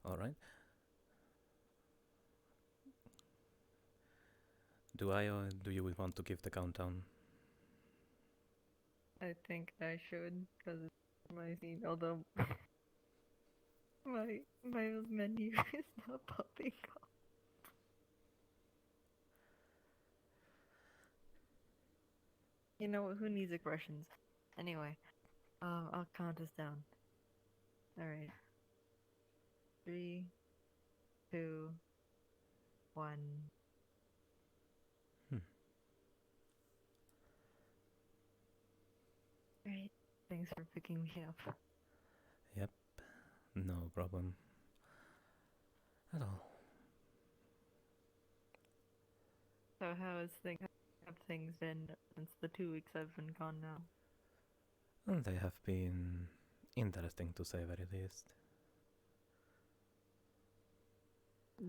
All right. Do you want to give the countdown? I think I should, because my scene, although my menu is not popping up. You know what? Who needs expressions? Anyway, I'll count us down. All right, 3, 2, 1. Hmm. Right. Thanks for picking me up. Yep. No problem at all. So have things been since the 2 weeks I've been gone now? And they have been interesting to say very least.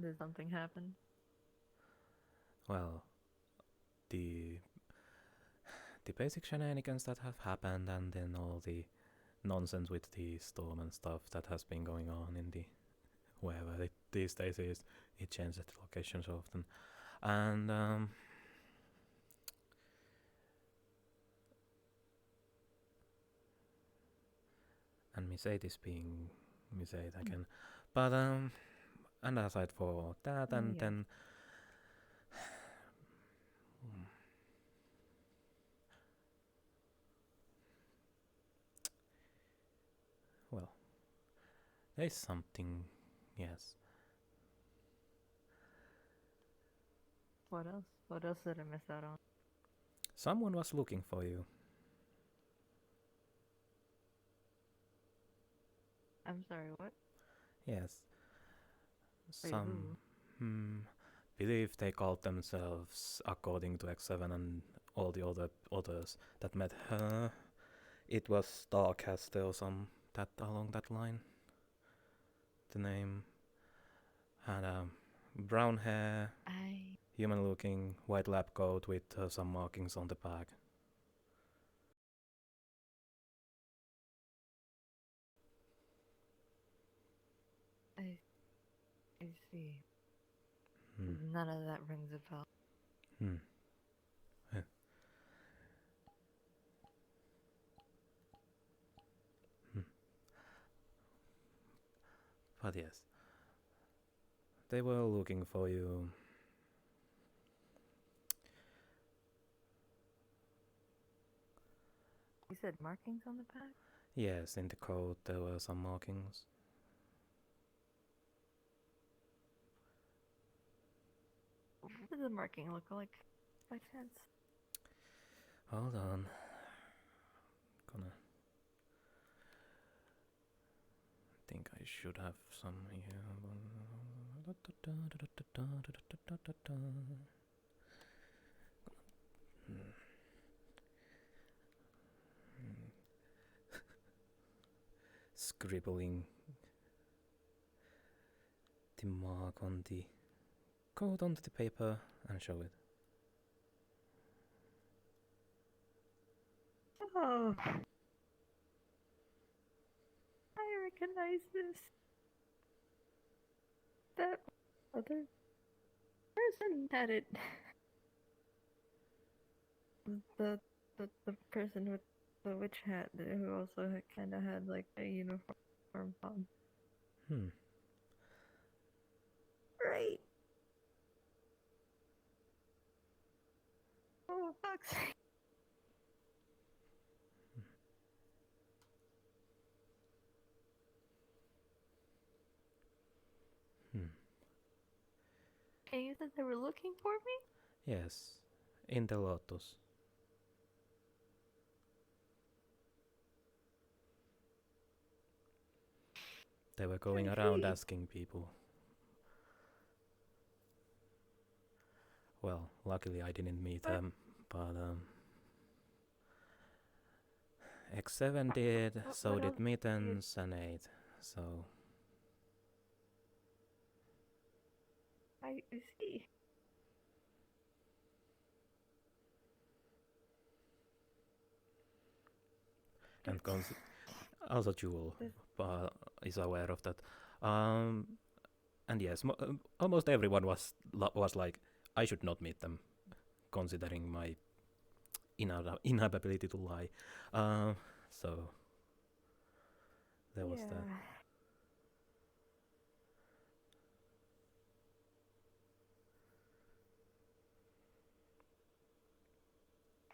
Did something happen? Well, the the basic shenanigans that have happened, and then all the nonsense with the storm and stuff that has been going on in the wherever it these days is. It changes the locations often, and me say this being me say it again, but and aside for that, Oh, and yes. then well, there is something, yes. What else? What else did I miss out on? Someone was looking for you. I'm sorry, what? Yes, Wait, some who? hmm, believe they called themselves according to X7 and all the others that met her. It was Starcaster or some that along that line. The name had brown hair, I human looking, white lab coat with some markings on the back. I I see. Hmm. None of that rings a bell. Hmm. Eh. Hmm. But yes, they were looking for you. You said markings on the back? Yes, in the coat there were some markings. What does the marking look like by chance? Hold on. Gonna think I should have some here. Scribbling the mark on the code onto the paper and show it. Oh, I recognize this. That other person had it. The person with the witch hat who also kind of had like a uniform on. Hmm. Right. Oh, fuck's sake. Hmm. And you said they were looking for me? Yes, in the Lotus. They were going I around see. asking people. Well, luckily I didn't meet But them, but X7 did, so what did else did Mittens and 8. So, I see? and That's also Jewel this. is aware of that. Um, And yes, almost everyone was like, I should not meet them, considering my inability to lie. So there was that. Yeah.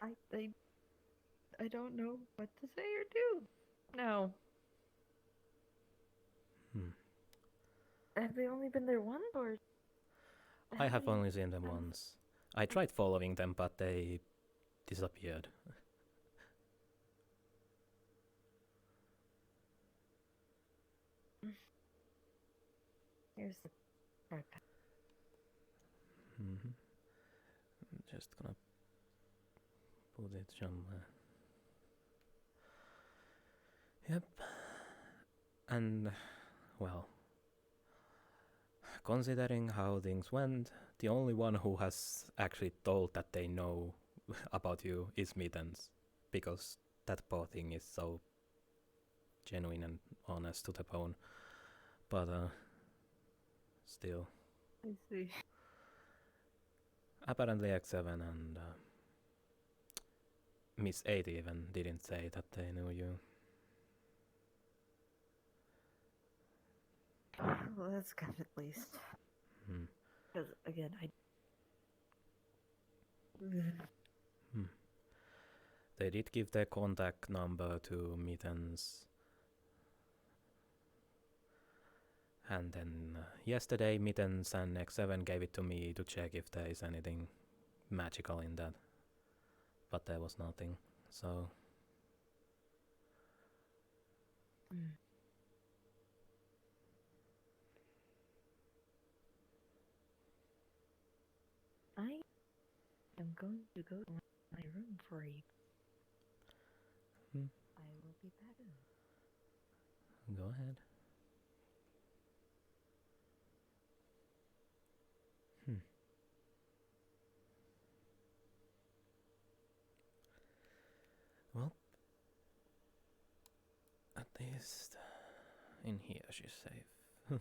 I I I don't know what to say or do. No. Hmm. Have they only been there once, or I how have many only seen them times? once. I tried following them, but they disappeared. Here's the part. Mm-hmm. I'm just gonna put it somewhere. Yep. And, well, considering how things went, the only one who has actually told that they know about you is Mittens, because that poor thing is so genuine and honest to the bone. But still, I see. apparently X7 and Miss 8 even didn't say that they knew you. Well, that's good at least. Hmm. Because again, I. Hmm. They did give their contact number to Mittens. And then yesterday, Mittens and X7 gave it to me to check if there is anything magical in that. But there was nothing. So, I am going to go to my room for a. hmm, I will be back in. go ahead. Hmm. Well, at least in here she's safe.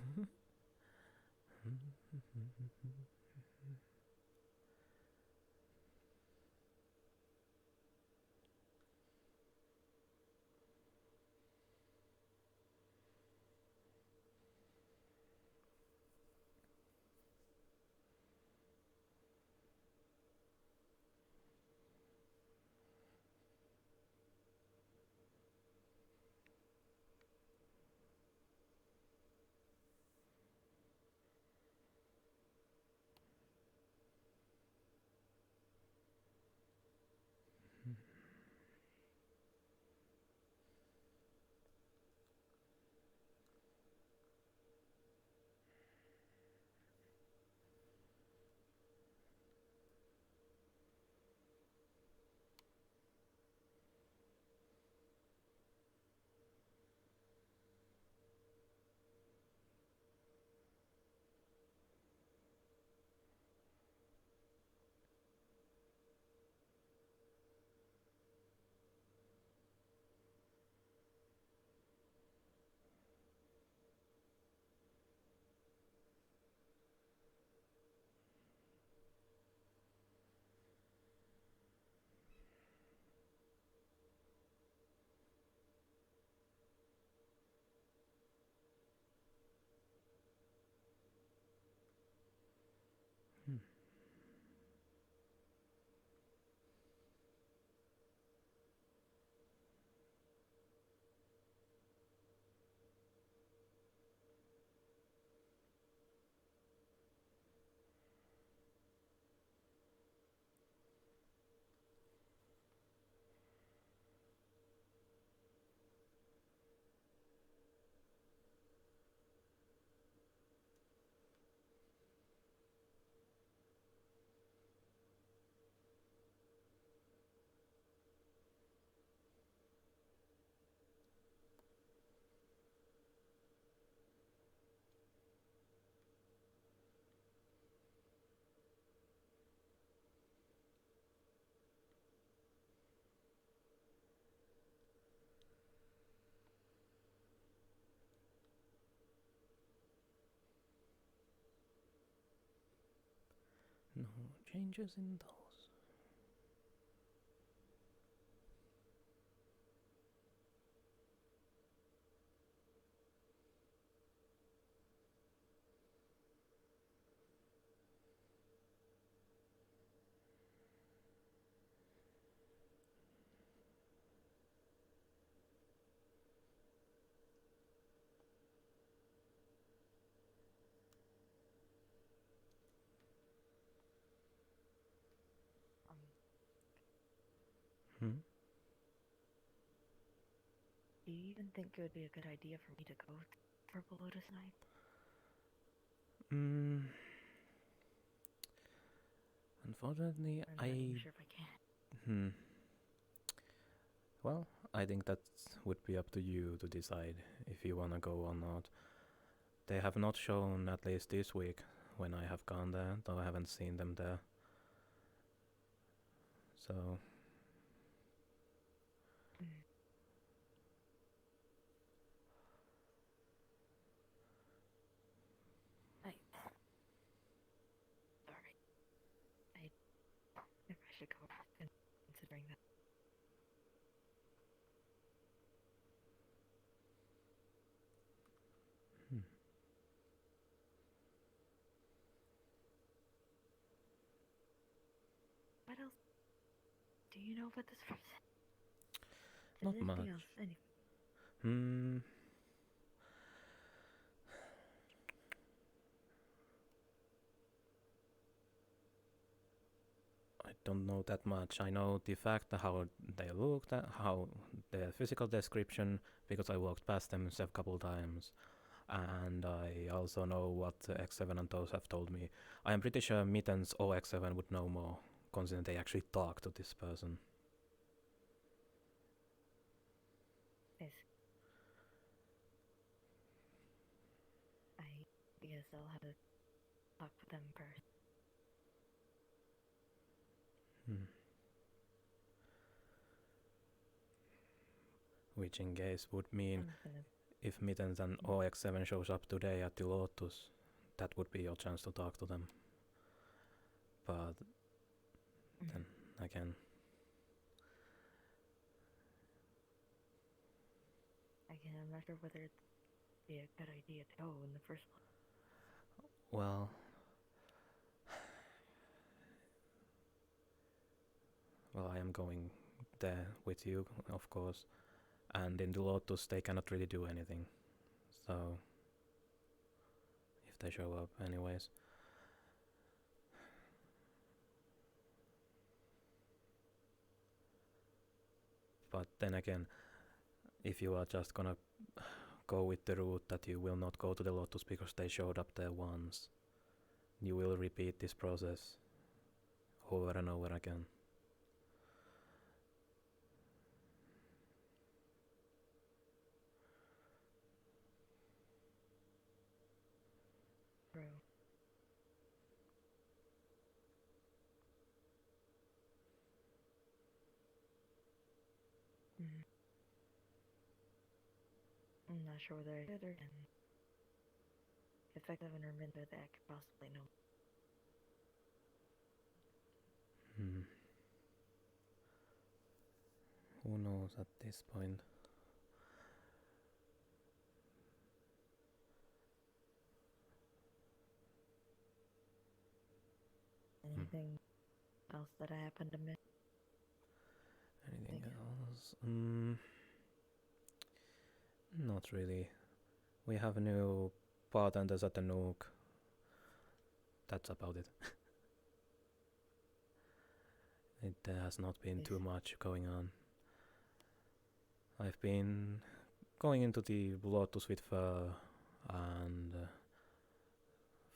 No changes in those. Hmm? Do you even think it would be a good idea for me to go for Lotus night? Unfortunately, I'm not even sure if I can. Well, I think that would be up to you to decide if you wanna go or not. They have not shown, at least this week, when I have gone there, though I haven't seen them there. So, Sorry. If I should go considering that. hmm. What else do you know about this person? Not Anything much. else? Anything? I don't know that much. I know the fact that how they looked, how their physical description, because I walked past them a couple times. And I also know what X7 and those have told me. I am pretty sure Mittens or X7 would know more, considering they actually talk to this person. Yes. I guess I'll have to talk with them first. Hmm. Which in case would mean if Mittens and OX7 shows up today at the Lotus, that would be your chance to talk to them. But then again, Again, I'm not sure whether it'd be a good idea to go in the first place. well, I am going there with you, of course. And in the Lotus, they cannot really do anything. So, if they show up, anyways. But then again, if you are just gonna go with the route that you will not go to the Lotus because they showed up there once, you will repeat this process over and over again. True. I'm not sure whether I should or can. If I haven't remembered that, I could possibly know. Who knows at this point? Anything else that I happen to miss? Anything else? Not really. We have new bartenders at the Nook. That's about it. It has not been too much going on. I've been going into the Lotus with Fur, and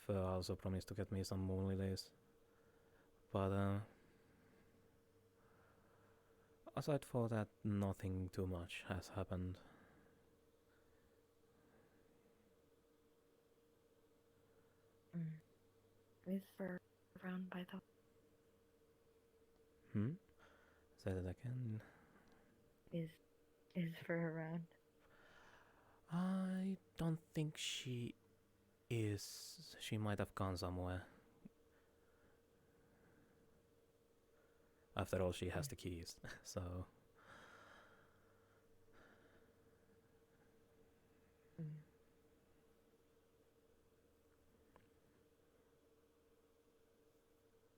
Fur also promised to get me some moon lilies. But aside for that, nothing too much has happened. Is Fur around by the... Say that again. Is Fur around? I don't think she is. She might have gone somewhere. After all, she has the keys. So Mm.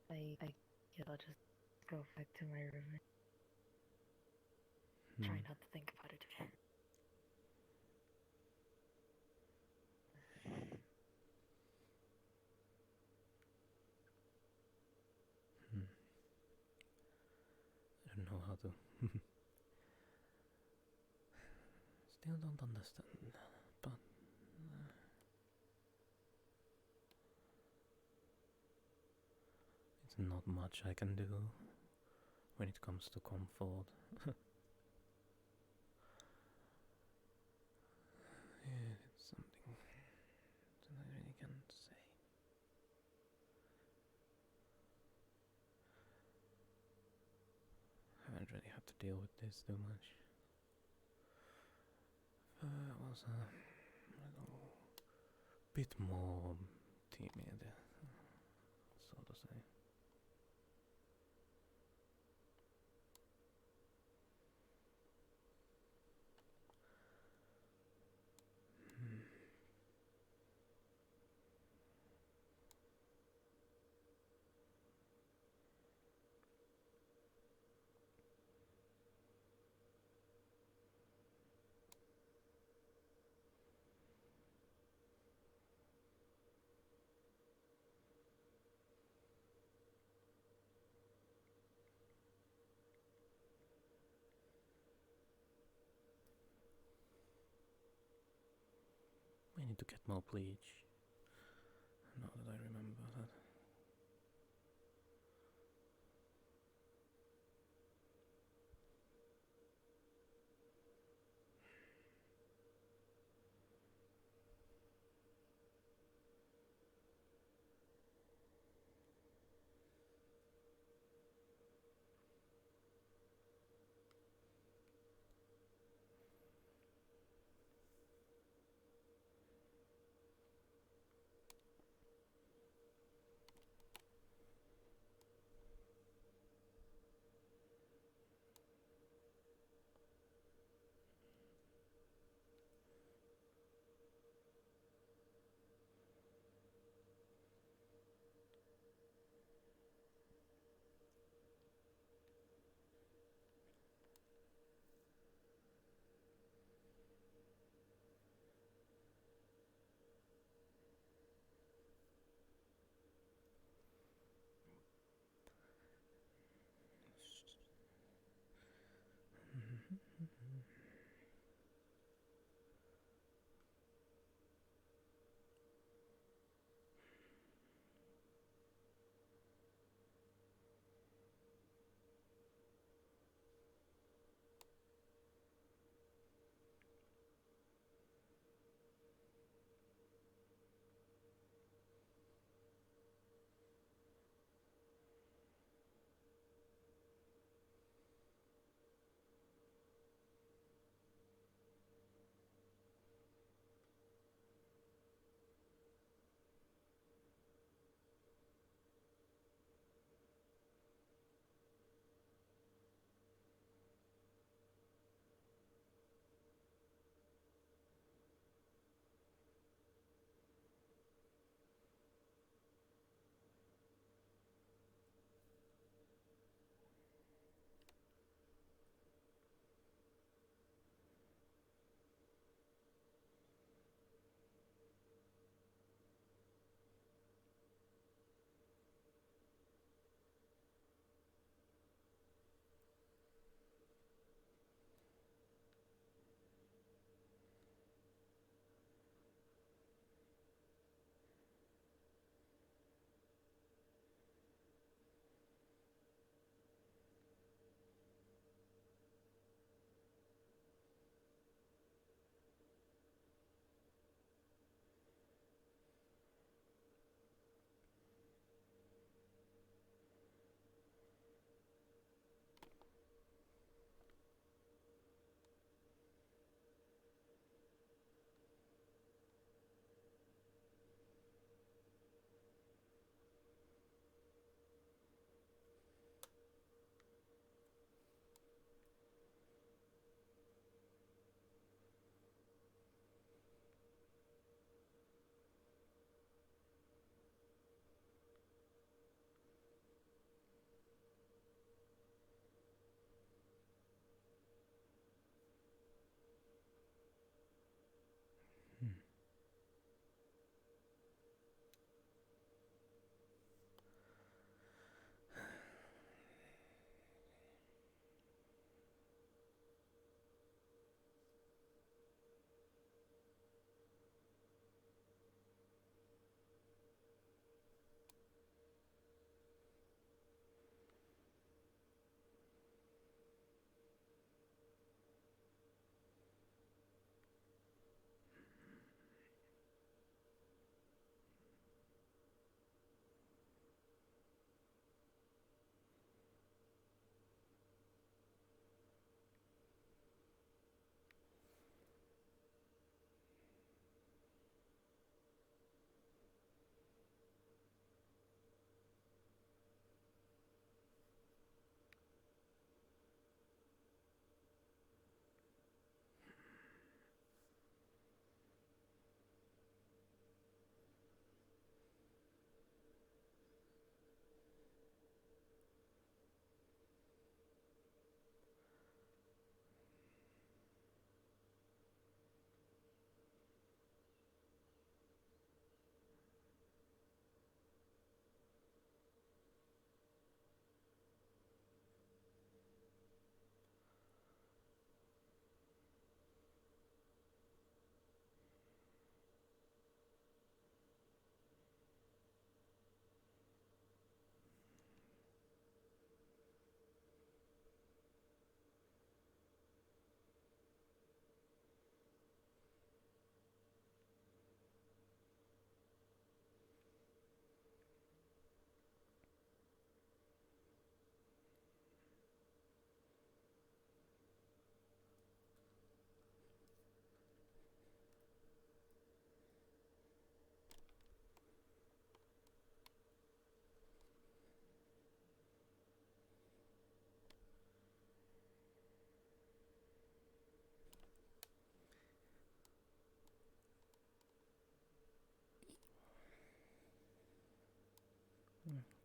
I guess I'll just go back to my room and try not to think about it again. I don't know how to. Still don't understand, but it's not much I can do when it comes to comfort. It's something that I really can't say. I haven't really had to deal with this too much. I was a little bit more timid, so to say. I need to get more bleach. Now that I remember that.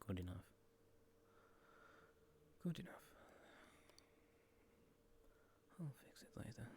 Good enough. Good enough. I'll fix it later.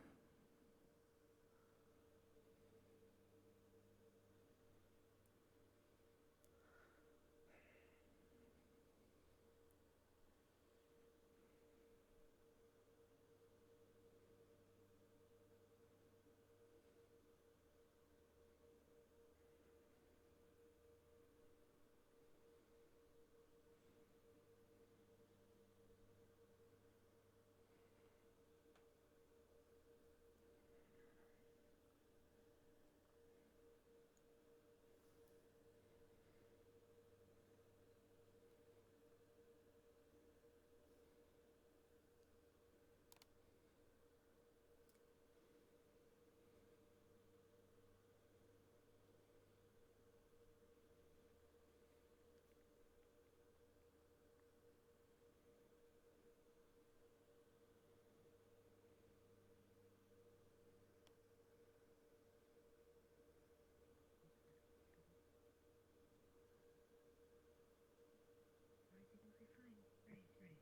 Everything will be fine. Right, right.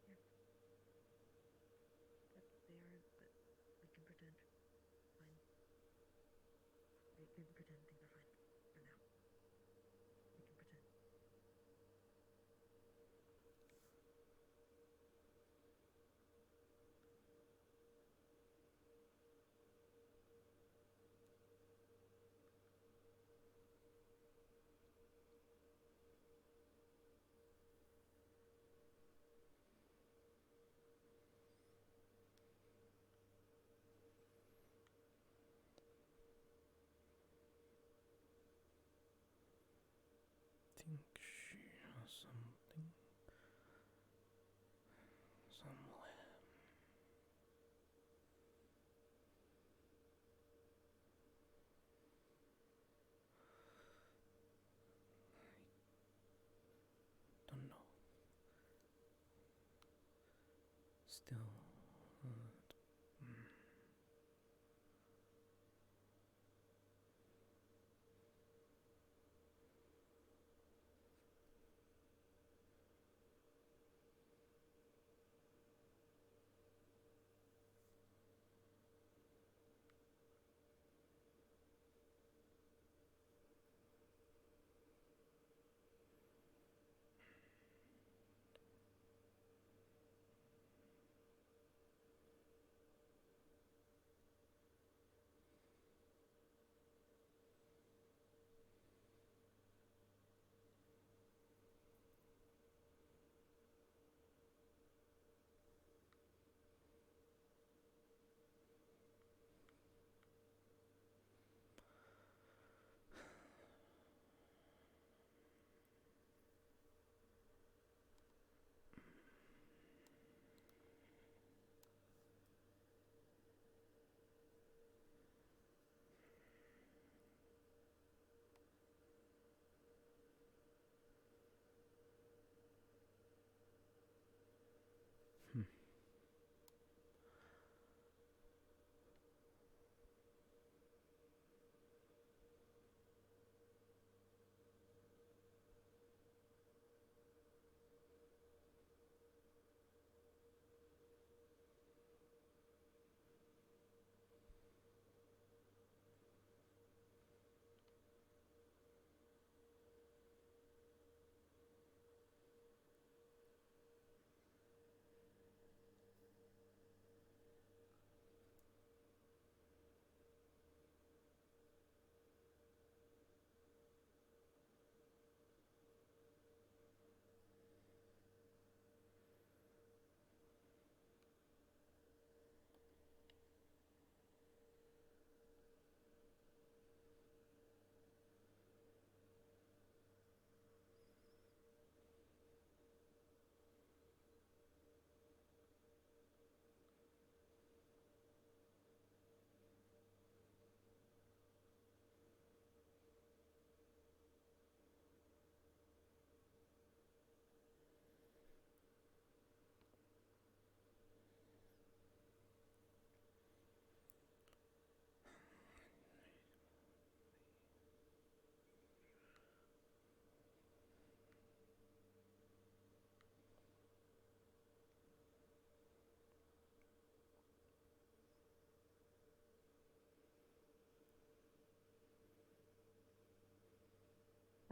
Yep. But they are, but we can pretend. Fine. We can pretend things are fine. For now. We can pretend. I think she has something somewhere. Don't know. Still.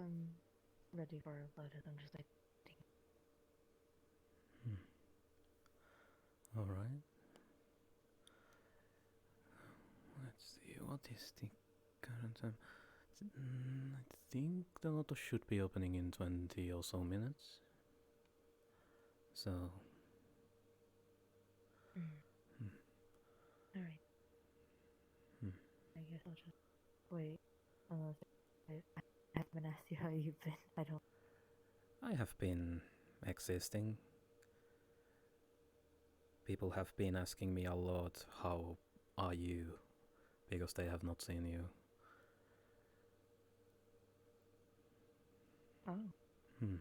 I'm ready for Lotus. I'm just like, Alright. Let's see, what is the current time? I think the Lotus should be opening in 20 or so minutes. So. alright. Hmm. I guess I'll just wait. Unless I haven't asked you how you've been. I don't. I have been existing. People have been asking me a lot, how are you? Because they have not seen you. Oh. Hmm.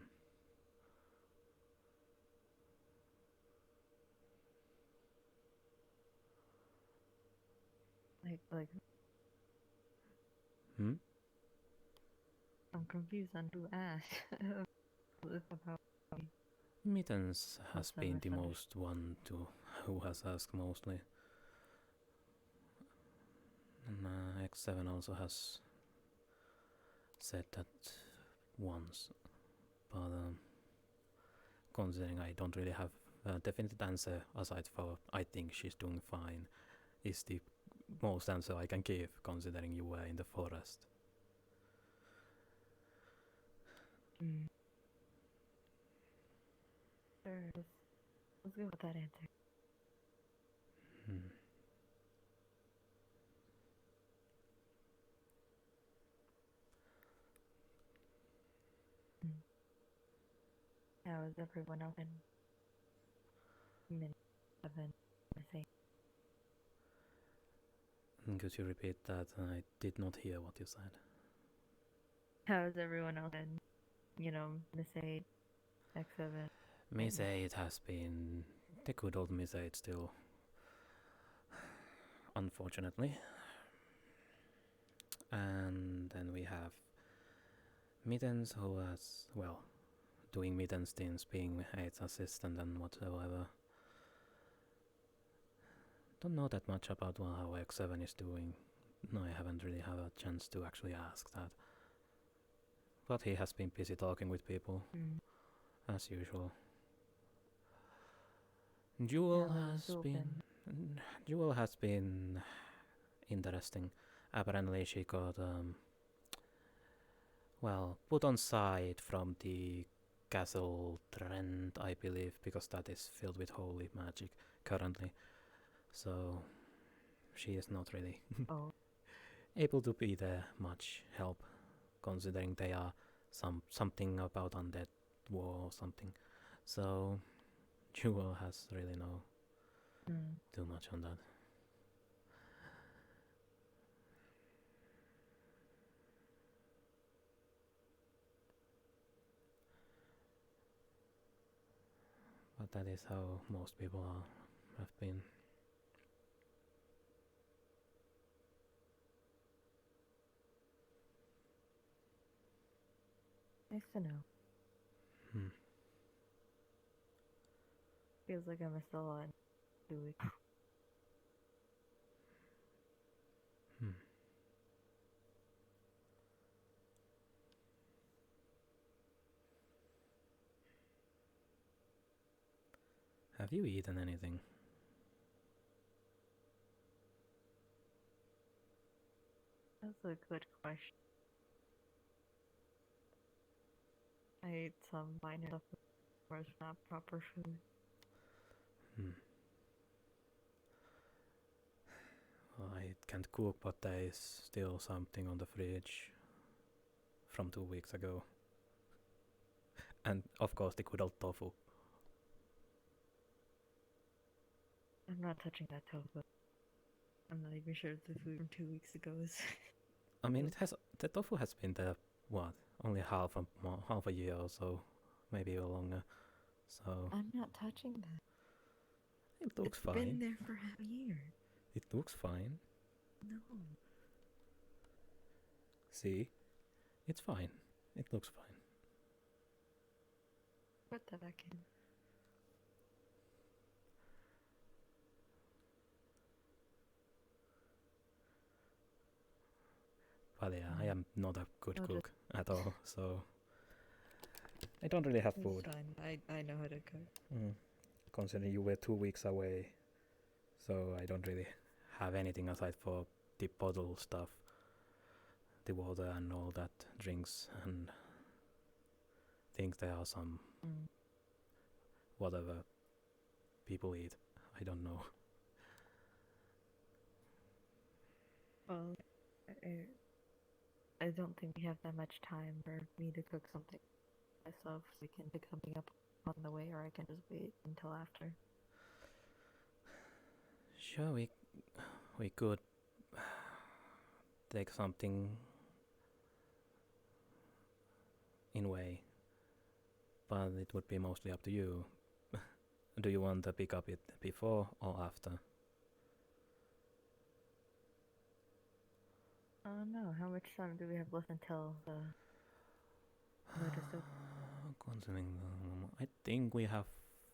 Like, Hmm? I'm confused on who asked about me. Mittens has Must have been the misunderstood. most one to who has asked mostly. And X7 also has said that once, but considering I don't really have a definite answer aside for I think she's doing fine, is the most answer I can give considering you were in the forest. Sure, let's go with that answer. Hmm. How is everyone else in minute 7? Say, Could you repeat that? I did not hear what you said. how is everyone else in, Miss 8, X7? Miss 8 has been the good old Miss 8 still, unfortunately. And then we have Mittens, who has, well, doing Mittens things, being 8's assistant and whatsoever. Don't know that much about how X7 is doing. No, I haven't really had a chance to actually ask that. But he has been busy talking with people, as usual. Jewel has been interesting. Apparently she got put on side from the castle trend, I believe, because that is filled with holy magic currently. So she is not really able to be there much help, considering they are something about undead war or something. So Jewel has really no too much on that. But that is how most people have been. Nice to know. Feels like I missed a lot in 2 weeks. Have you eaten anything? That's a good question. I ate some minor stuff that was not proper food. I can't cook, but there is still something on the fridge from 2 weeks ago. And of course the good old tofu. I'm not touching that tofu. I'm not even sure if the food from 2 weeks ago is. I mean, the tofu has been there, only half a year or so, maybe even longer. So I'm not touching that. it looks fine. It's been there for half a year. It looks fine. No. See? It's fine. It looks fine. Put that back in. But yeah, I Mm. am not a good I'll cook at all, so I don't really have It's food. fine. I know how to cook. Considering you were 2 weeks away, so I don't really have anything aside for the bottle stuff, the water and all that, drinks, and think there are some Mm. whatever people eat. I don't know. Well, I don't think we have that much time for me to cook something myself. So we can pick something up on the way, or I can just wait until after. Sure, we could take something in way, but it would be mostly up to you. Do you want to pick up it before or after? Oh no, how much time do we have left until the Lotus Considering, I think we have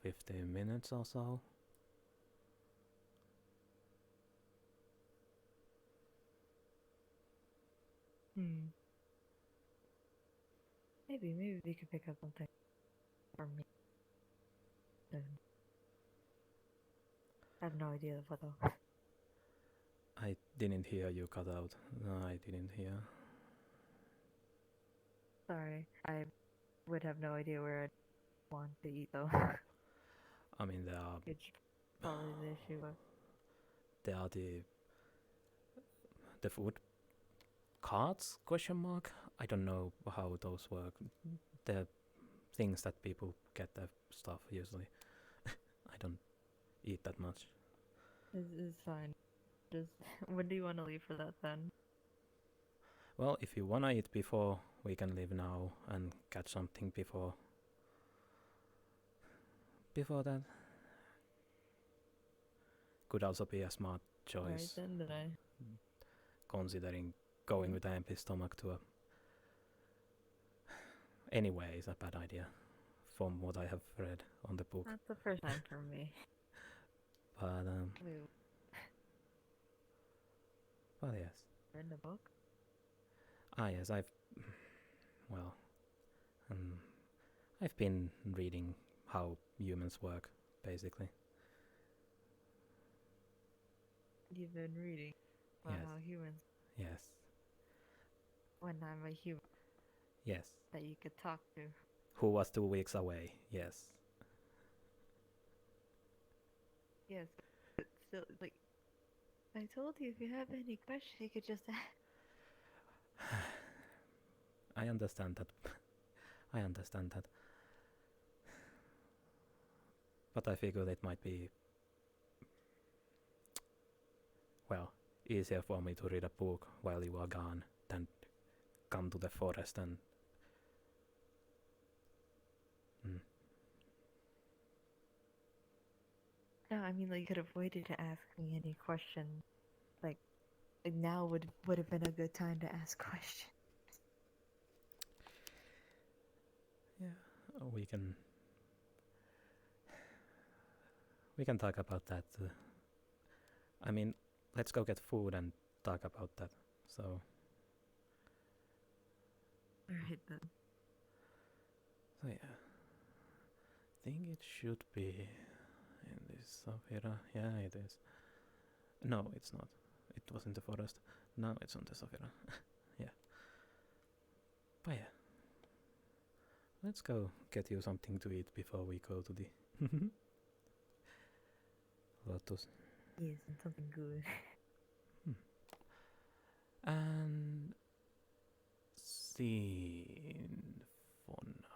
15 minutes or so. Maybe we could pick up something for me soon. I have no idea what though. I didn't hear you cut out. No, I didn't hear. Sorry, I would have no idea where I'd want to eat though. I mean, there are It's probably the issue. there are the food carts question mark. I don't know how those work. The things that people get their stuff usually. I don't eat that much. It's fine. Just when do you want to leave for that then? Well, if you wanna eat before, we can leave now and catch something before that. Could also be a smart Alright choice, then I. considering going with an empty stomach to a. Anyway, is a bad idea, from what I have read on the book. That's the first time for me. But Wait, well, yes. in the book? Yes, well, um, I've been reading how humans work, basically. You've been reading about Yes. how humans, Yes. when I'm a human Yes. that you could talk to. Who was 2 weeks away? Yes. Yes, but still, like, I told you if you have any questions, you could just ask. I understand that. I understand that. But I figured it might be, well, easier for me to read a book while you are gone than come to the forest and. No, I mean, like, you could have waited to ask me any questions. Like now would have been a good time to ask questions. Yeah, we can. We can talk about that. I mean, let's go get food and talk about that. So. Alright then. So yeah, I think it should be in this Safira. Yeah, it is. No, it's not. It was in the forest. Now it's on the Safira. Yeah. But yeah, let's go get you something to eat before we go to the Lotus. Yes, and something good. And scene for now.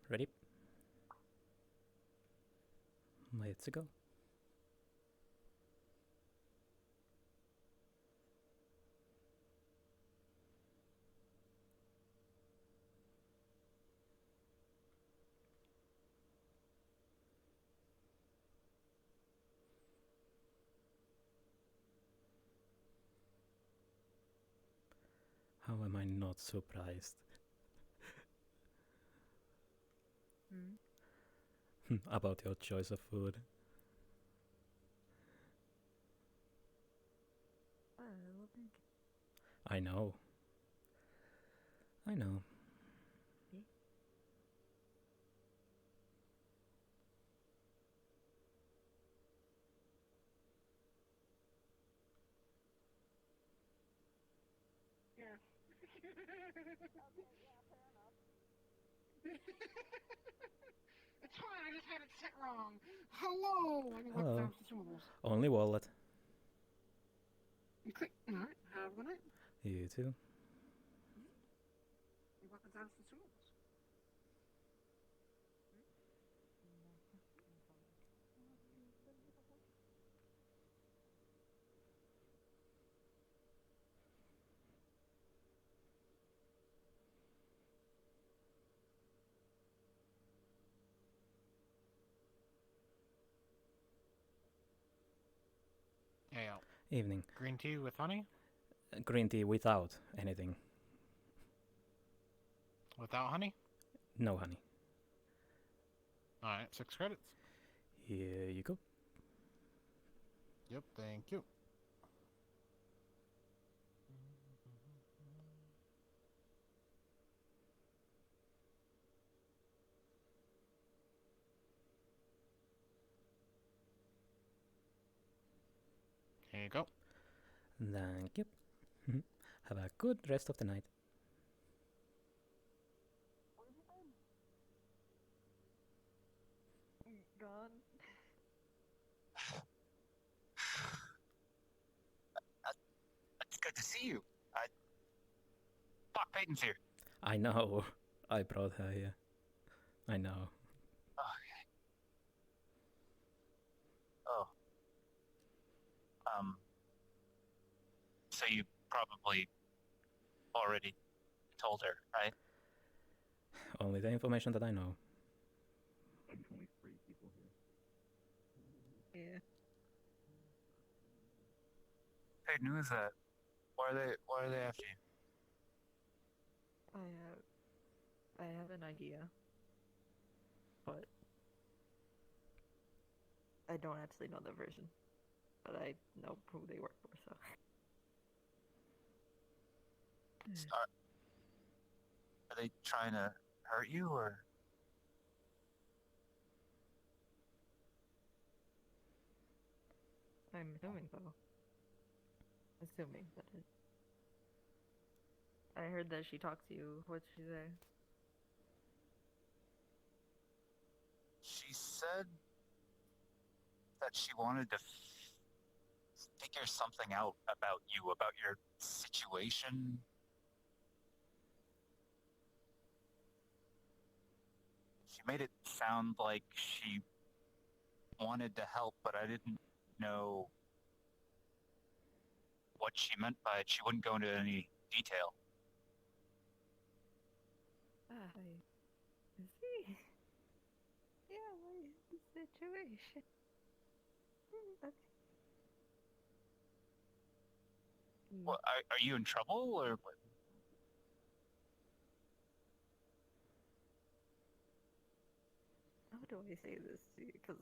Ready? Let's go. How am I not surprised? About your choice of food. I love pancakes. I know. I know. Yeah. Yeah. It's fine, I just had it set wrong. Hello! Let me walk Hello. down the tools. Only wallet. You click. Alright, have a good night. You too. You walk down the tools. Ale. Evening. Green tea with honey? Green tea without anything. Without honey? No honey. Alright, 6 credits. Here you go. Yep, thank you. Here you go. Thank you. Have a good rest of the night. Gone. It's good to see you. Pakk-ventures here. I know. I brought her here. I know. Okay. Oh. So you probably already told her, right? Only the information that I know. Yeah. Hey, news. Why are they after you? I have an idea. But I don't actually know the version. But I know who they work for, so. Are they trying to hurt you, or? I'm assuming so. Assuming that it. I heard that she talked to you. What'd she say? She said that she wanted to figure something out about you, about your situation. She made it sound like she wanted to help, but I didn't know what she meant by it. She wouldn't go into any detail. I see. Yeah, my situation. Okay. Well, are you in trouble, or what? How do I say this to you? Because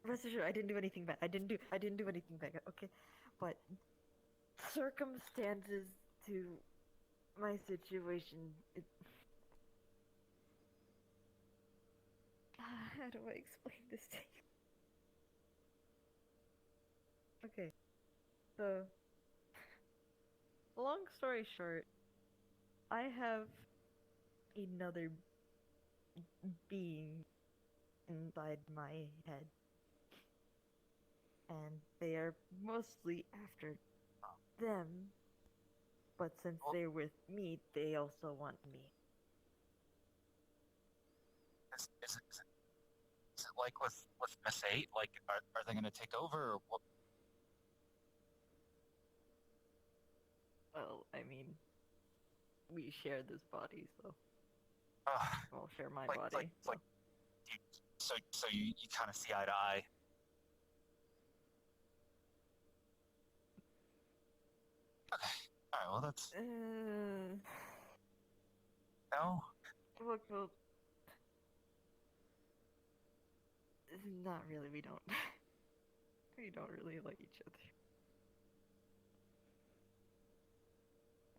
rest assured, I didn't do anything bad. I didn't do anything bad. Okay, but circumstances to my situation. How do I explain this to you? Okay, so long story short, I have another being inside my head, and they are mostly after them, but since they're with me, they also want me. Is it like with Miss 8? Like, are they going to take over, or what? Well, I mean, we share this body, so Uh, I'll share my like, body. So. so you kind of see eye to eye. Okay. All right. Well, that's no. Look, well, not really. We don't. We don't really like each other.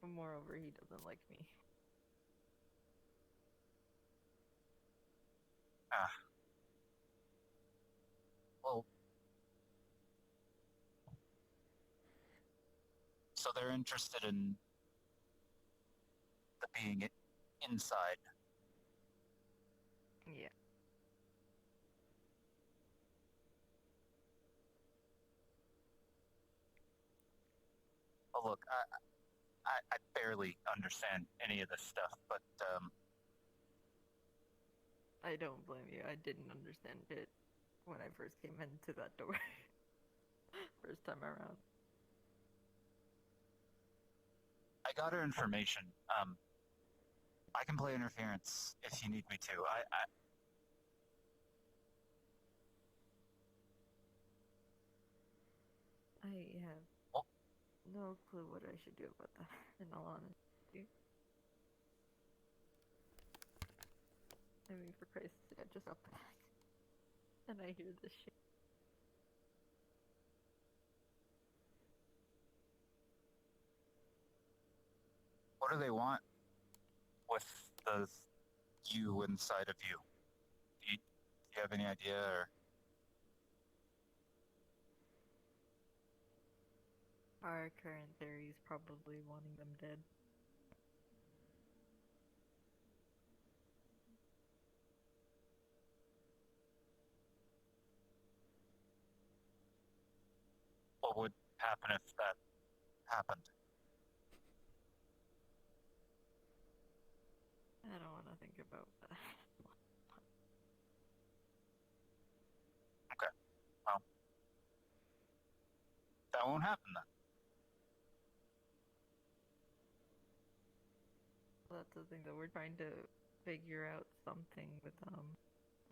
And moreover, he doesn't like me. Well, so they're interested in the being inside. Yeah. Well, look, I barely understand any of this stuff, but I don't blame you. I didn't understand it when I first came into that door. First time around. I got her information. I can play interference if you need me to. I have Oh. no clue what I should do about that, in all honesty. I mean, for Christ's sake, I just got back. And I hear this shit. What do they want with the you inside of you? Do you have any idea, or? Our current theory is probably wanting them dead. What would happen if that happened? I don't want to think about that. Okay. Well, that won't happen then. That's the thing, though. We're trying to figure out something with,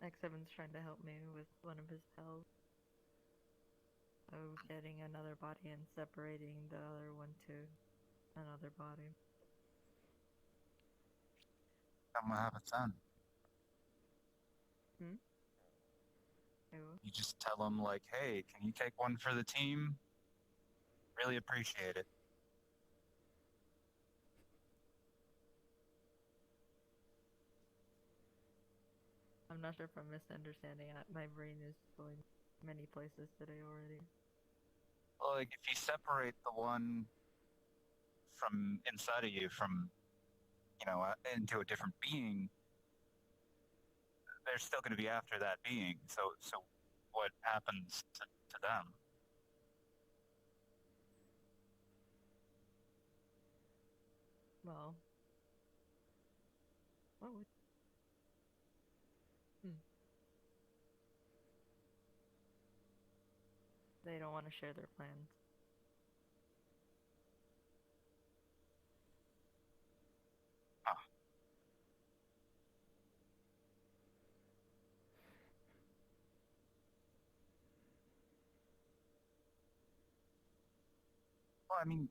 X7's trying to help me with one of his pals. Of getting another body and separating the other one to another body. I'm gonna have it done. Ew. You just tell them, like, hey, can you take one for the team? Really appreciate it. I'm not sure if I'm misunderstanding. My brain is going many places today already. Well, like, if you separate the one from inside of you from, into a different being, they're still going to be after that being. So what happens to them? Well, what would... They don't want to share their plans. Huh. Well, I mean,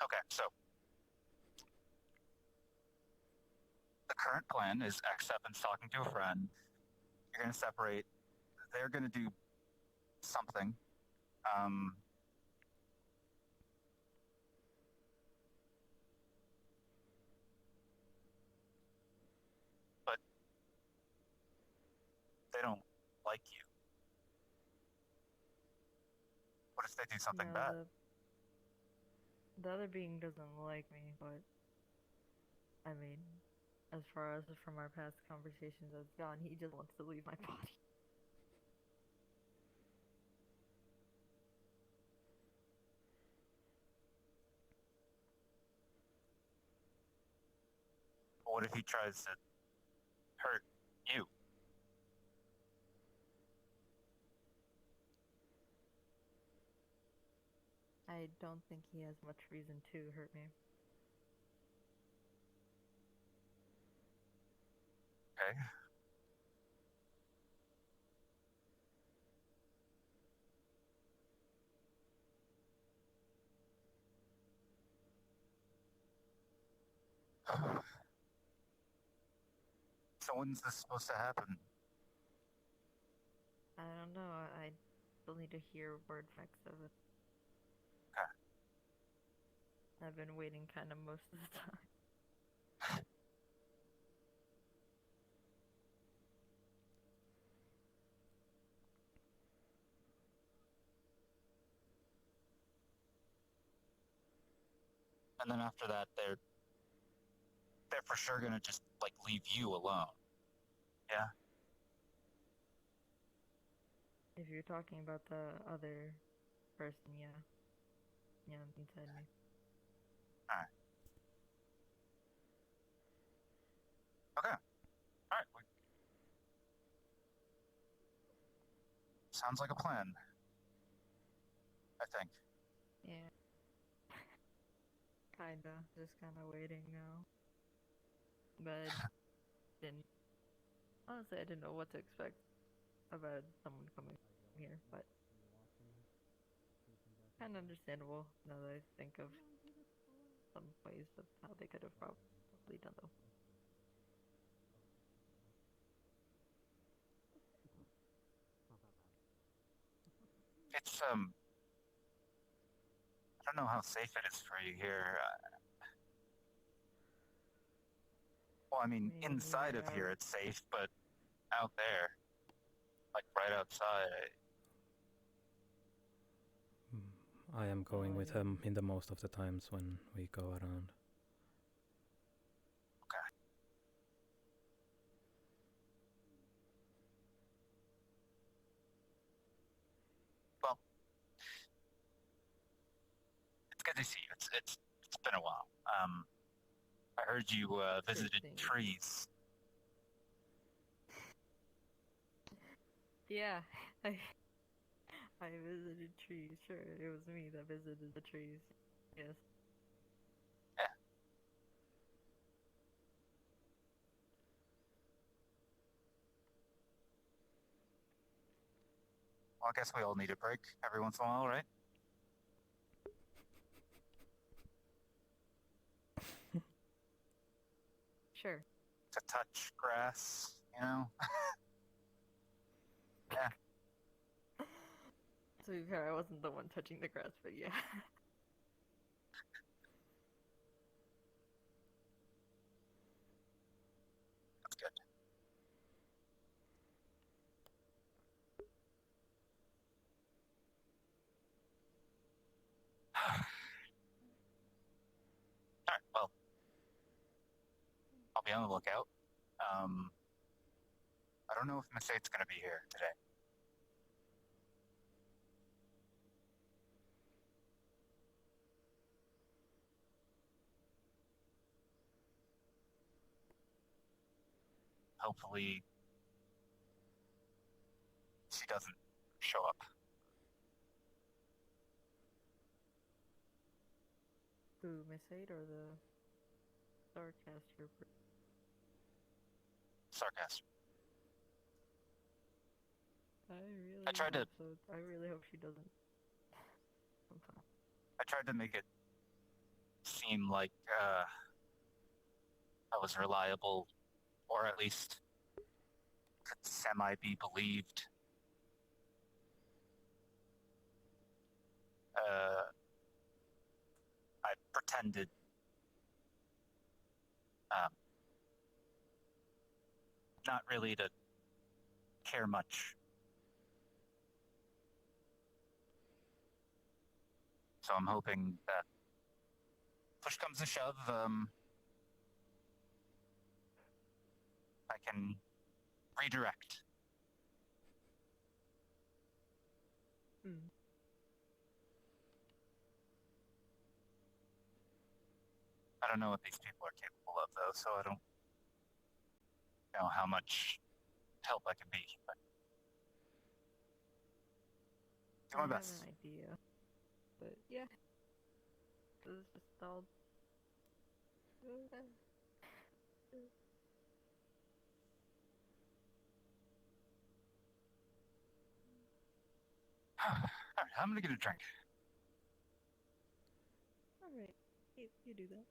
okay, so the current plan is X7's talking to a friend. You're going to separate. They're going to do something. But they don't like you. What if they do something bad? The other being doesn't like me, but I mean, as far as from our past conversations has gone, he just wants to leave my body. What if he tries to hurt you? I don't think he has much reason to hurt me. Okay. So when's this supposed to happen? I don't know. I still need to hear word facts of it. Okay. I've been waiting kind of most of the time. And then after that, they're for sure gonna just like leave you alone. Yeah. If you're talking about the other person, yeah. Yeah, inside me. Alright. Okay. Alright. Sounds like a plan. I think. Yeah. Kinda. Just kinda waiting now. But didn't honestly I didn't know what to expect about someone coming here, but kinda understandable now that I think of some ways of how they could have probably done though. It's I don't know how safe it is for you here. Well, I mean, Me inside neither. of here it's safe, but out there, like right outside, I am going I with mean, him in the most of the times when we go around. okay. Well, it's good to see you. It's been a while. I heard you visited seeing you. trees. Yeah, I visited trees. Sure, it was me that visited the trees. Yes. Yeah. Well, I guess we all need a break every once in a while, right? Sure. To touch grass, you know? Yeah. To be fair, I wasn't the one touching the grass, but yeah. That's good. All right. Well, I'll be on the lookout. I don't know if Miss Eight's gonna be here today. Hopefully, she doesn't show up. Who, Miss 8 or the Starcaster? Sarcasm. I I tried to. hope so. I really hope she doesn't. Sometime. I tried to make it seem like I was reliable, or at least could semi be believed. I pretended um, not really to care much. So I'm hoping that push comes to shove, can redirect. Hmm. I don't know what these people are capable of, though, so I don't know how much help I can be. But do my I best. have an idea, but yeah, this is just all. Alright, I'm gonna get a drink. All right, you do that.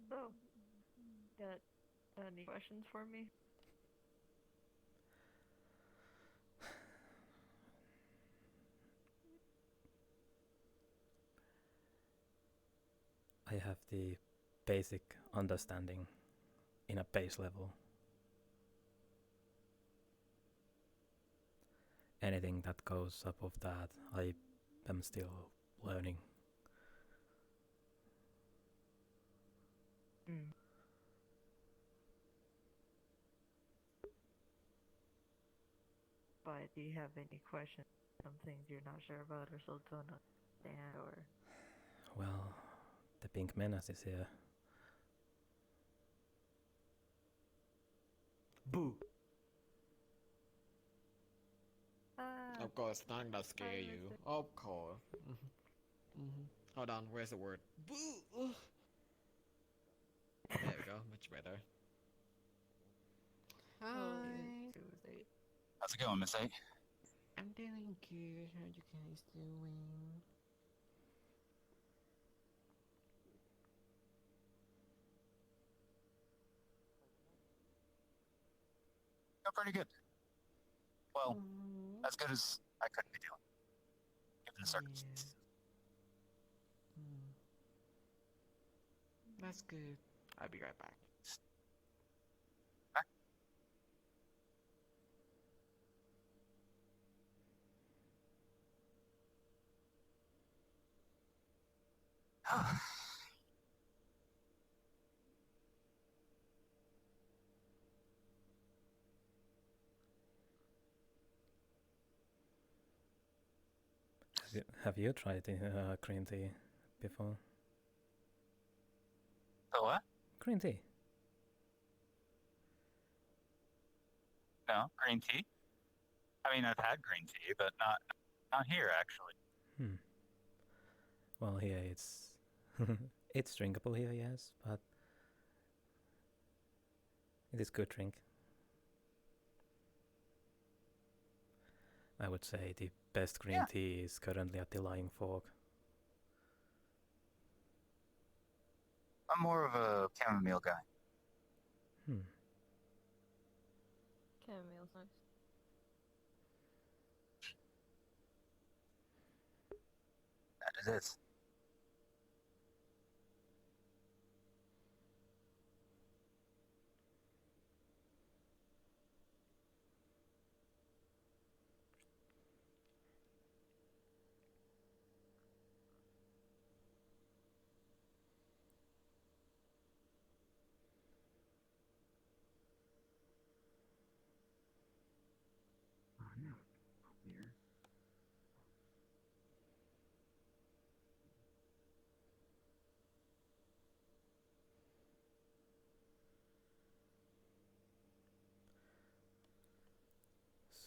So, got any questions for me? I have the basic understanding in a base level. Anything that goes above that, I am still learning. Mm. But do you have any questions? Some things you're not sure about or still don't understand, or Well, the pink menace is here. Boo! ah, Of course, nothing that scare I you. missed it. Of course. Hold on, where's the word? Boo! There we go, much better. Oh, Hi. it was 8. How's it going, Miss A? I'm doing good. How you guys doing? Oh, pretty good. Well, Mm, as good as I could be doing, given the yeah. circumstances. Mm. That's good. I'll be right back. Have you tried green tea before? So what? Green tea? No, green tea. I mean, I've had green tea, but not here actually. Well, here it's it's drinkable here, yes, but it is good drink. I would say the best green tea is currently at the Lying Fork. I'm more of a chamomile guy. Camomile's nice. That it is.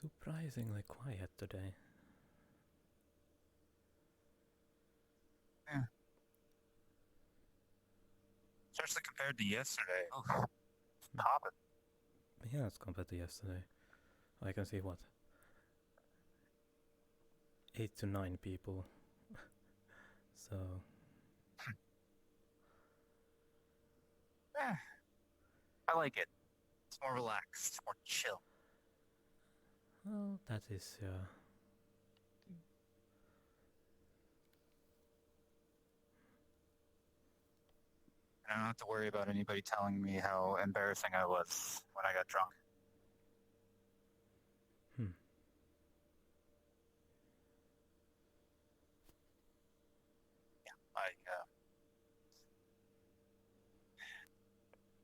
Surprisingly quiet today. Yeah. Especially compared to yesterday. Oh, popping. Yeah, it's compared to yesterday. I can see what? 8 to 9 people. So I like it. It's more relaxed, more chill. well, that is I don't have to worry about anybody telling me how embarrassing I was when I got drunk. Hmm.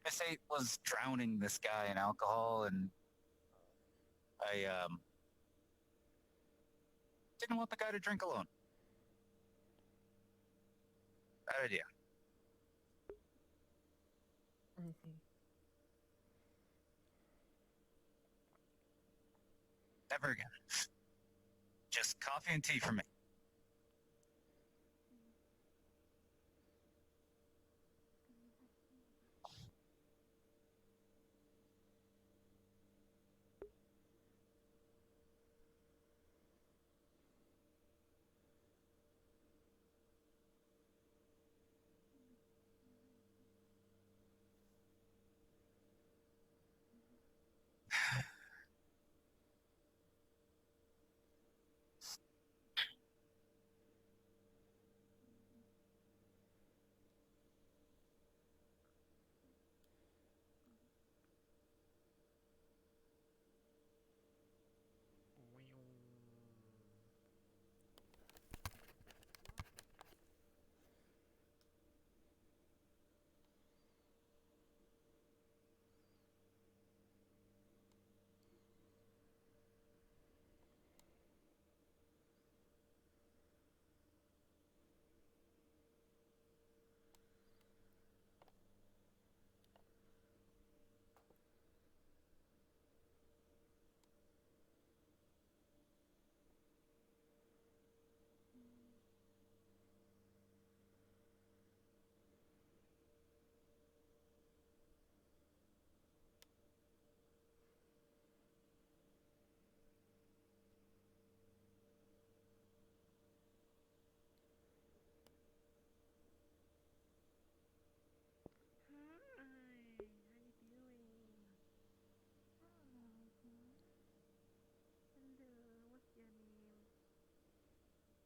Miss 8 was drowning this guy in alcohol, and I didn't want the guy to drink alone. Bad idea. I see. Never again. Just coffee and tea for me.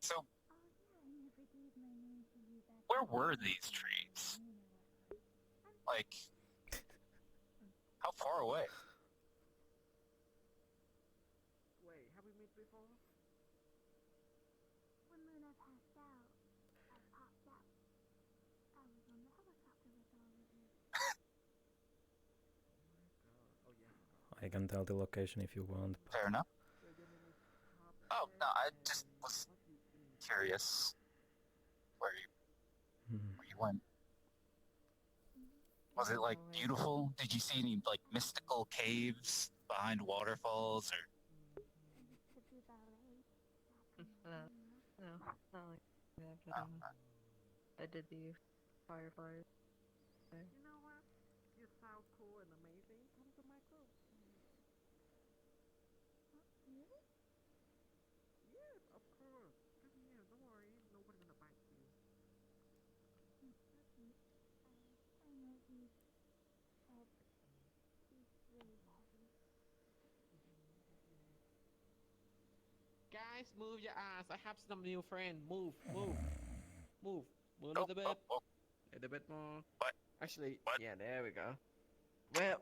So, where were these trees? Like, how far away? Wait, have we met before? When Luna passed out, I popped up. I was on the helicopter with all of you. Oh yeah. I can tell the location if you want. Fair enough. So your name is Oh, no, I just was curious where you went. Was it like beautiful? Did you see any like mystical caves behind waterfalls or? I used to do ballet back in No, not like that, but I did the fireflies. You know what? You sound cool and amazing. Come to my group. Really? Yes, of course. Come here. Don't worry. Nobody's gonna bite you. Okay. I know he's really heavy. Guys, move your ass. I have some new friend. Move, move, move. Move a Oh, little bit. oh, oh. A little bit more. What? Actually, What? yeah, there we go. Well,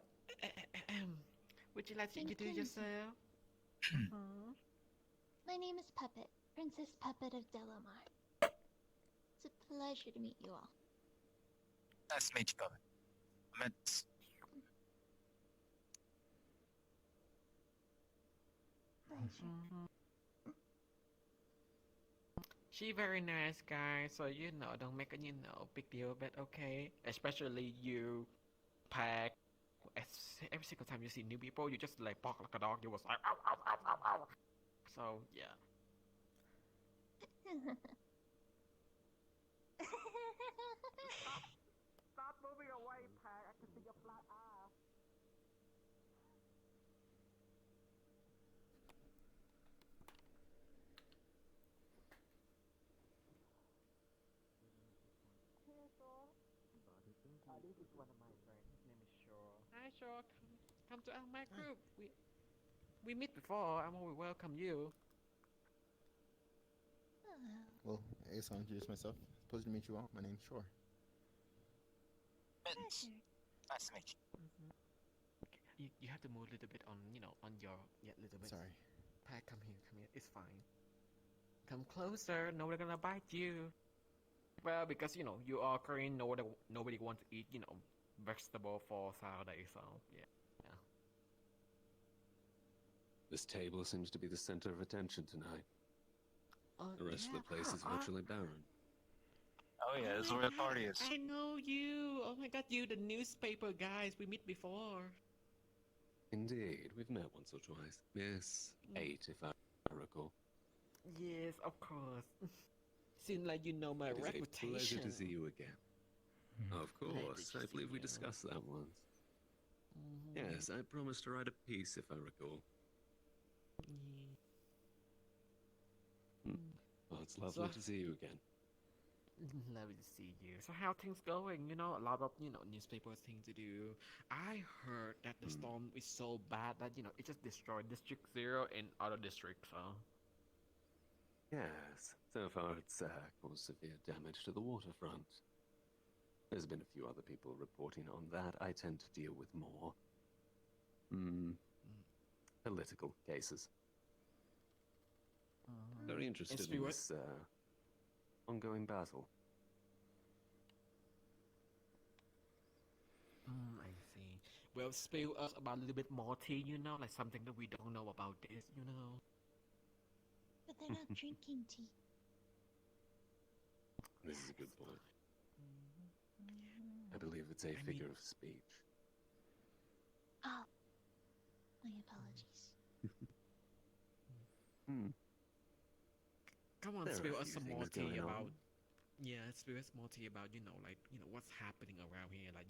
would you like to Thank introduce you. yourself? My name is Puppet, Princess Puppet of Delamar. It's a pleasure to meet you all. Nice to meet you, Bubba. I meant, Pleasure. She very nice guy, so don't make a big deal of it, okay? Especially you, Pack. Every single time you see new people, you just like bark like a dog. You was like, ow, ow, ow, ow, ow. So yeah. Stop moving away, Pack. I can see your flat eye. This is one of my friends. His name is Shaw. Hi, Shaw. Come to my group. We met before. I'm always welcome you. Oh, Well, I guess I'll introduce myself. Pleasure to meet you all. My name's Shore. Mittens. Pleasure. Nice to meet you. You have to move a little bit on, on your, little bit. Sorry. Pat, come here, it's fine. Come closer, no one's gonna bite you. Well, because, you are Korean, nobody wants to eat, vegetable for Saturday, so, yeah. This table seems to be the center of attention tonight. The rest of the place is virtually barren. Oh yeah, this is where the party is. I know you! Oh my god, you, the newspaper guys, we met before. Indeed, we've met once or twice. Miss 8, if I recall. Yes, of course. Seems like you know my It is reputation. a pleasure to see you again. Of Glad to course, I see believe we you. discussed that once. Yes, I promised to write a piece, if I recall. Well, it's lovely So- to see you again. Lovely to see you. So how things going? A lot of, newspaper things to do. I heard that the storm is so bad that, it just destroyed District 0 and other districts, so... Yes, so far it's caused severe damage to the waterfront. There's been a few other people reporting on that. I tend to deal with more political cases. Very interested in Stuart? this ongoing battle. I see. Well, spill us about a little bit more tea, like something that we don't know about this, But they're not drinking tea. This is a good point. I believe it's a figure of speech. Oh. My apologies. Come on, There are spill a us few some more things tea going on. about... Yeah, spill us more tea about, what's happening around here, like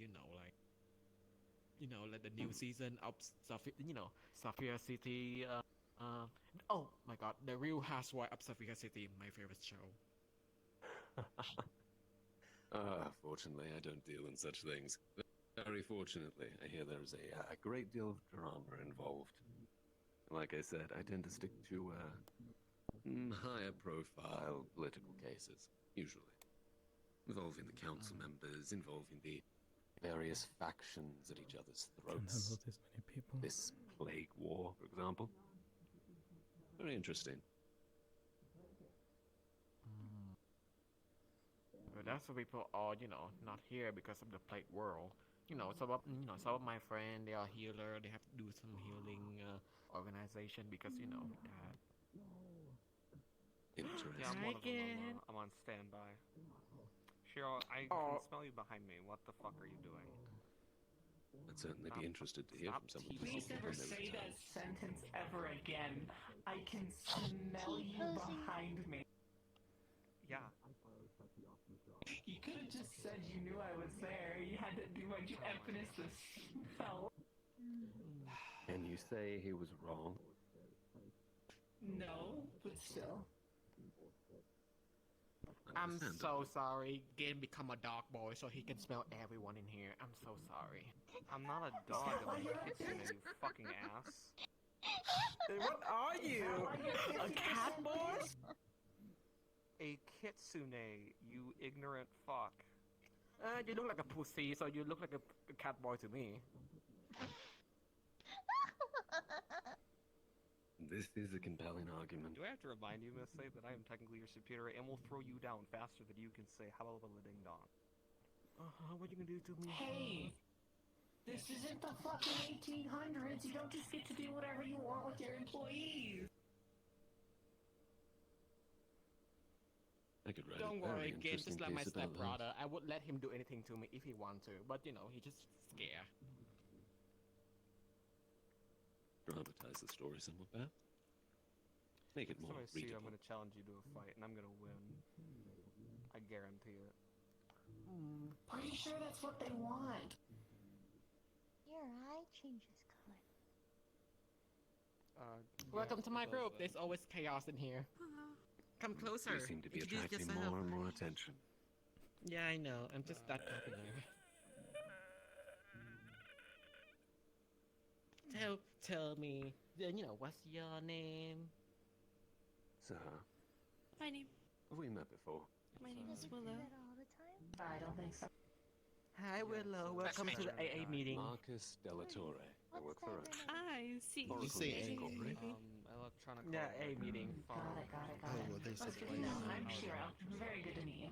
the new season of Sapphire City, oh my god, the Real Housewife of Sapphire City, my favorite show. Fortunately, I don't deal in such things. Very fortunately, I hear there's a great deal of drama involved. Like I said, I tend to stick to higher profile political cases, usually. Involving the council members, involving the various factions at each other's Can't handle throats. this many people. This plague war, for example. Very interesting. But that's why people are, not here because of the plague world. Some of my friends, they are healer, they have to do some healing organization because, that. Interesting. Yeah, I'm one of them. Again. I'm on standby. Cheryl, I Oh. can smell you behind me. What the fuck are you doing? I'd certainly be interested to hear Stop from someone. teasing. who's Please never on their say return. that sentence ever again. I can smell you T-posing. behind me. Yeah. You could have just said you knew I was there. You had to do much emphasis the smell. Can you say he was wrong? No, but still. I'm Understandable. so sorry. Game become a dog boy so he can smell everyone in here. I'm so sorry. I'm not a dog. I'm a kitsune, you fucking ass. What are you? A cat boy? A kitsune, you ignorant fuck. You look like a pussy, so you look like a cat boy to me. This is a compelling argument. Do I have to remind you, Miss Say, that I am technically your superior and will throw you down faster than you can say hello to the ding dong? What you gonna do to me? Hey! This isn't the fucking 1800s. You don't just get to do whatever you want with your employees. I could write Don't a worry, very Game, interesting just like my piece about that. stepbrother. I would let him do anything to me if he want to, but he just scared. Dramatize the story somewhat, perhaps. Make it So more I see, I'm readable. gonna challenge you to a fight, and I'm gonna win. I guarantee it. Pretty sure that's what they want. Your eye changes color. Welcome to my group. There's always chaos in here. Come closer. You seem to be Introduce attracting yourself. more and more attention. Yeah, I know. I'm just that popular. Tell me, what's your name? So, My name have we met before? my name is Do we do Willow. that all the time? I don't think so. Hi Willow, welcome to the AA meeting. Marcus Delatorre. I work for Roche. I see. Oracle say News AA? Incorporated. Electronic. Yeah, A meeting. Got it, got it, got Oh, it. well, there's That's a good to place. know. I'm Shiro. Very good to meet you.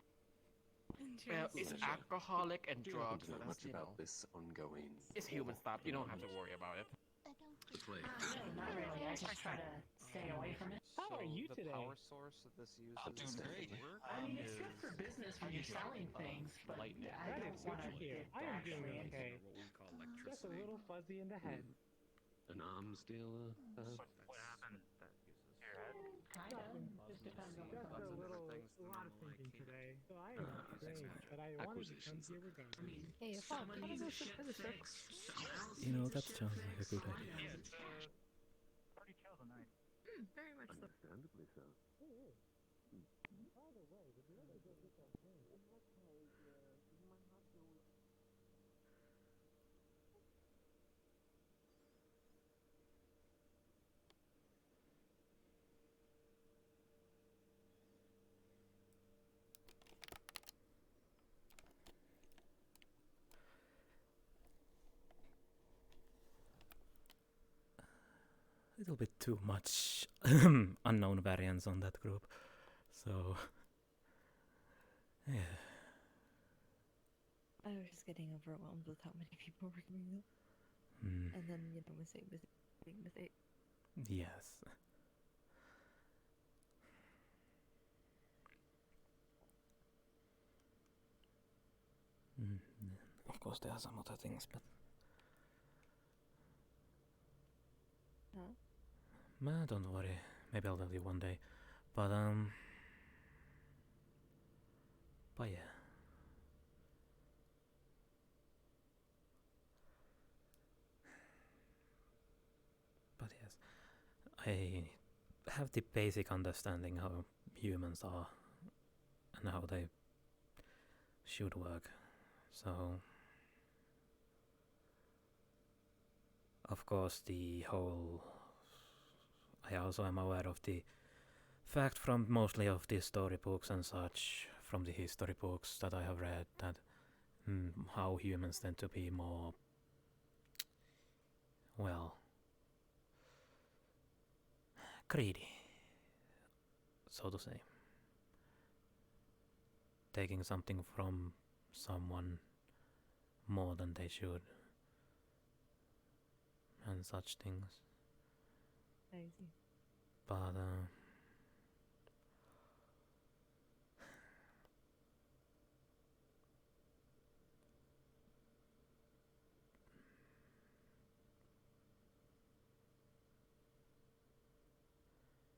Well, it's Interesting. alcoholic and Do you happen drugs, to so know that's, much you know, about this ongoing? it's human stuff. You don't have to worry about it. I don't The plague. No, not really. I just try to stay away from it. How are you the today? power source that this uses I'm doing great. I mean, it's good for business when you're selling things, but lightning. I That don't is good want to to hear. get I am doing actually okay. What we call Just a electricity. little fuzzy in the head. An arms dealer? What happened? That uses kind of. Just depends on Just what a comes. little, things a than lot of normal thinking IKEA. today. So I am great, but I wanted to come Acquisitions. here I regardless. mean, Hey, if someone I needs go a to ship the fixed, someone else You know, needs a that ship sounds like a fixed, good someone idea. Yeah, else- it's pretty chill tonight. very much so. Understandably so. A little bit too much unknown variance on that group. So, yeah. I was just getting overwhelmed with how many people were coming up. Mm, And then, mistake. yes. Mm, of course, there are some other things, but Huh? don't worry. Maybe I'll tell you one day. But yeah. But yes, I have the basic understanding how humans are and how they should work. So, of course, I also am aware of the fact from mostly of the storybooks and such, from the history books that I have read, that how humans tend to be more, well, greedy, so to say. Taking something from someone more than they should, and such things. I see. But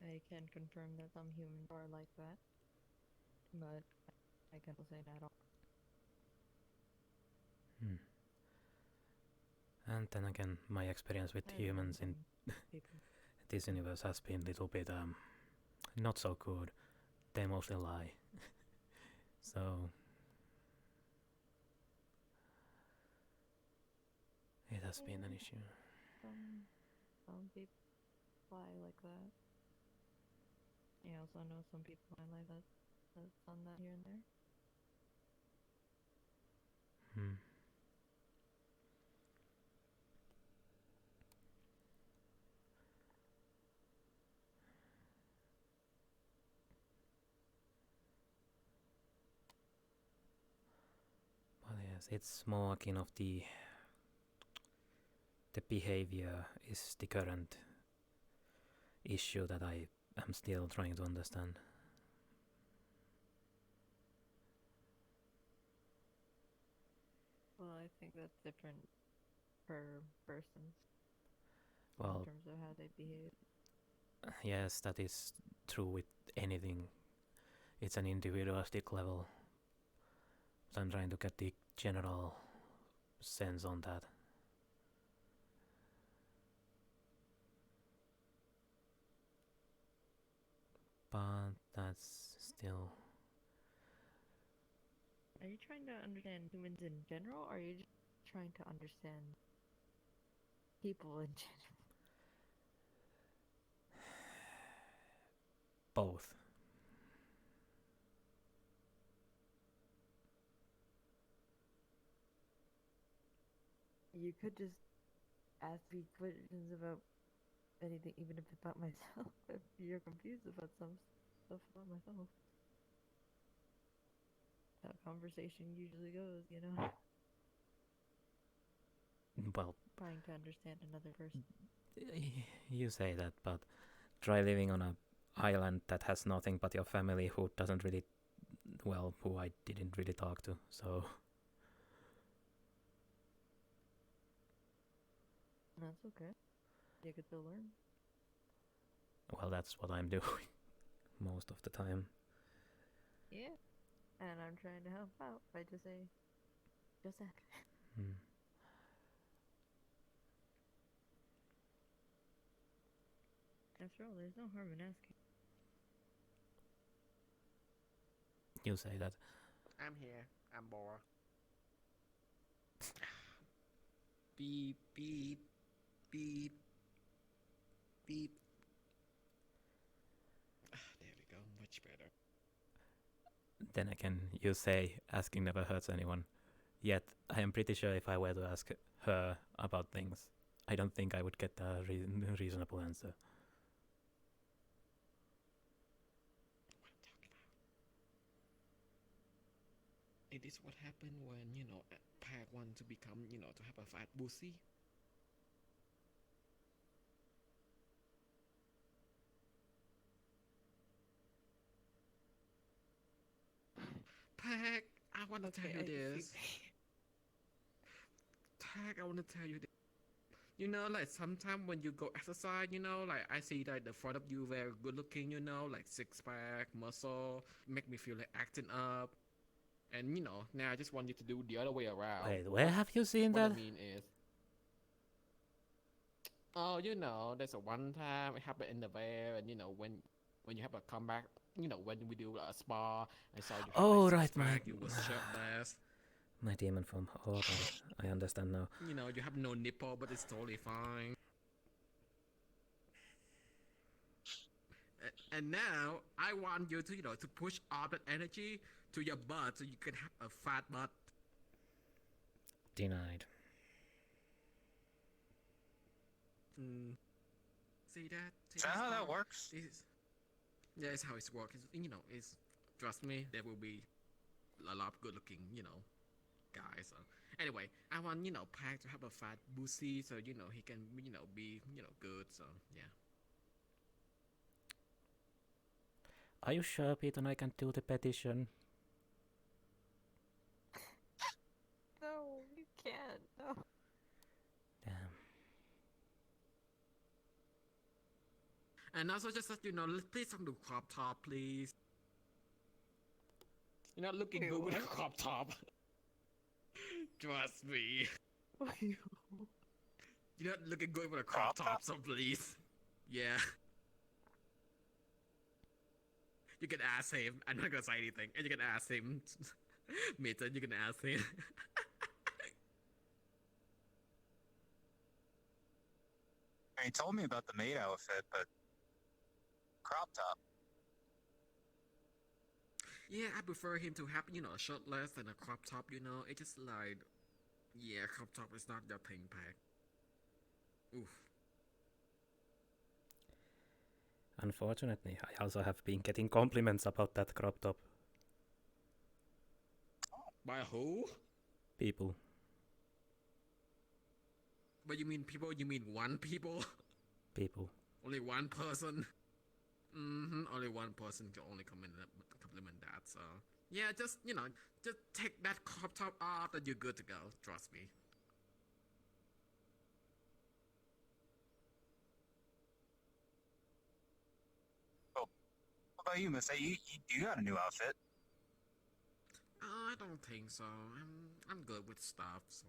I can confirm that some humans are like that. But I can't say that all. and then again, my experience with humans in people. this universe has been a little bit not so good. They mostly lie. So it has been an issue. Some people lie like that. I also know some people lie like that. That's done that here and there. But yes, it's more akin of the behavior is the current issue that I am still trying to understand. Well, I think that's different per person Well, in terms of how they behave. yes, that is true with anything. It's an individualistic level. So I'm trying to get the general sense on that. But that's still... Are you trying to understand humans in general, or are you just trying to understand people in general? both. You could just ask me questions about anything, even if it's about myself, if you're confused about some stuff about myself. That's how conversation usually goes, you know? Well, Trying to understand another person. you say that, but try living on a island that has nothing but your family who doesn't really, well, who I didn't really talk to, so... That's okay. You could still learn. Well, that's what I'm doing most of the time. Yeah. And I'm trying to help out by just saying, just ask. Hmm. After all, there's no harm in asking. You say that. I'm here. I'm bored. Beep, beep, beep, beep. There we go. Much better. Then again, you say asking never hurts anyone. Yet, I am pretty sure if I were to ask her about things, I don't think I would get a reasonable answer. It is what happened when, Pack want to become, to have a fat pussy. Pack, I want to tell you this. Pack, I want to tell you this. Like sometimes when you go exercise, like I see that the front of you very good looking, like six pack, muscle, make me feel like acting up. And now I just want you to do the other way around. Wait, where have you seen What that? I mean is, there's a one time it happened in the bear, and when you have a comeback, when we do a spa, I saw you. Oh, like right, pack, you was shirtless. My demon form. Oh, right. I understand now. You have no nipple, but it's totally fine. And now I want you to, to push all that energy to your butt so you can have a fat butt. Denied. See that? Is that how that works? Yeah, it's how it works. It's trust me, there will be a lot of good-looking, guys. So anyway, I want Pack to have a fat pussy so he can be good. So yeah. Are you sure, Peyton, I can do the petition? No, you can't. No. Damn. And also just let please don't do crop top, please. You're not looking good with a crop top. Trust me. You're not looking good with a crop top, so please. Yeah. You can ask him. I'm not gonna say anything. And you can ask him. Mason, you can ask him. He told me about the maid outfit, but crop top. Yeah, I prefer him to have, a shirtless than a crop top, It's just like, yeah, crop top is not your thing, Pack. Oof. Unfortunately, I also have been getting compliments about that crop top. By who? People. But you mean people? You mean one people? People. Only one person? Only one person can only compliment that, so... Yeah, just take that crop top off and you're good to go. Trust me. Oh, what about you, Miss A? You got a new outfit. I don't think so. I'm good with stuff, so...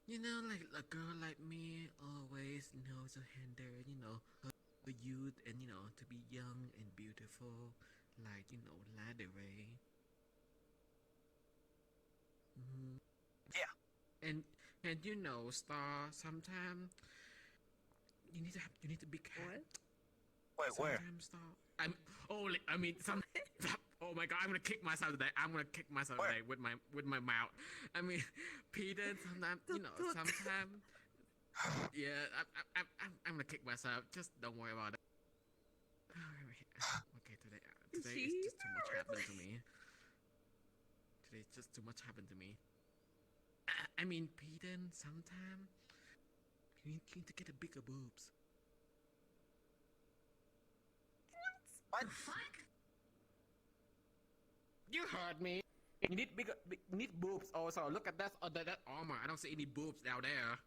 like a girl like me always knows to handle, her youth and, to be young and beautiful, like, Ladderay. Yeah. And Star, sometimes you need to be cat. Wait, where? Sometimes, Star. Oh my god, I'm gonna kick myself today. I'm gonna kick myself Where? today with my mouth. I mean, Peter, sometimes sometimes. Yeah, I'm gonna kick myself. Just don't worry about it. Okay, today is just too much happened to me. Today's just too much happened to me. I mean, Peter, sometimes you need to get a bigger boobs. What? The fuck? You heard me. You need need boobs also. Look at that armor. I don't see any boobs out there.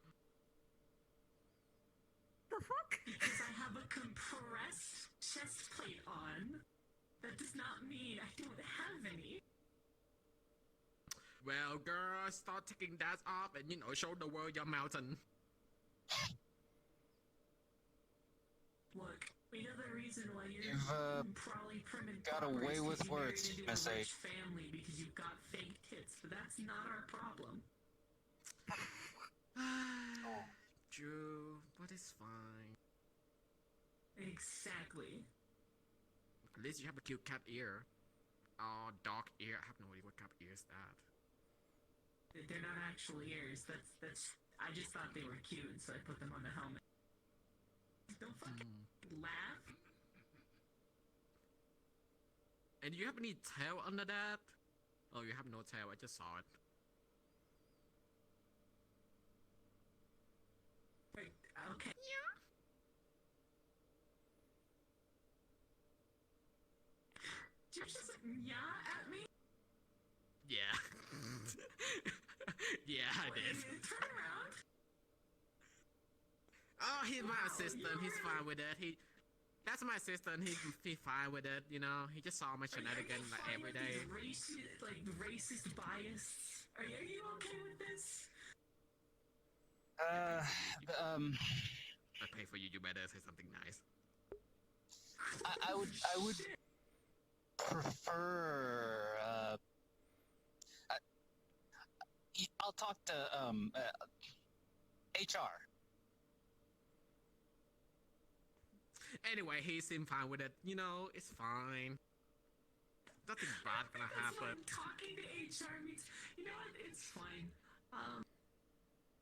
The fuck? Because I have a compressed chest plate on. That does not mean I don't have any. Well, girl, start taking that off and show the world your mountain. Look, we know the reason why you're You've probably prim and got proper away is 'cause with you married words, into Miss a A. rich family because you've got fake tits, but that's not our problem. True, but it's fine. Exactly. At least you have a cute cat ear. Oh, dog ear. I have no idea what kind of ear is that. They're not actual ears. That's. I just thought they were cute, so I put them on the helmet. Don't fucking laugh. And do you have any tail under that? Oh, you have no tail. I just saw it. Wait, okay. Did you just yeah at me? Yeah. Yeah, I did. Turn around. Oh, he's my Wow, assistant. you He's were- fine with it. That's my assistant. He's fine with it. He just saw my shenanigans like every day. Racist bias. Are you okay with this? I pay for you. You better say something nice. I would prefer. I'll talk to HR. Anyway, he seemed fine with it. It's fine. Nothing bad gonna That's happen. what talking to HR means. You know what? It's fine.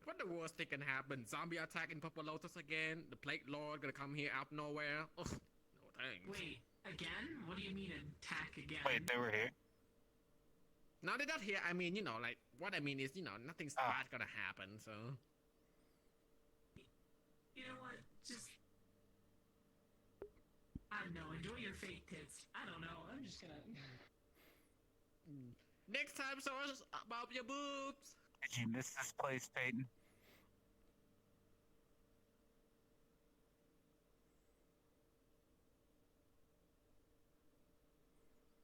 What the worst thing can happen? Zombie attack in Papa Lotus again? The Plague Lord gonna come here out of nowhere? Ugh, no thanks. Wait, again? What do you mean attack again? Wait, they were here. No, they're not here. I mean, like, what I mean is, nothing's bad gonna happen, so. You know what? Just. I don't know. Enjoy your fake tits. I don't know. I'm just gonna. Next time, show us about your boobs. Did you miss this place, Peyton?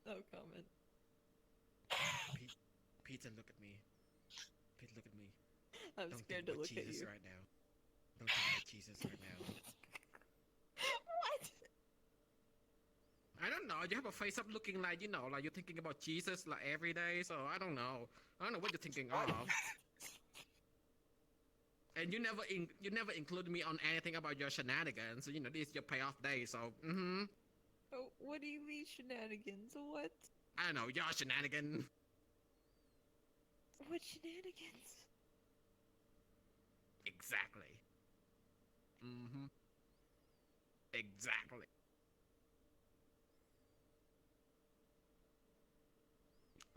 No comment. Peter, look at me. Peter, look at me. I'm Don't scared think to about look at Jesus you. right now. Don't think about Jesus right now. What? I don't know. You have a face up looking like, like you're thinking about Jesus like every day. So I don't know. I don't know what you're thinking of. And you never include me on anything about your shenanigans. So this is your payoff day. So Oh, what do you mean shenanigans? What? I don't know your shenanigan. What shenanigans? Exactly. Exactly.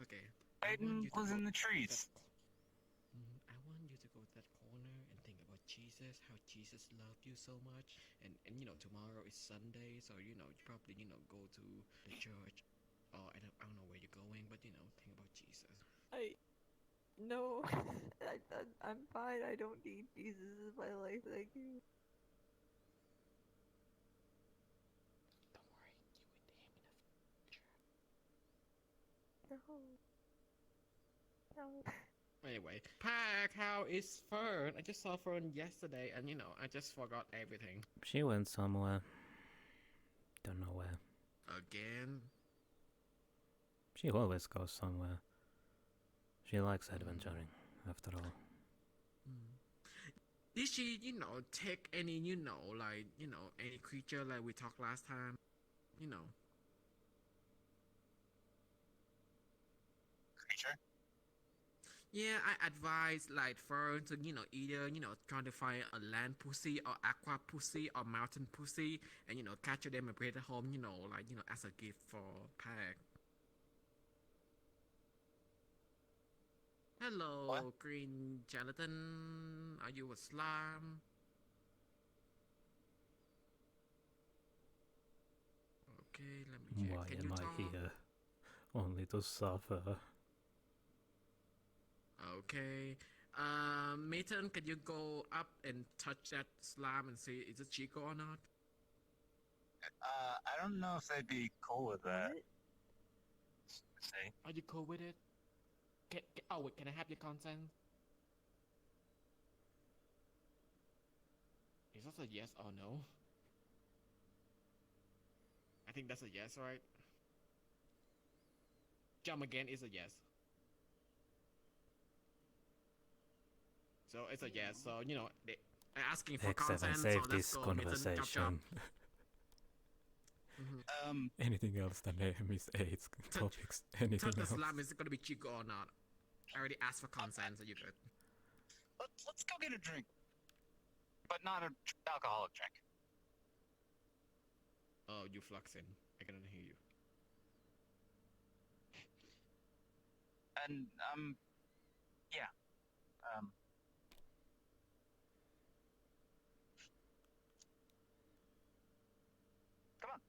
Okay. Peyton was in the trees. I want you to go to that corner and think about Jesus, how Jesus loved you so much, and tomorrow is Sunday, so you probably go to the church. Oh, I don't know where you're going, but think about Jesus. No, I'm fine. I don't need Jesus in my life. Thank you. Don't worry, you with him in the future. No. Anyway, Pack, how is Fern? I just saw Fern yesterday, and I just forgot everything. She went somewhere. Don't know where. Again? She always goes somewhere. She likes adventuring, after all. Did she, take any, any creature like we talked last time? No. creature. Yeah, I advise like first to either trying to find a land pussy or aqua pussy or mountain pussy and capture them and bring it home like as a gift for Pack. Hello, What? Green Gelatin. Are you a slime? Okay, let me check. Why Can am you I talk? here? Only to suffer. Okay. Maton, can you go up and touch that slime and see is it Chico or not? I don't know if they'd be cool with that. What? See? Are you cool with it? Oh wait, can I have your consent? Is this a yes or no? I think that's a yes, right? Jump again is a yes. So it's a yes. So they're asking for X7, consent. save So let's this go. Maton, chop, chop. conversation. Anything else than Amy's AIDS topics? Anything Touch the else? slime, is it gonna be Chico or not? I already asked for consent, so you're good. Let's go get a drink, but not an alcoholic drink. Oh, you fluxing. I cannot hear you. And yeah, come on.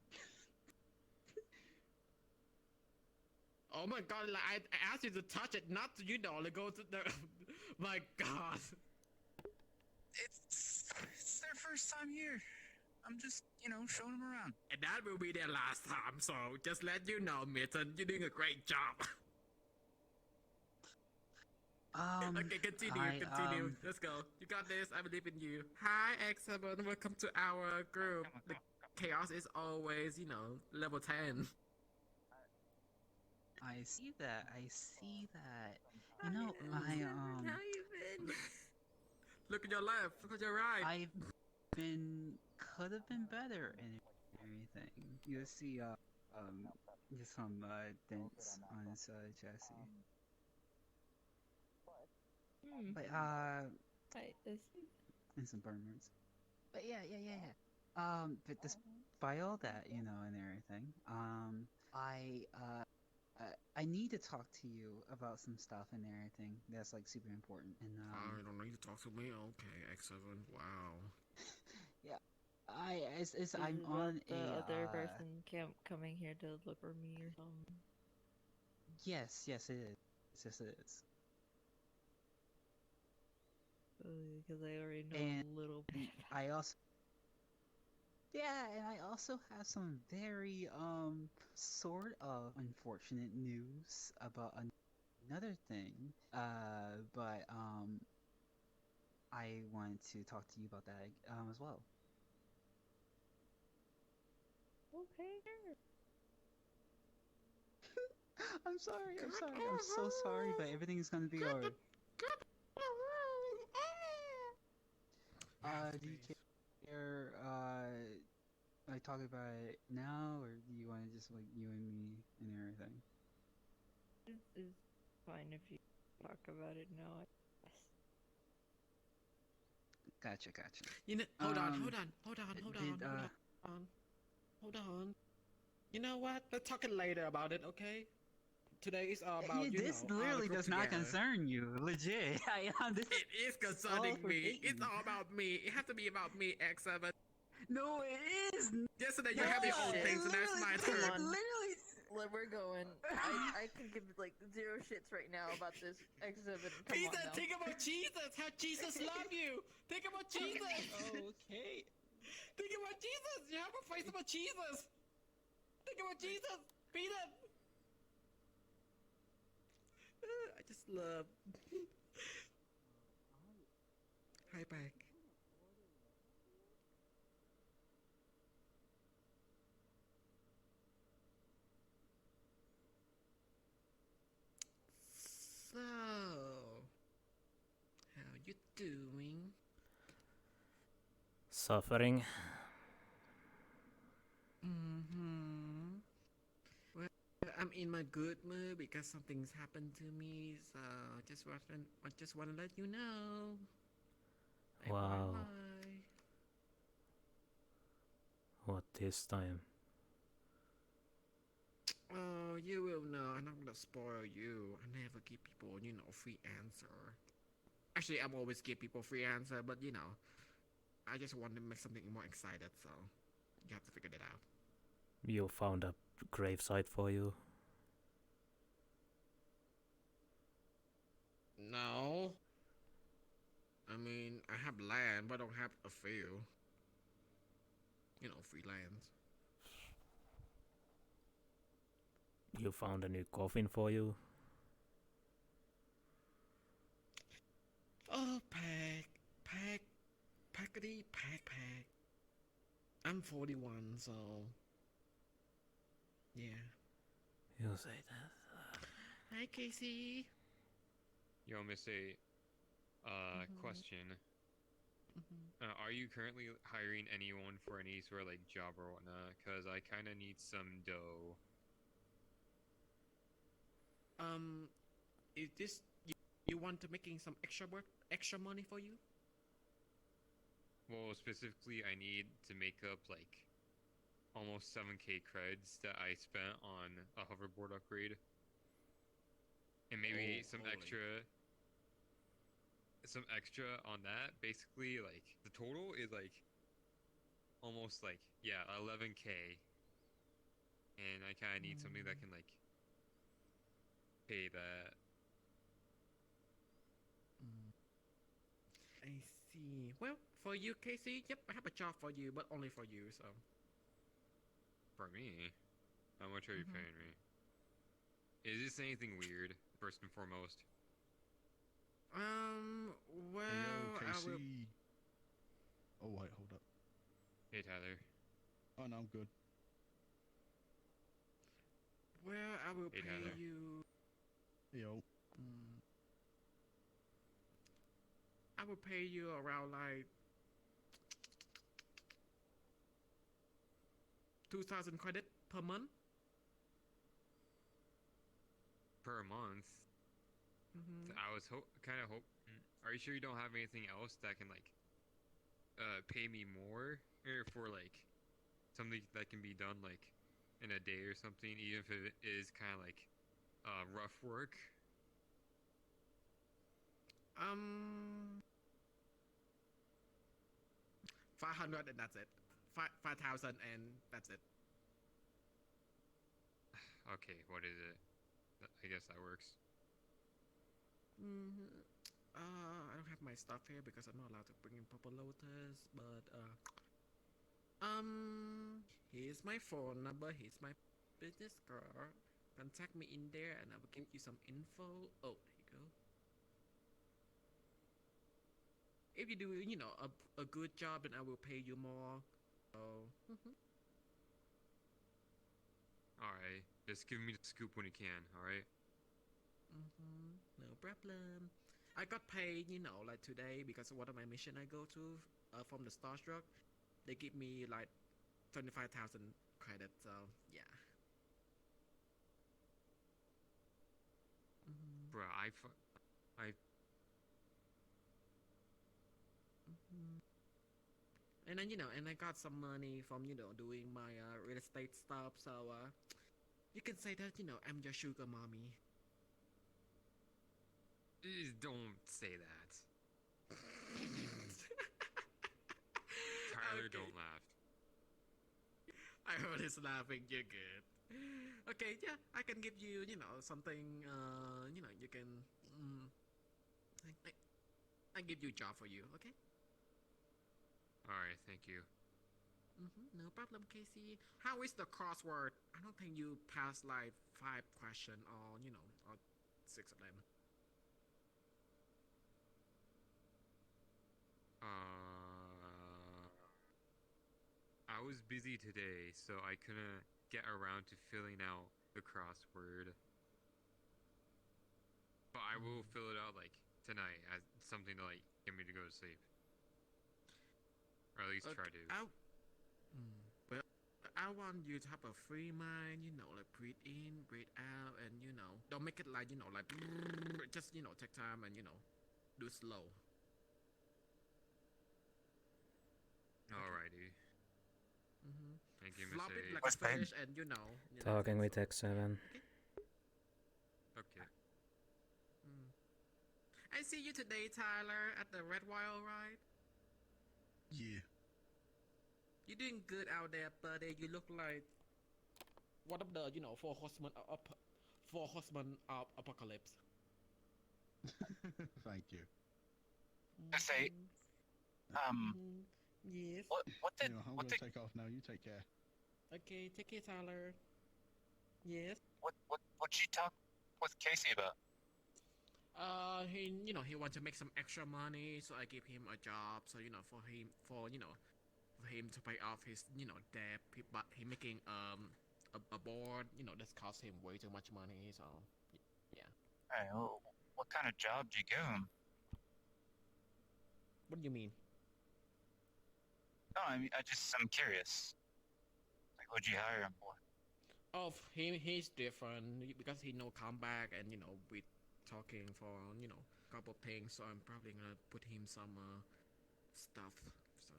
Oh my god, like I asked you to touch it, not to, like go to the... My god. It's their first time here. I'm just, showing them around. And that will be their last time, so just let you know, Mitten, you're doing a great job. Okay, continue. Let's go. You got this, I believe in you. Hi, X7, welcome to our group. The chaos is always, level 10. I see that. How you been? Look at your left, look at your right. Could have been better and everything. You see, just some dents on his chassis. But I see. and some burn marks. But yeah. But despite all that, and everything, I need to talk to you about some stuff and everything that's like super important. And I don't need to talk to me. Okay, X7. Wow. yeah, I'm Is on the a other person coming here to look for me or something? Yes, it is. Yes, it is. Because I already know And a little bit. I also have some very sort of unfortunate news about another thing. But I want to talk to you about that as well. Okay. I'm sorry. I'm so sorry, but everything's gonna be alright. Do you care, I talk about it now, or do you want to just, like, you and me and everything? It's fine if you talk about it now, I guess. Gotcha. Hold on. You know what? Let's talk later about it, okay? Today is all about, this literally does not concern you, legit. It is concerning me. It's all about me. It has to be about me, X7. No, it is. Yesterday you have your own thing, so that's my turn. Literally. We're going. I can give like 0 shits right now about this exhibit. Peter, think about Jesus. How Jesus love you. Think about Jesus. Okay. Think about Jesus. You have a face about Jesus. Think about Jesus, Peter. I just love. Hi, back. So, how you doing? Suffering. Well, I'm in my good mood because something's happened to me. So I just wanna let you know. Wow. FYI. What this time? Oh, you will know. I'm not gonna spoil you. I never give people, free answer. Actually, I'm always give people free answer, but I just want to make something more excited, so you have to figure that out. You found a gravesite for you? No. I mean, I have land, but I don't have a field. Free lands. You found a new coffin for you? Oh, pack, packity, pack. I'm 41, so yeah. You say that. Hi, Casey. Yo, Miss A, question. Are you currently hiring anyone for any sort of like job or whatnot? Cause I kind of need some dough. Is this you want to making some extra money for you? Well, specifically, I need to make up like almost 7K creds that I spent on a hoverboard upgrade, and maybe some extra on that. Basically, like the total is like almost like 11K, and I kind of need something that can like pay that. I see. Well, for you, Casey, yep, I have a job for you, but only for you. So. For me, how much are you paying me? Is this anything weird? First and foremost. Well, Hey, yo, I will. KC. Oh wait, hold up. Hey, Tyler. Oh no, I'm good. Well, I will Hey, pay Tyler. you. Yo. I will pay you around like 2,000 credit per month. Per month. I was kind of hope. Are you sure you don't have anything else that can like pay me more, or for like something that can be done like in a day or something, even if it is kind of like rough work? 500 and that's it. 5,000 and that's it. Okay, what is it? I guess that works. I don't have my stuff here because I'm not allowed to bring in Papa Lotus, but here's my phone number, here's my business card. Contact me in there and I will give you some info. Oh, there you go. If you do, a good job, then I will pay you more. Oh. Alright, just give me the scoop when you can, alright? No problem. I got paid, like today because one of my mission I go to from the Starstruck. They give me like 25,000 credits, so yeah. Bruh, And then and I got some money from doing my real estate stuff. So you can say that I'm your sugar mommy. Don't say that. Tyler, Okay. don't laugh. I heard he's laughing. You're good. Okay, yeah, I can give you something. You can. I give you a job for you. Okay. Alright, thank you. No problem, Casey. How is the crossword? I don't think you passed like 5 questions or or 6 of them. I was busy today, so I couldn't get around to filling out the crossword. But I will fill it out like tonight as something to like get me to go to sleep. Or at least try to. Well, I want you to have a free mind, like breathe in, breathe don't make it like like just take time and do slow. Alrighty. Thank you, Flop Mr. it A. like a fish and Talking with X7. Okay. I see you today, Tyler, at the Red Wild ride. Yeah. You're doing good out there, buddy. You look like one of the four horsemen of apocalypse. Thank you. To say, Yes. what did I'm what gonna did take off now. You take care. Okay, take care, Tyler. Yes. what you talk with Casey about? He wants to make some extra money, so I give him a job. So for him to pay off his debt. But he making a board that's cost him way too much money. So yeah. Hey, well, what kind of job do you give him? What do you mean? No, I'm curious. Like, what'd you hire him for? Oh, he's different because he no comeback and we talking for couple things. So I'm probably gonna put him some stuff. So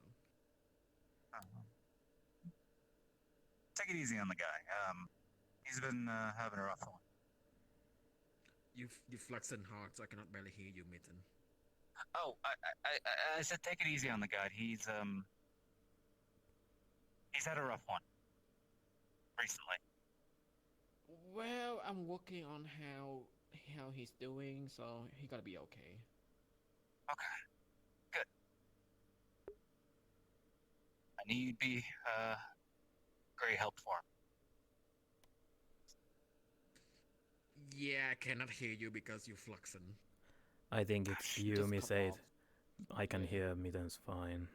Take it easy on the guy. He's been having a rough one. you flexing hard, so I cannot barely hear you, Mitten. Oh, I said take it easy on the guy. He's had a rough one recently. Well, I'm working on how he's doing, so he gotta be okay. Okay, good. I knew you'd be great help for him. Yeah, I cannot hear you because you flexing. I think it's you, Miss 8. I can hear Mittens fine.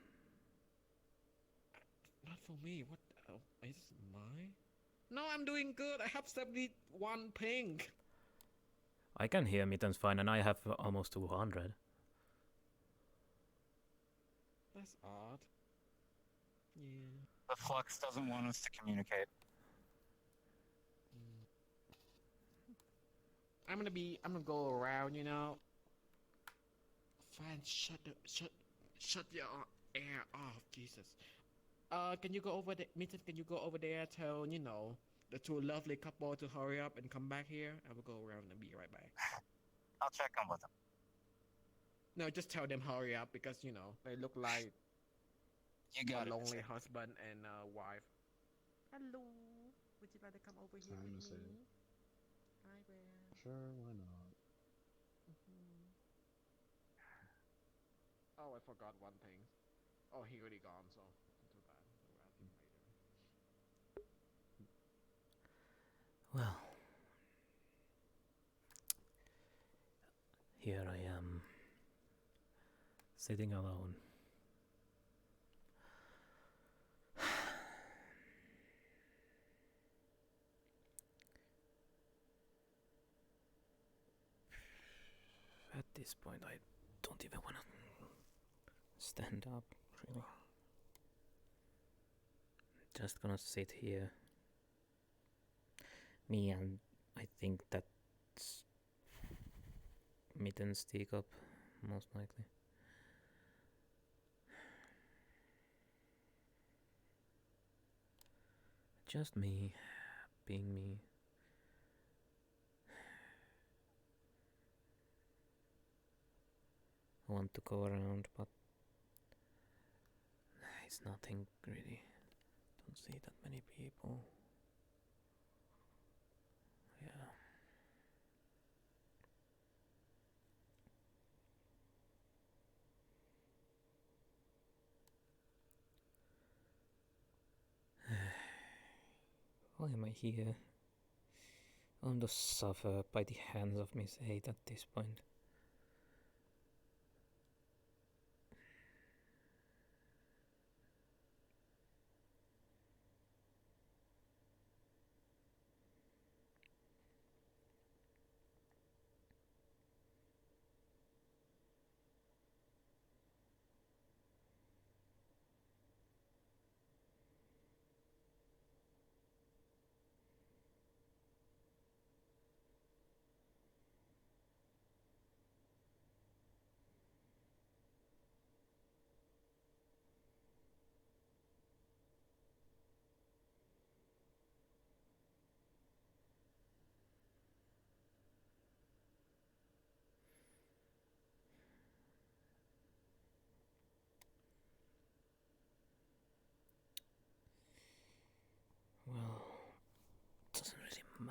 Not for me. What? Oh, is this mine? No, I'm doing good. I have 71 ping. I can hear Mittens fine, and I have almost 200. That's odd. Yeah. The flux doesn't want us to communicate. I'm gonna go around, Fine, shut your air off, Jesus. Can you go over there, Mitten? Can you go over there? Tell the two lovely couple to hurry up and come back here. I will go around and be right back. I'll check on with him. No, just tell them hurry up because they look like You got a it. lonely Miss A. husband and wife. Hello, would you like to come over here with me? Hi there. Sure, why not? Oh, I forgot one thing. Oh, he already gone, so too bad. I'll ask him later. Well, here I am, sitting alone. At this point, I don't even want to stand up, really. Just gonna sit here. Me and I think that's Mittens teacup, most likely. Just me, being me. I want to go around, but it's nothing really. Don't see that many people. Yeah. Why am I here? I'm to suffer by the hands of Miss 8 at this point.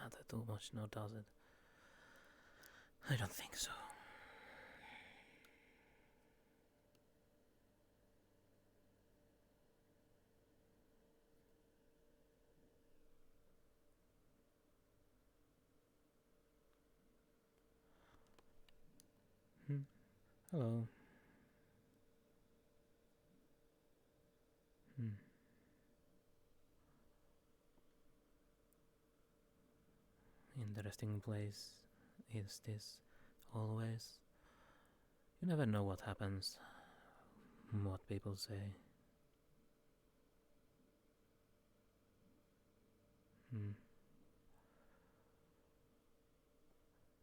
matter too much now, does it? I don't think so. Hello. Interesting place is this always. You never know what happens, what people say.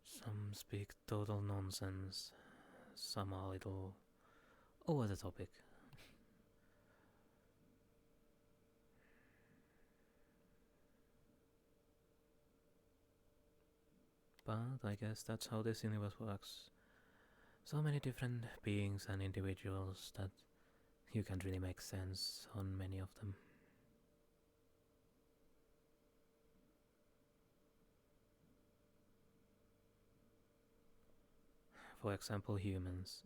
Some speak total nonsense, some are a little over the topic. But I guess that's how this universe works. So many different beings and individuals that you can't really make sense on many of them. For example, humans.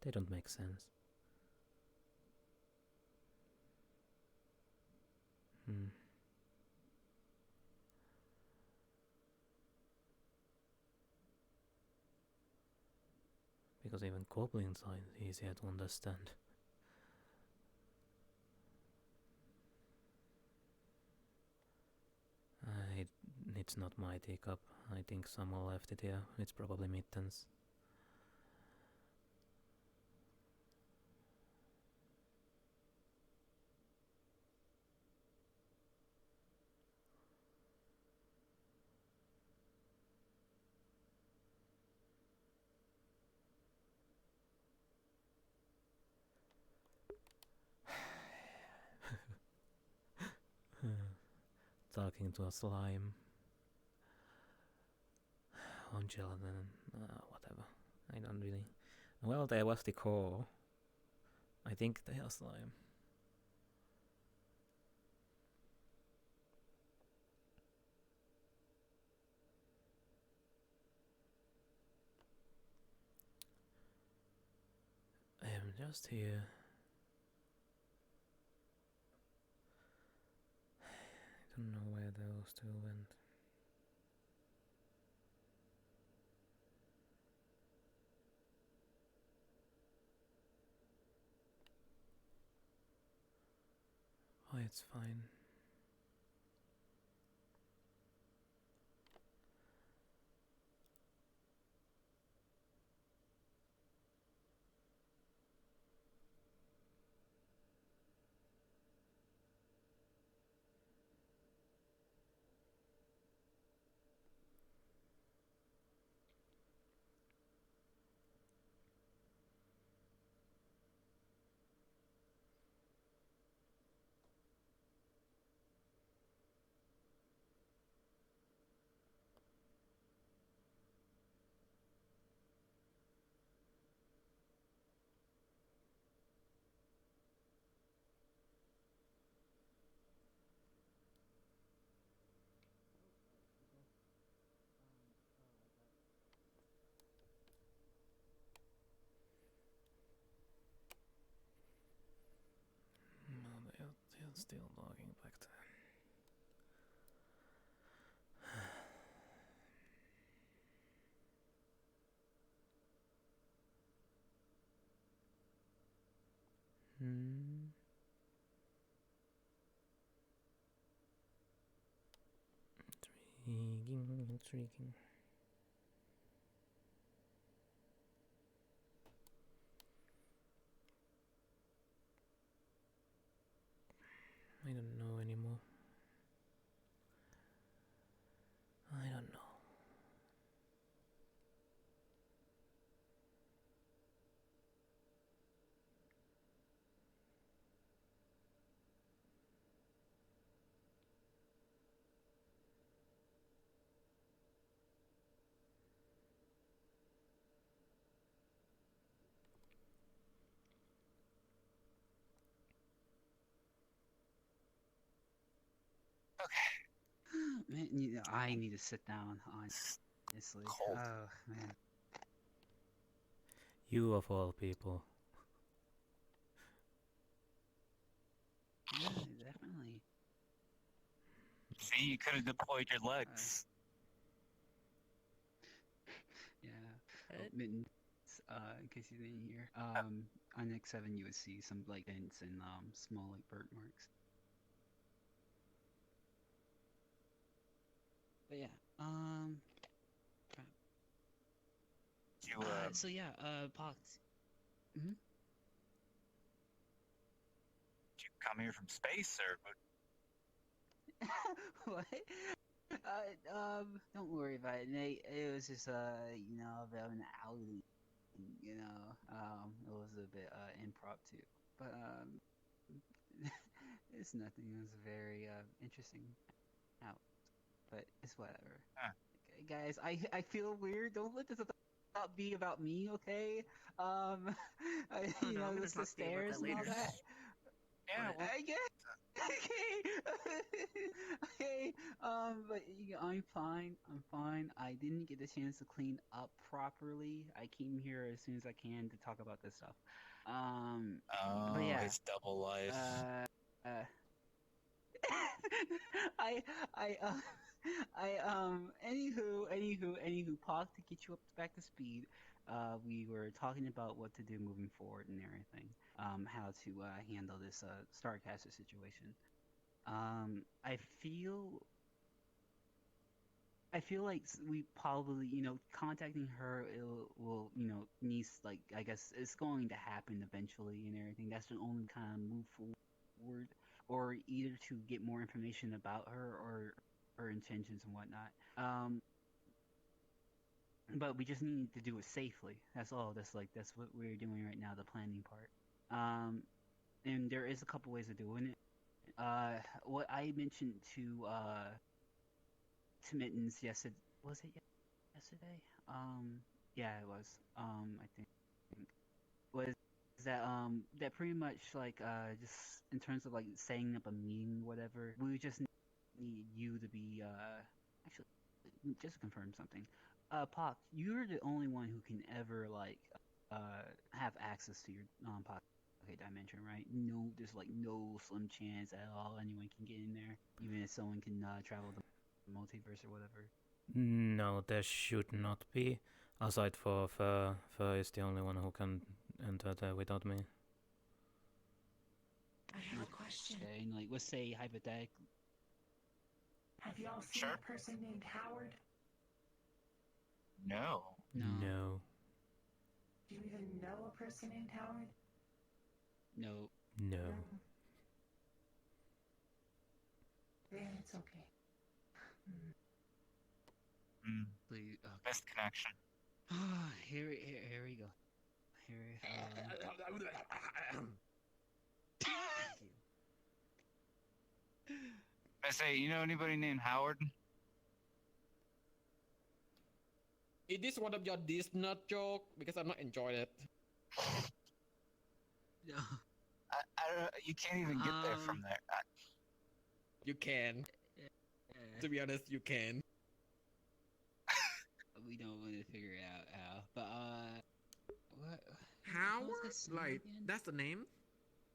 They don't make sense. Because even goblins are easier to understand. It's not my teacup. I think someone left it here. It's probably Mittens. Talking to a slime. On gelatin, whatever. I don't really. Well, there was the core. I think they are slime. I am just here. I don't know where those two went. Oh, it's fine. They're still logging back there. Intriguing. I don't know anymore. I don't know. Okay. Man, I need to sit down, honestly. Cold. Oh, man. You of all people. Yeah, definitely. See, you could have deployed your legs. Yeah. Oh, Mittens, in case you didn't hear. On X7 you would see some like dents and small like burnt marks. But yeah, crap. You, So yeah, Pox. Hmm? Did you come here from space, or What? Don't worry about it, Nate. It was just you know, a bit of an outing. You know, it was a bit impromptu, but it's nothing. It was very interesting out, but it's whatever. Okay, guys, I feel weird. Don't let this be about me, okay? You know, I'm it's gonna the talk to you about stairs that and all later. that. yeah, well, I guess. Okay. Okay. But I'm fine. I'm fine. I didn't get the chance to clean up properly. I came here as soon as I can to talk about this stuff. oh, But yeah. it's double life. I anywho, Pog, to get you up back to speed. We were talking about what to do moving forward and everything. How to handle this Starcaster situation. I feel like we probably, you know, contacting her will, you know, needs like I guess it's going to happen eventually and everything. That's the only kind of move forward, or either to get more information about her or her intentions and whatnot. But we just need to do it safely. That's all. That's what we're doing right now, the planning part. And there is a couple ways of doing it. What I mentioned to Mittens yesterday, was it yesterday? Yeah, it was. I think was that that pretty much like just in terms of like setting up a meeting, whatever. We just need you to be actually just to confirm something. Pock, you're the only one who can ever like have access to your pocket dimension, right? No, there's like no slim chance at all anyone can get in there, even if someone can travel the multiverse or whatever. No, there should not be. Aside for Fur is the only one who can enter there without me. I have a question. Okay, and like let's say hypothetically. Have y'all seen a person named Howard? No. No. Do you even know a person named Howard? No. No. Yeah, it's okay. Please, Best connection. Here we go. I say, you know anybody named Howard? Is this one of your Disney joke? Because I'm not enjoying it. No. You can't even get there from there. You can. To be honest, you can. We don't want to figure it out how, but what? Howard? What's this Like again? that's the name?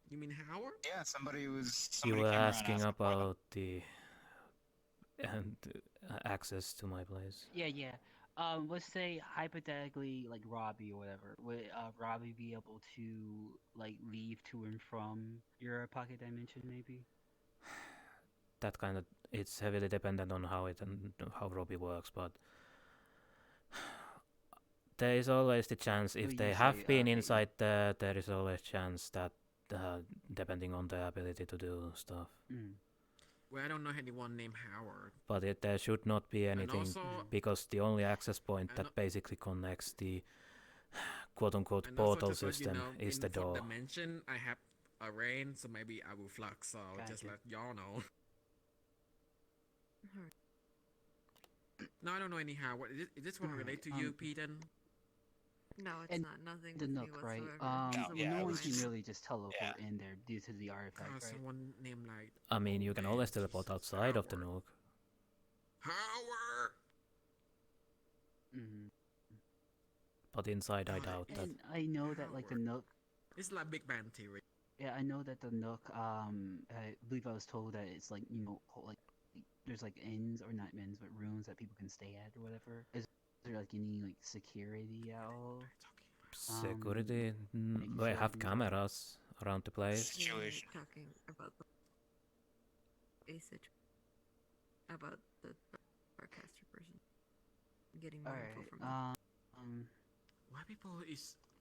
You mean Howard? Yeah, somebody You came were around asking for them. about the access to my place. Yeah. Let's say hypothetically, like Robbie or whatever. Would Robbie be able to like leave to and from your pocket dimension, maybe? That kind of it's heavily dependent on how it and how Robbie works, but there is always the chance if you they say, have been inside there is always chance that depending on their ability to do stuff. Well, I don't know anyone named Howard. But there should not be anything also- because the only access point that basically connects the quote-unquote And also, portal just so you system know, is in the the fourth door. dimension, I have a rain, so maybe I will flux. So just Gotcha. let y'all know. No, I don't know any Howard. Is this one related to you, Peden? No, it's And not. Nothing the with me Nook, right? whatsoever. No one can really just teleport in there due to the artifact, right? Someone named like. I mean, you can always teleport outside of the Nook. power. Mhm. But inside, I doubt that. And I know that like the Nook. It's like Big Bang Theory. Yeah, I know that the Nook. I believe I was told that it's like like there's like inns or not inns but rooms that people can stay at or whatever. Is there like any like security at all? Security? making They sure have you- cameras around the place. Situation. Talking about a situation about the broadcaster person. Getting more info Alright. from them.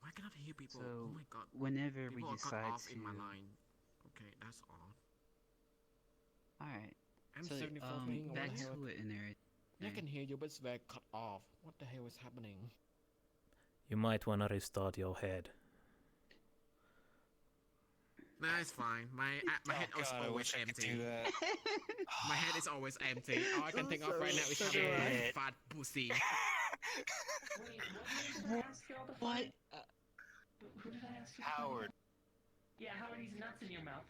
Why cannot I hear people? So Oh my god. whenever People we are cut decide off to. in my line. Okay, that's all. Alright. I'm So 74 ping. back to it in there. I can hear you, but it's very cut off. What the hell is happening? You might wanna restart your head. Nah, it's fine. My head is God, I always wish I could empty. do that. My head is always empty. All I can think of right now is so having a shit. fat pussy. What? Who did I ask you? Howard. Yeah, Howard, he's nuts in your mouth.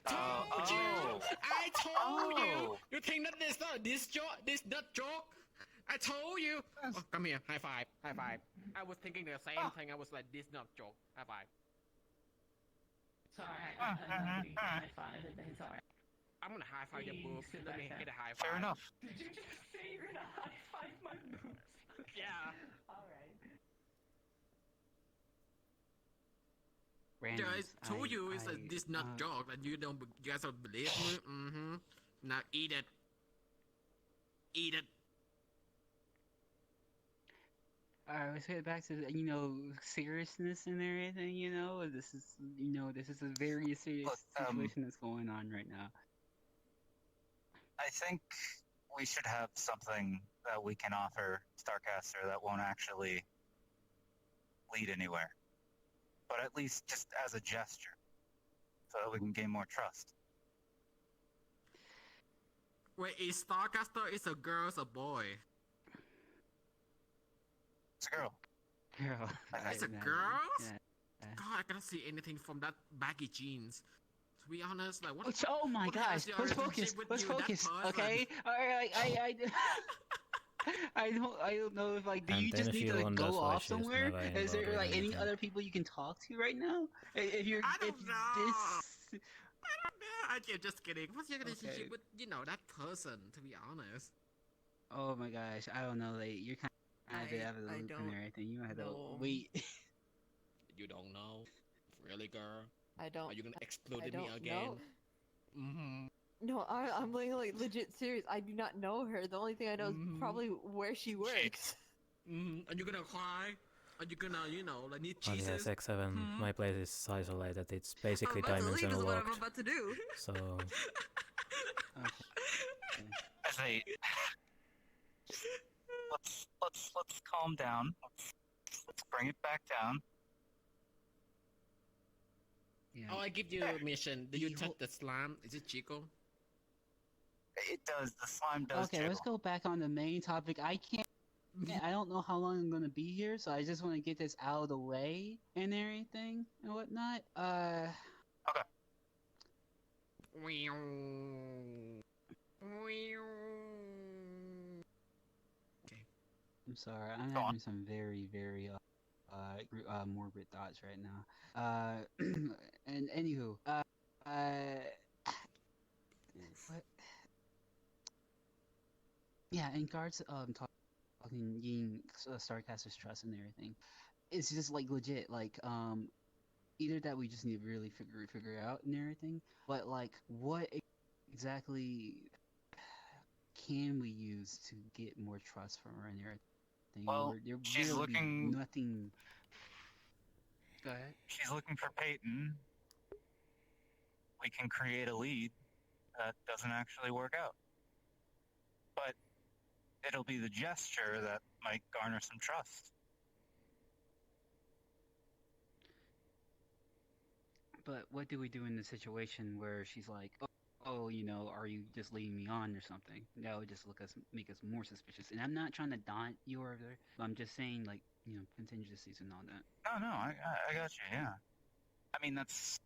Told you! Oh. I told you! Oh. You think that this not this joke? This nut joke? I told you! Oh, come here, high five, high five. I was thinking the same thing. I was like, this not joke. High five. Sorry, I'm high five. It's alright. I'm gonna high five your boobs. Sit Let back me down. hit a high five. Fair enough. Did you just say you're gonna high five my boobs? Yeah. Alright. Guys, told you it's this nut uh, joke, and you guys don't believe me. Mm-hmm. Now eat it. Eat it. Alright, let's get back to seriousness and everything. This is a very serious Look, situation that's going on right now. I think we should have something that we can offer Starcaster that won't actually lead anywhere. But at least just as a gesture, so that we can gain more trust. Wait, is Starcaster is a girl or a boy? It's a girl. Girl. It's a imagine. girl? Yeah. God, I cannot see anything from that baggy jeans. To be honest, like what? Oh my what the hell gosh! is your Let's relationship focus. with Let's you, that focus. person? Okay. Alright. I don't know if like do And you then just need she to like wonders go why off she's somewhere? never Is there involved like in any anything. other people you can talk to right now? If you're I don't if know. this I'm just kidding. What's your relationship Okay. with that person? To be honest. Oh my gosh, I don't know. Like you're kind of a bit out of the I loop and don't everything. You have to know. wait. You don't know, really, girl? I don't. Are you gonna explode I at me don't again? know. Mm-hmm. No, I'm like legit serious. I do not know her. The only thing I know is probably where she works. Mm-hmm. Are you gonna cry? Are you gonna, like need Oh Jesus? yes, X7. My place is isolated. It's basically I'm about to leave is dimensional what I'm locked. about to do. So I say, let's calm down. Let's bring it back down. Yeah. Oh, I give you a mission. Do you touch the slime? Is it Chico? It does. The slime does. Okay, let's go back on the main topic. I don't know how long I'm gonna be here, so I just want to get this out of the way and everything and whatnot. Okay. I'm sorry, I'm Go on. having some very, very morbid thoughts right now. And anywho, what? Yeah, in regards to talking getting Starcaster's trust and everything, it's just like legit. Like either that we just need to really figure out and everything, but like what exactly can we use to get more trust from her and everything? Well, she's really looking- nothing. Go ahead. She's looking for Peyton. We can create a lead that doesn't actually work out. But it'll be the gesture that might garner some trust. But what do we do in the situation where she's like, oh, are you just leading me on or something? That would just make us more suspicious. And I'm not trying to daunt you or there, but I'm just saying, like, contingencies and all that. No, I got you, yeah. I mean, that's...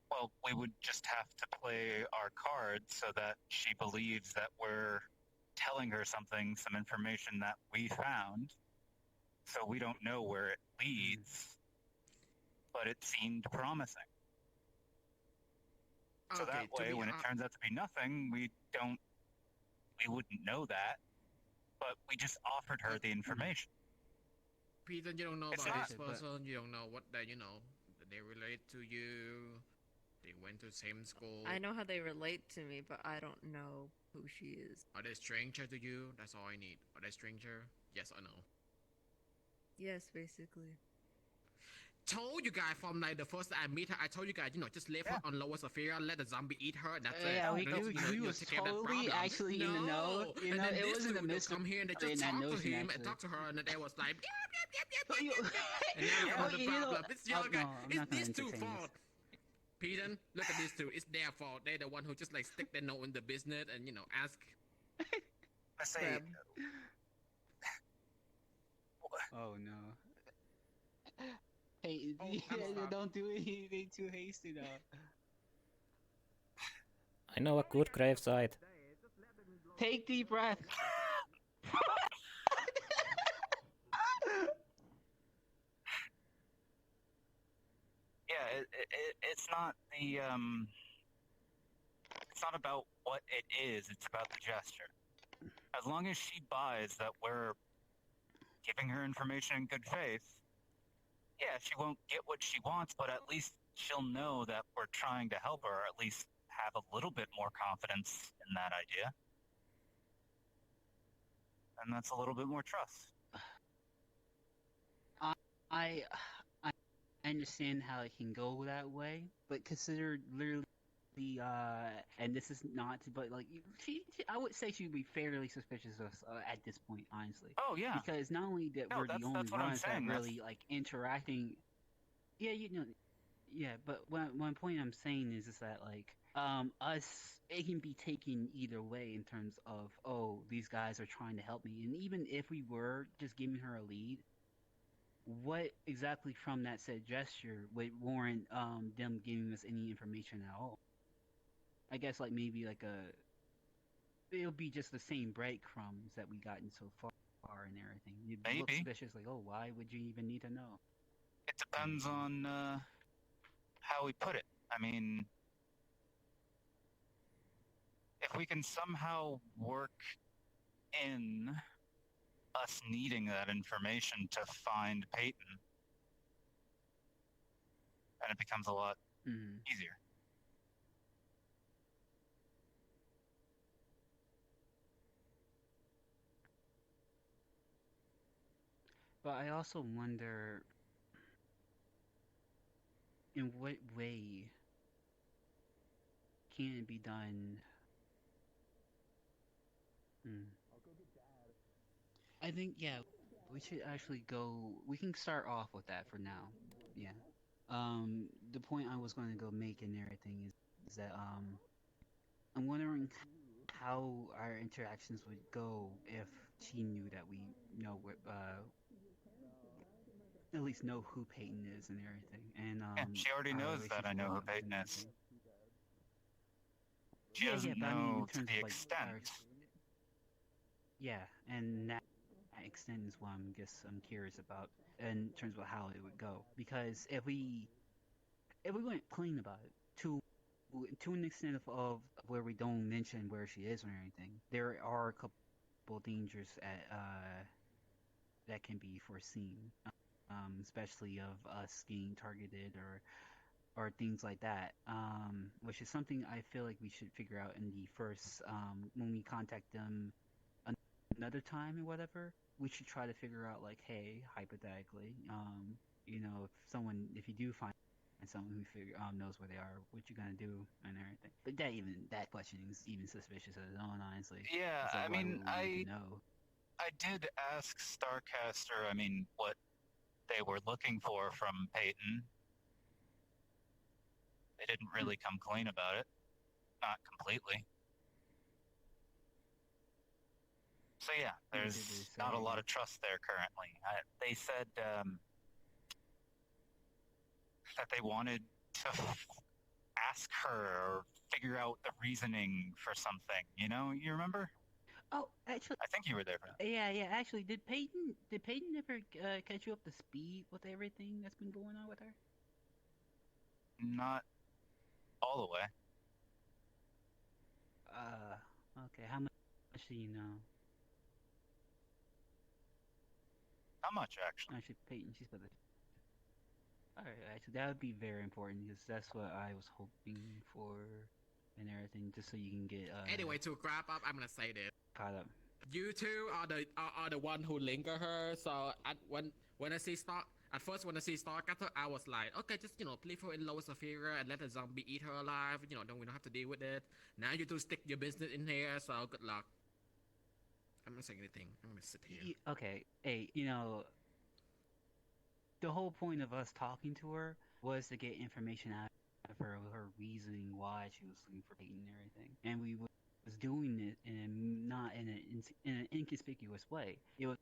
Well, we would just have to play our cards so that she believes that we're telling her something, some information that we found. So we don't know where it leads, but it seemed promising. So Okay, that way, when it turns out to be nothing, we wouldn't know that, but we just offered her the information. Peter, you don't know It's about not- this person. You don't know what they relate to you. They went to the same school. I know how they relate to me, but I don't know who she is. Are they stranger to you? That's all I need. Are they stranger? Yes or no? Yes, basically. Told you guys from like the first time I meet her, I told you guys, just leave her on lower sphere, let the zombie eat her, and that's it. Yeah, You know, we was take care of that totally problem. actually in the know. You And know, then it this wasn't a dude would mystery come here and they in just that talk to notion, him and actually. talk to her, and then they was like, Oh, you- and now we Oh, have the you know- problem. It's your oh, guy. no, I'm It's not gonna these two entertain fault. Peden, look at these two. It's their fault. They're the one who just like stick their nose in the business and ask. I say, Oh no. Hey, stop. don't do anything too hasty though. I know a good gravesite. Take deep breath. yeah, it's not the it's not about what it is. It's about the gesture. As long as she buys that we're giving her information in good faith, yeah, she won't get what she wants, but at least she'll know that we're trying to help her, or at least have a little bit more confidence in that idea. And that's a little bit more trust. I understand how it can go that way, but consider literally, and this is not, but like I would say she would be fairly suspicious of us at this point, honestly. Oh yeah. Because not only that we're the only that's what I'm ones that saying. really like interacting. Yeah, yeah, but one point I'm saying is that like us, it can be taken either way in terms of, oh, these guys are trying to help me, and even if we were just giving her a lead, what exactly from that said gesture would warrant them giving us any information at all? I guess like maybe like it'll be just the same breadcrumbs that we gotten so far and everything. You'd look Maybe. suspicious, like, oh, why would you even need to know? It depends on how we put it. I mean, if we can somehow work in us needing that information to find Peyton, then it becomes a lot easier. But I also wonder, in what way can it be done? I think, yeah, we should actually go. We can start off with that for now. Yeah. The point I was going to go make and everything is that I'm wondering how our interactions would go if she knew that we know at least know who Peyton is and everything. And yeah, she already our knows that I know who relationship Peyton is. and She yeah, doesn't but I mean, in know to terms the of, like, extent. yeah, and that extent is what I'm curious about in terms of how it would go. Because if we went plain about it to an extent of where we don't mention where she is or anything, there are a couple dangers that can be foreseen, especially of us getting targeted or things like that, which is something I feel like we should figure out in the first, when we contact them another time or whatever. We should try to figure out, like, hey, hypothetically, if you do find someone who knows where they are, what you gonna do and everything. But that question is even suspicious of its own, honestly. Yeah, It's like, I why mean, would we need to know? I did ask Starcaster, what they were looking for from Peyton. They didn't really come clean about it. Not completely. So yeah, there's not a lot of trust there currently. They said that they wanted to ask her or figure out the reasoning for something. You remember? Oh, actually, I think you were there for that. yeah. Actually, did Peyton ever catch you up to speed with everything that's been going on with her? Not all the way. Okay. How much do you know? Not much, actually. Actually, Peyton, she's better. Alright, actually, that would be very important because that's what I was hoping for and everything, just so you can get Anyway, to wrap up, I'm gonna say this. caught up. You two are the one who linger her. So when I see Star, at first when I see Starcaster, I was like, okay, just play her in Lower Saphira and let the zombie eat her alive. Don't we don't have to deal with it. Now you two stick your business in here. So good luck. I'm not saying anything. I'm gonna sit here. Okay, hey, the whole point of us talking to her was to get information out of her reasoning why she was looking for Peyton and everything, and we was doing it not in an inconspicuous way. It was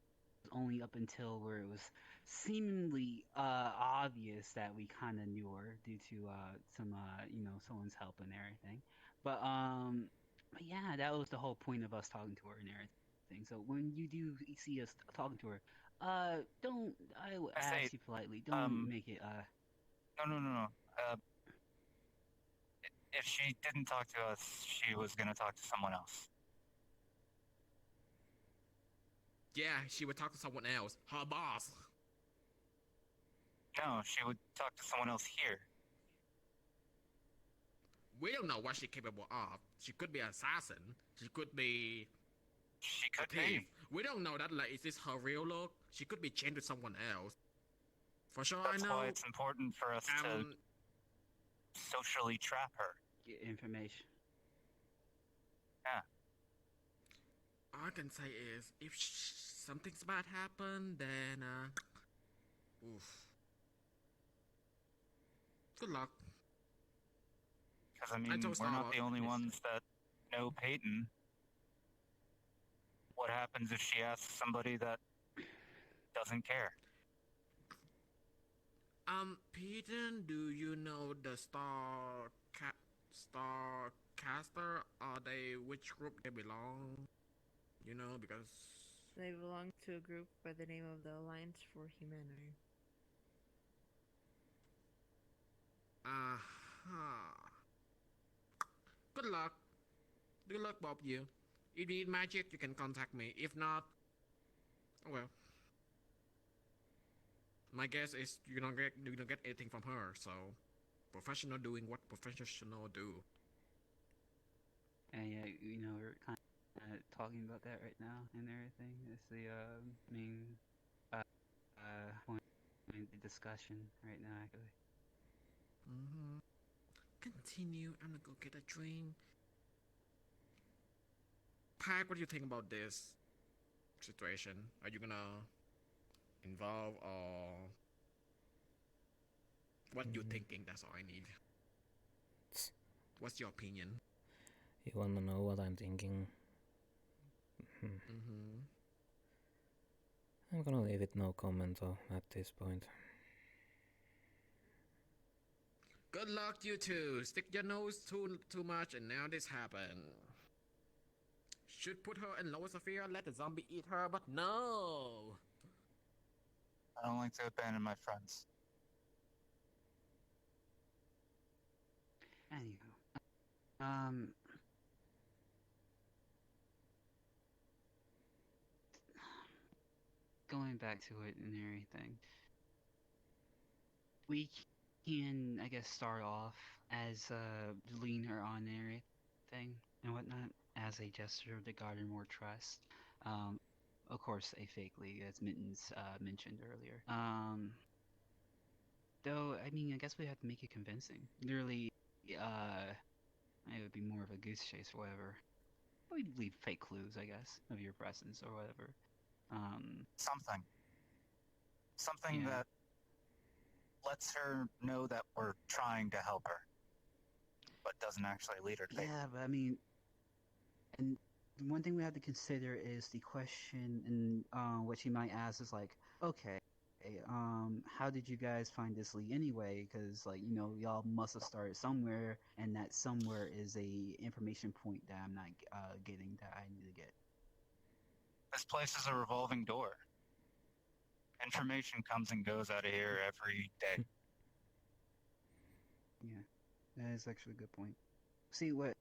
only up until where it was seemingly obvious that we kind of knew her due to some someone's help and everything. But yeah, that was the whole point of us talking to her and everything. So when you do see us talking to her, don't, I will ask you politely, don't make it No. If she didn't talk to us, she was gonna talk to someone else. Yeah, she would talk to someone else. Her boss. No, she would talk to someone else here. We don't know what she's capable of. She could be an assassin. She could be. She could a thief. be. We don't know that. Like, is this her real look? She could be chained to someone else. For sure, That's I know. why it's important for us to socially trap her. get information. Yeah. All I can say is, if something's bad happen, then oof. Good luck. Because I mean, we're not the only ones that know Peyton. What happens if she asks somebody that doesn't care? Peyton, do you know the Starcaster? Are they which group they belong? Because They belong to a group by the name of the Alliance for Humanity. Good luck. Good luck, Bob. You. If you need magic, you can contact me. If not, well, my guess is you don't get anything from her. So, professional doing what professional do. And yeah, we're kind of talking about that right now and everything. It's the main point of the discussion right now, actually. Continue. I'm gonna go get a drink. Pakk, what do you think about this situation? Are you gonna involve or what you thinking? That's all I need. What's your opinion? You wanna know what I'm thinking? I'm gonna leave it no comment at this point. Good luck, you two. Stick your nose too much, and now this happened. Should put her in Lower Saphira, let the zombie eat her, but no. I don't like to abandon my friends. Anywho, going back to it and everything, we can, I guess, start off as leading her on and everything and whatnot as a gesture to garner more trust. Of course, a fake league, as Mittens mentioned earlier. Though, I mean, I guess we have to make it convincing. Literally, it would be more of a goose chase or whatever. We'd leave fake clues, I guess, of your presence or whatever. Something that lets her know that we're trying to help her, but doesn't actually lead her to Peyton. Yeah, but I mean, and one thing we have to consider is the question and what she might ask is like, okay, how did you guys find this lead anyway? Because like y'all must have started somewhere, and that somewhere is a information point that I'm not getting that I need to get. This place is a revolving door. Information comes and goes out of here every day. Yeah, that is actually a good point. See, what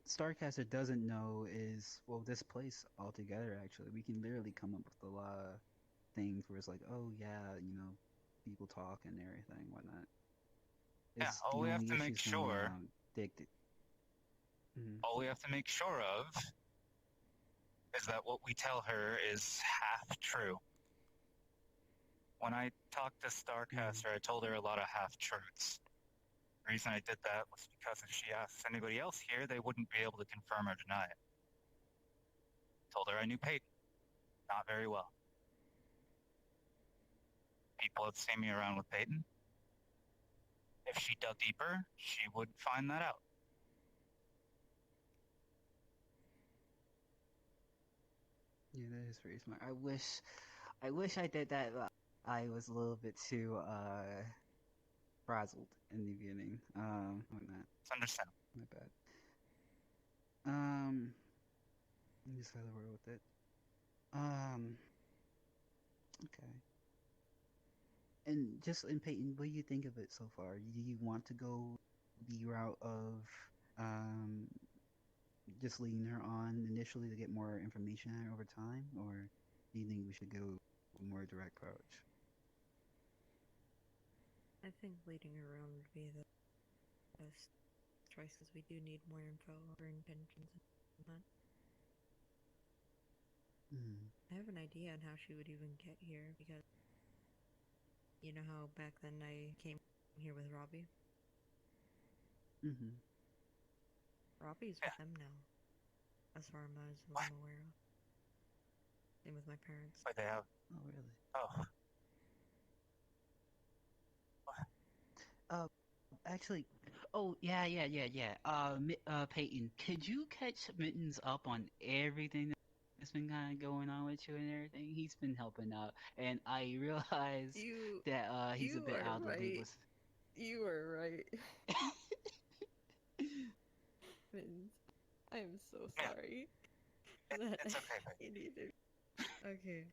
Starcaster doesn't know is, well, this place altogether, actually. We can literally come up with a lot of things where it's like, oh, yeah, people talk and everything, whatnot. Yeah, It's all the we have only to make issues when, sure. Mhm. All we have to make sure of is that what we tell her is half true. When I talked to Starcaster, I told her a lot of half truths. The reason I did that was because if she asks anybody else here, they wouldn't be able to confirm or deny it. Told her I knew Peyton. Not very well. People have seen me around with Peyton. If she dug deeper, she would find that out. Yeah, that is very smart. I wish I did that, but I was a little bit too frazzled in the beginning. Whatnot. It's understandable. My bad. I just had to work with it. Okay. And just in Peyton, what do you think of it so far? Do you want to go the route of just leading her on initially to get more information out over time, or do you think we should go a more direct approach? I think leading her around would be the best choice because we do need more info on her intentions and that. I have an idea on how she would even get here because you know how back then I came here with Robbie? Mm-hmm. Robbie's with them now, as far as I'm aware of. Same with my parents. But they have. Oh, really? Oh. Actually, Peyton, could you catch Mittens up on everything that's been kind of going on with you and everything? He's been helping out, and I realized that he's a bit out of the loop. You are right. Mittens, I am so sorry. It's okay, You need to... Okay,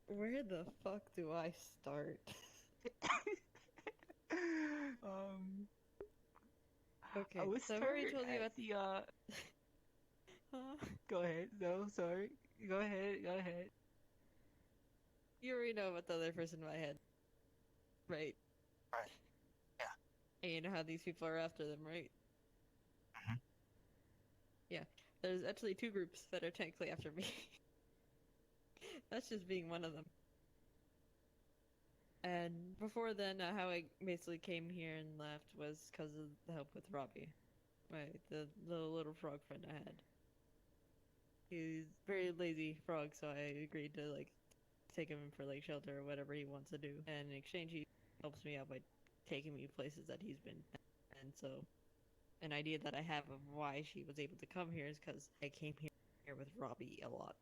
where the fuck do I start? Okay, I was so I've already told you at the Go ahead. No, sorry. Go ahead. You already know about the other person in my head, right? Right. Yeah. And you know how these people are after them, right? Mm-hmm. Yeah. There's actually two groups that are technically after me. That's just being one of them. And before then, how I basically came here and left was because of the help with Robbie, the little frog friend I had. He's very lazy frog, so I agreed to take him for shelter or whatever he wants to do. And in exchange, he helps me out by taking me places that he's been. And so, an idea that I have of why she was able to come here is because I came here with Robbie a lot.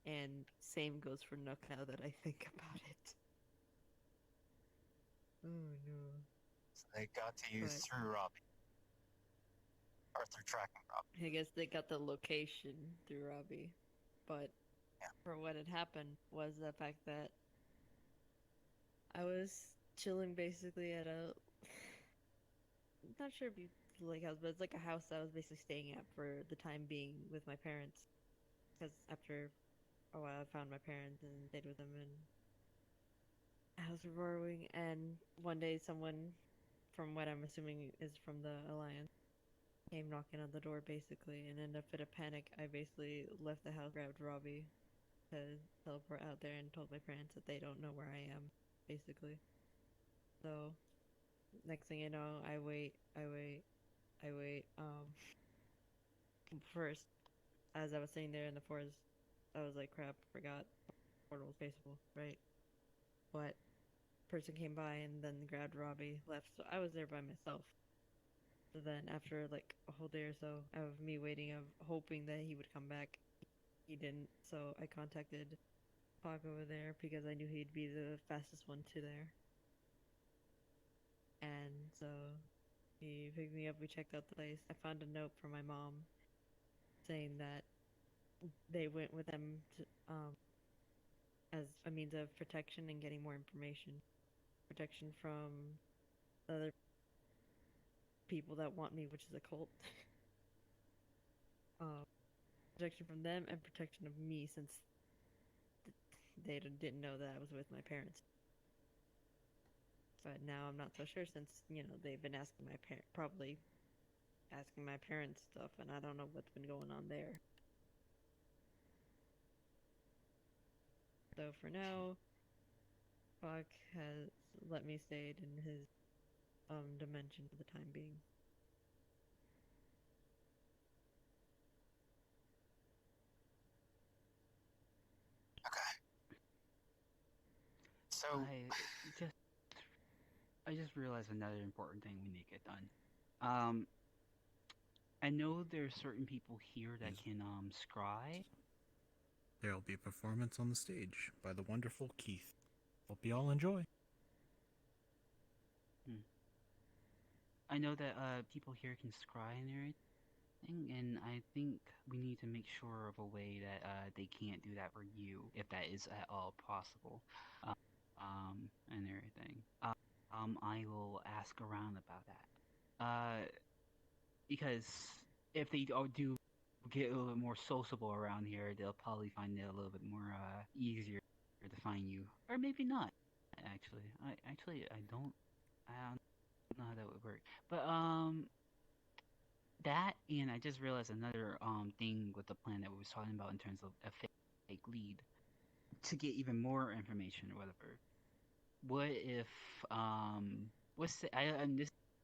And same goes for Nook now that I think about it. Oh no. So they got to you through Robbie. Or through tracking Robbie. I guess they got the location through Robbie. But for what had happened was the fact that I was chilling basically at a... I'm not sure if you house, but it's like a house that I was basically staying at for the time being with my parents. Because after a while I found my parents and stayed with them, and I was roaring, and one day someone, from what I'm assuming is from the Alliance, came knocking on the door basically, and in a fit of panic I basically left the house, grabbed Robbie to teleport out there, and told my parents that they don't know where I am, basically. So next thing you know, I wait. First, as I was sitting there in the forest, I was like, crap, forgot portal was faceable, right? But person came by and then grabbed Robbie, left, so I was there by myself. So then after a whole day or so of me waiting, of hoping that he would come back, he didn't. So I contacted Pakk over there because I knew he'd be the fastest one to there. And so he picked me up, we checked out the place. I found a note from my mom saying that they went with them to, as a means of protection and getting more information. Protection from the other people that want me, which is a cult. Protection from them and protection of me, since they didn't know that I was with my parents. But now I'm not so sure, since they've been asking probably asking my parents stuff, and I don't know what's been going on there. So for now, Pakk has let me stay in his dimension for the time being. So I just realized another important thing we need to get done. I know there's certain people here that can scry. There'll be a performance on the stage by the wonderful Keith. Hope you all enjoy. I know that people here can scry and everything, and I think we need to make sure of a way that they can't do that for you, if that is at all possible, and everything. I will ask around about that. Because if they do get a little bit more sociable around here, they'll probably find it a little bit more easier to find you, or maybe not. Actually, I don't know how that would work. But that, and I just realized another thing with the plan that we was talking about in terms of a fake lead to get even more information or whatever. What if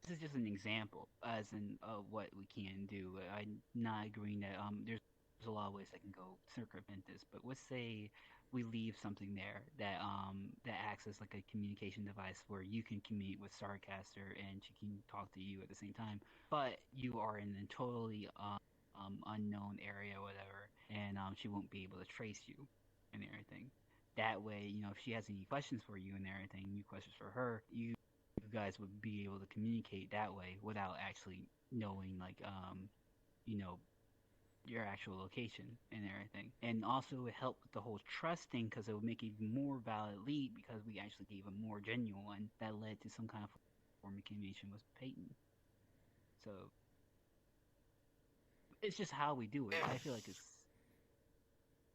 this is just an example, as in what we can do. I'm not agreeing that there's a lot of ways I can go circumvent this, but let's say we leave something there that acts as like a communication device where you can communicate with Starcaster and she can talk to you at the same time, but you are in a totally unknown area or whatever, and she won't be able to trace you and everything. That way, if she has any questions for you and everything, you questions for her, you guys would be able to communicate that way without actually knowing, like, your actual location and everything. And also it helped with the whole trust thing, because it would make it even more valid lead, because we actually gave a more genuine one that led to some kind of form of communication with Peyton. So it's just how we do it. I feel like it's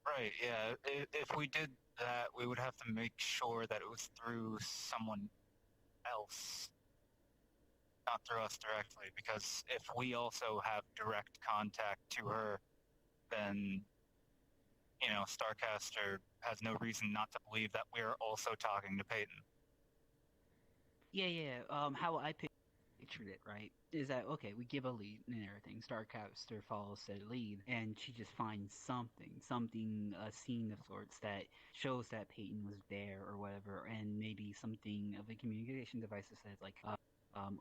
right. Yeah. If we did that, we would have to make sure that it was through someone else, not through us directly, because if we also have direct contact to her, then Starcaster has no reason not to believe that we're also talking to Peyton. Yeah. How I pictured it, right, is that, okay, we give a lead and everything. Starcaster follows said lead, and she just finds something, a scene of sorts that shows that Peyton was there or whatever, and maybe something of a communication device that says, like,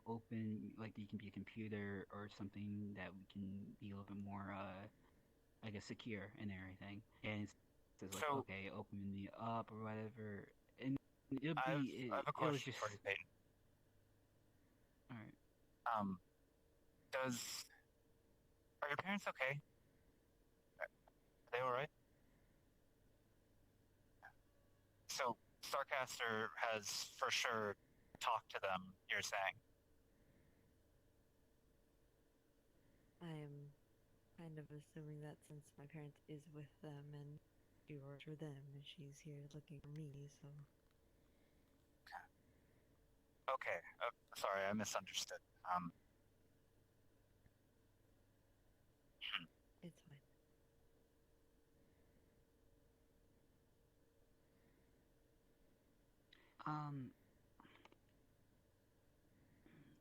open, like, you can be a computer or something that we can be a little bit more, I guess, secure and everything. And it says, like, okay, open me up or whatever. And I have a question for you, Peyton. All right. Are your parents okay? Are they all right? So Starcaster has for sure talked to them, you're saying? I am kind of assuming that since my parents is with them and she works for them and she's here looking for me, so... Okay. Sorry, I misunderstood. It's fine.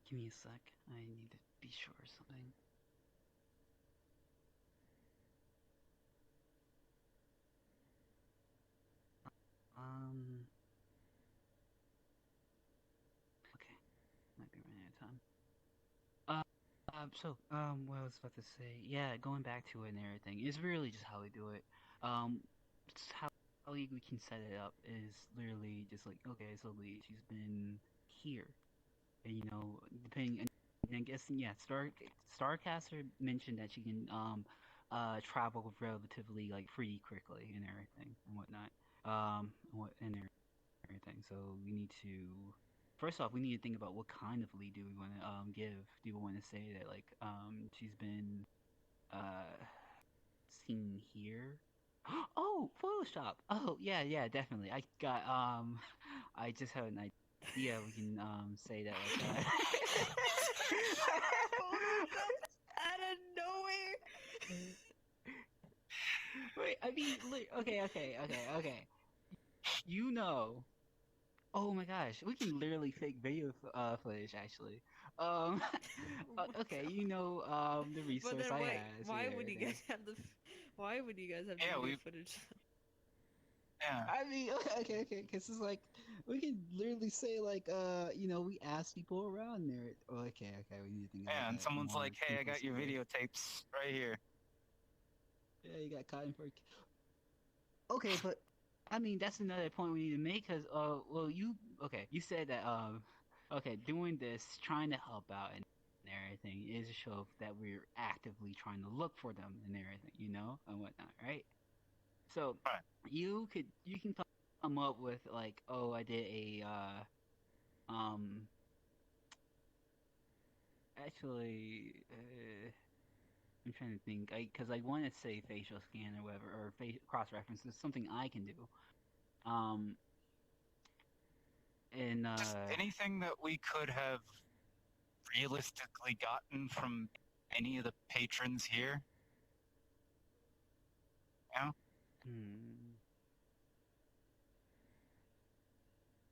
Give me a sec. I need to be sure of something. Okay. Might be running out of time. What I was about to say, yeah, going back to it and everything, it's really just how we do it. It's how how we can set it up is literally just like, okay, so she's been here, and depending, and I guess yeah, Starcaster mentioned that she can travel relatively like pretty quickly and everything and whatnot, and everything. So we need to first off we need to think about what kind of lead do we want to give. Do we want to say that like she's been uh seen here? Oh, Photoshop. Oh, yeah, yeah, definitely. I got I just have an idea. We can say that like Out of nowhere. Wait, I mean, okay. You know. Oh my gosh, we can literally fake video footage actually. Um, okay, the But resource then I wait, has why and would you everything. guys have the? Why would you guys have Yeah, video we. footage? Yeah. I mean, okay, because it's like we can literally say like, we ask people around there. Okay, we need to think about Yeah, and that someone's more like, "Hey, I got your implicitly. videotapes right here." Yeah, you got cotton for. Okay, but I mean that's another point we need to make because well you said that okay, doing this, trying to help out and everything is a show that we're actively trying to look for them and everything, and whatnot, right? So Right. you can come up with like, oh, I did a actually I'm trying to think, because I want to say facial scan or whatever, or cross reference is something I can do. And Just anything that we could have realistically gotten from any of the patrons here. Yeah.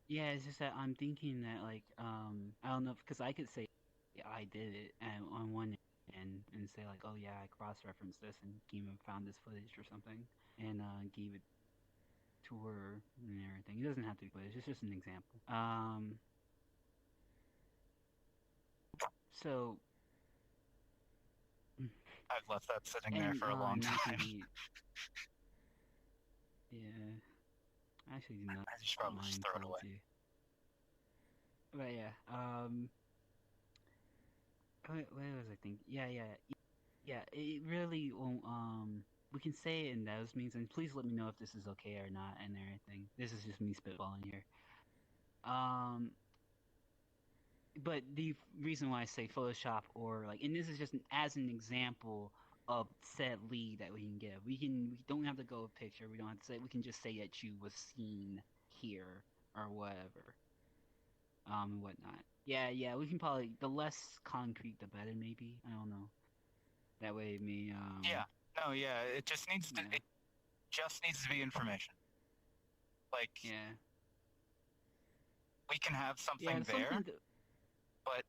Yeah, it's just that I'm thinking that like I don't know, because I could say I did it on one end and say like, oh yeah, I cross-referenced this and Gima found this footage or something and gave it to her and everything. It doesn't have to be footage; it's just an example. So I've left that sitting there for a long time. Yeah, I actually do not. I should probably just throw it away. But yeah, what was I thinking? Yeah. It really won't. We can say it in those means, and please let me know if this is okay or not, and everything. This is just me spitballing here. But the reason why I say Photoshop or like, and this is just as an example of said lead that we can give. We don't have to go a picture. We don't have to say. We can just say that you was seen here or whatever. Whatnot. Yeah. We can probably, the less concrete, the better. Maybe, I don't know. That way, Yeah. No. Yeah. It just needs to. It just needs to be information. Like. Yeah. We can have something there. But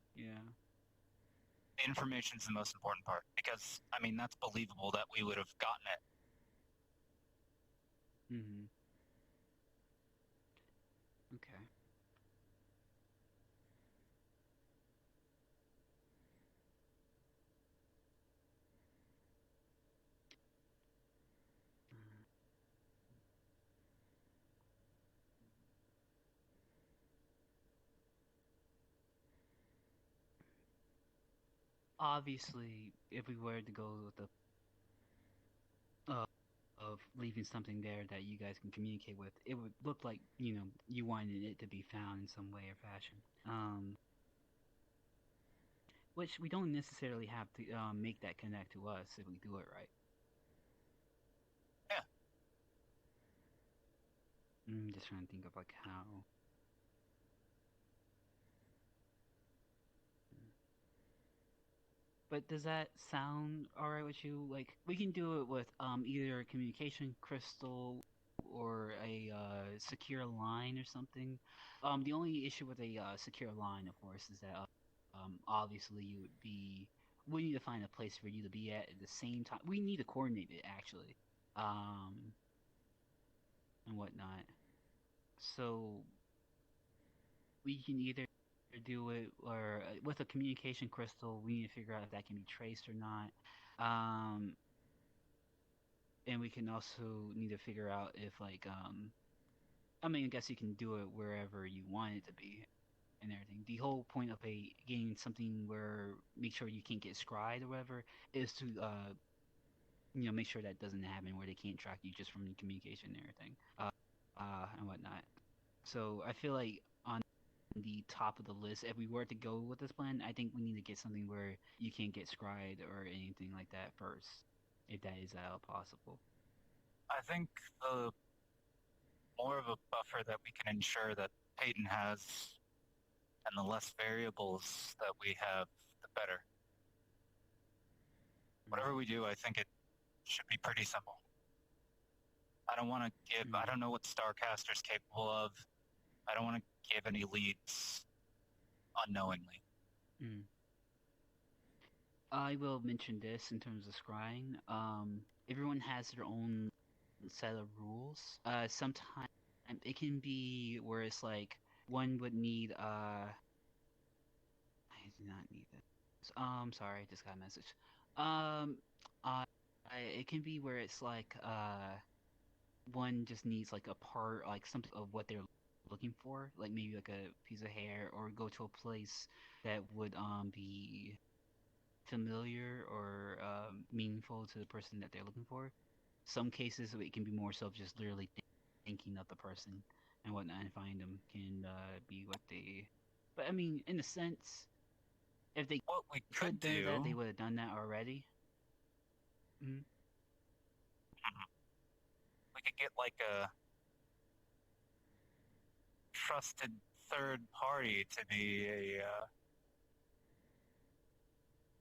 the information's the most important part because I mean that's believable that we would have gotten it. Okay. Obviously, if we were to go with the of leaving something there that you guys can communicate with, it would look like you wanted it to be found in some way or fashion. Which we don't necessarily have to make that connect to us if we do it right. Yeah. I'm just trying to think of like how. But does that sound alright with you? Like, we can do it with either a communication crystal or a secure line or something. The only issue with a secure line, of course, is that obviously we need to find a place for you to be at the same time. We need to coordinate it actually, and whatnot. So we can either do it or with a communication crystal we need to figure out if that can be traced or not, and we can also need to figure out if like I mean, I guess you can do it wherever you want it to be and everything. The whole point of a getting something where make sure you can't get scried or whatever is to make sure that doesn't happen where they can't track you just from the communication and everything and whatnot. So I feel like on the top of the list, if we were to go with this plan, I think we need to get something where you can't get scried or anything like that first, if that is possible. I think the more of a buffer that we can ensure that Peyton has, and the less variables that we have, the better. Whatever we do, I think it should be pretty simple. I don't want to give, I don't know what Starcaster's capable of. I don't want to give any leads unknowingly. I will mention this in terms of scrying. Everyone has their own set of rules. Sometimes it can be where it's like one would need I do not need this. Sorry, I just got a message. It can be where it's like one just needs like a part, like something of what they're looking for, like maybe like a piece of hair, or go to a place that would be familiar or meaningful to the person that they're looking for. Some cases it can be more so just literally thinking of the person and whatnot, and find them can be what they. But I mean, in a sense, if they what we could do that, they would have done that already. We could get like a trusted third party to be a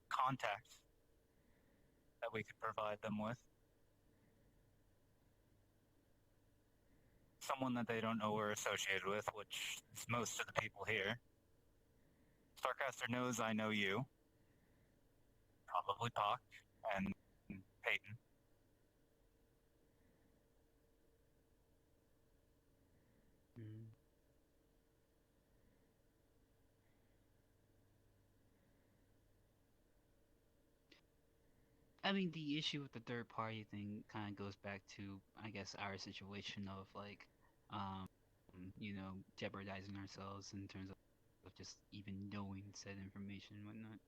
contact that we could provide them with. Someone that they don't know we're associated with, which is most of the people here. Starcaster knows I know you. Probably Pakk and Peyton. I mean, the issue with the third party thing kind of goes back to, I guess, our situation of like, jeopardizing ourselves in terms of just even knowing said information and whatnot.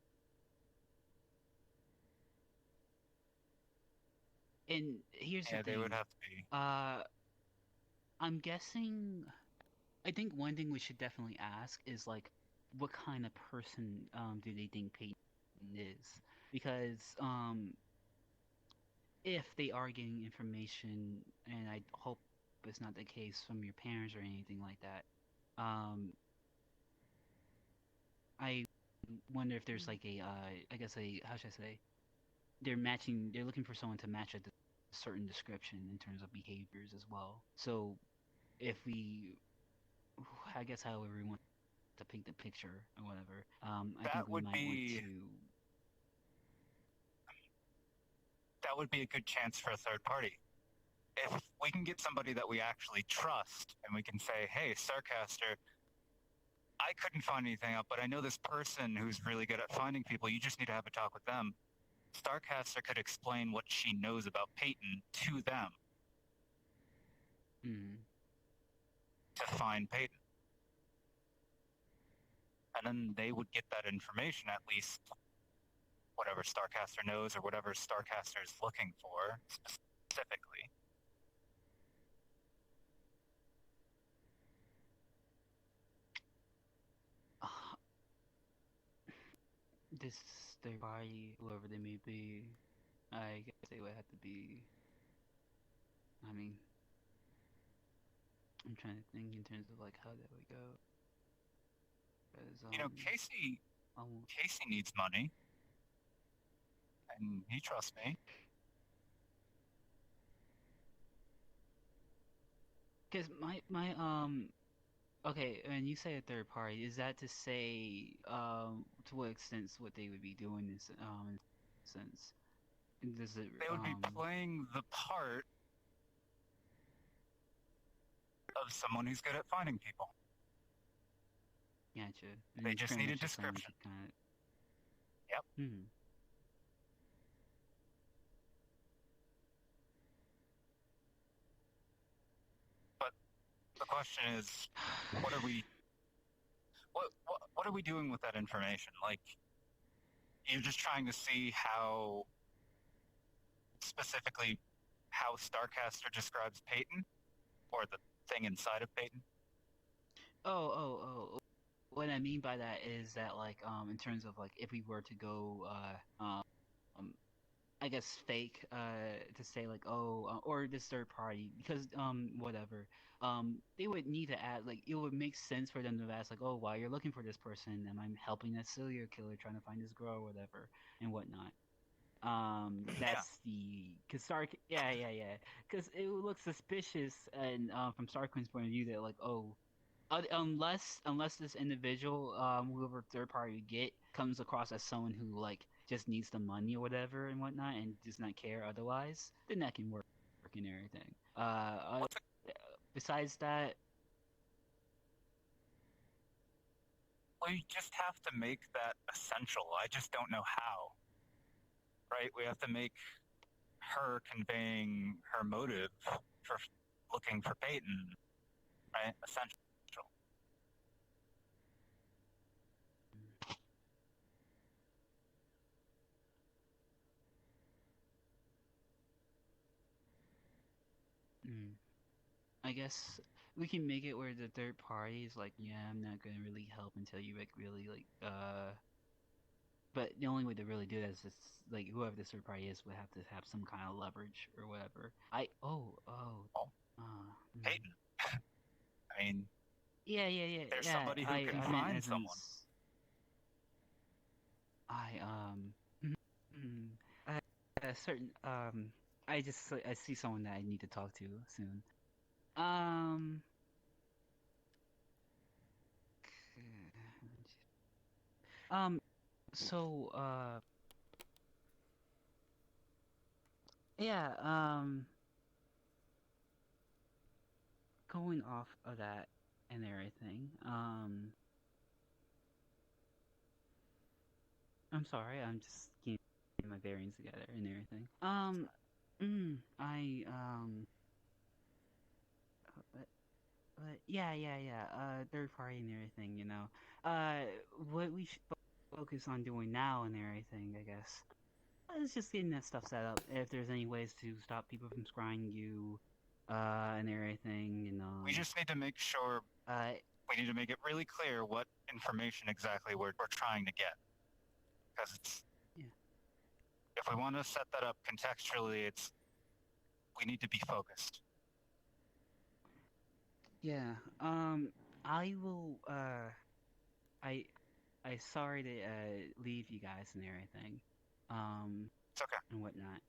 And here's the thing. They would have to be. I'm guessing. I think one thing we should definitely ask is like, what kind of person do they think Peyton is? Because if they are getting information, and I hope it's not the case from your parents or anything like that, I wonder if there's like a, I guess how should I say, they're looking for someone to match a certain description in terms of behaviors as well. So if I guess however we want to paint the picture or whatever, I think we might want to. That would be a good chance for a third party. If we can get somebody that we actually trust, and we can say, hey, Starcaster, I couldn't find anything out, but I know this person who's really good at finding people. You just need to have a talk with them. Starcaster could explain what she knows about Peyton to them to find Peyton. And then they would get that information, at least whatever Starcaster knows or whatever Starcaster is looking for specifically. This third party, whoever they may be, I guess they would have to be. I mean, I'm trying to think in terms of like how that would go. Casey needs money, and he trusts me. Because my okay, when you say a third party, is that to say to what extent what they would be doing in sense? Does it? They would be playing the part of someone who's good at finding people. Gotcha. They just need a description. Yep. The question is, what are we doing with that information? Like, you're just trying to see how specifically how Starcaster describes Peyton, or the thing inside of Peyton? Oh. What I mean by that is that, like, in terms of, like, if we were to go, I guess fake, to say, like, or this third party, because, whatever, they would need to add, like, it would make sense for them to ask, like, oh, while you're looking for this person, am I helping a serial killer trying to find this girl or whatever, and whatnot. That's cause cause it would look suspicious, and from Starquin's point of view, that, like, unless this individual, whoever third party you get, comes across as someone who, like, just needs the money or whatever and whatnot, and does not care otherwise, then that can work and everything. Besides that, we just have to make that essential. I just don't know how. Right? We have to make her conveying her motive for looking for Peyton, right? Essential. I guess we can make it where the third party is like, yeah, I'm not gonna really help until you, like, really, like, but the only way to really do that is just, like, whoever this third party is would have to have some kind of leverage or whatever. Peyton. I mean, yeah. There's somebody who can find someone. Certain, I see someone that I need to talk to soon. So, yeah, going off of that and everything, I'm sorry, I'm just getting my bearings together and everything. But yeah, third party and everything, you know. What we should focus on doing now and everything, I guess, is just getting that stuff set up. If there's any ways to stop people from scrying you, and everything, you know. We just need to make sure. We need to make it really clear what information exactly we're trying to get, because it's. Yeah. If we want to set that up contextually, we need to be focused. Yeah. I will. I sorry to leave you guys and everything. It's okay. And whatnot.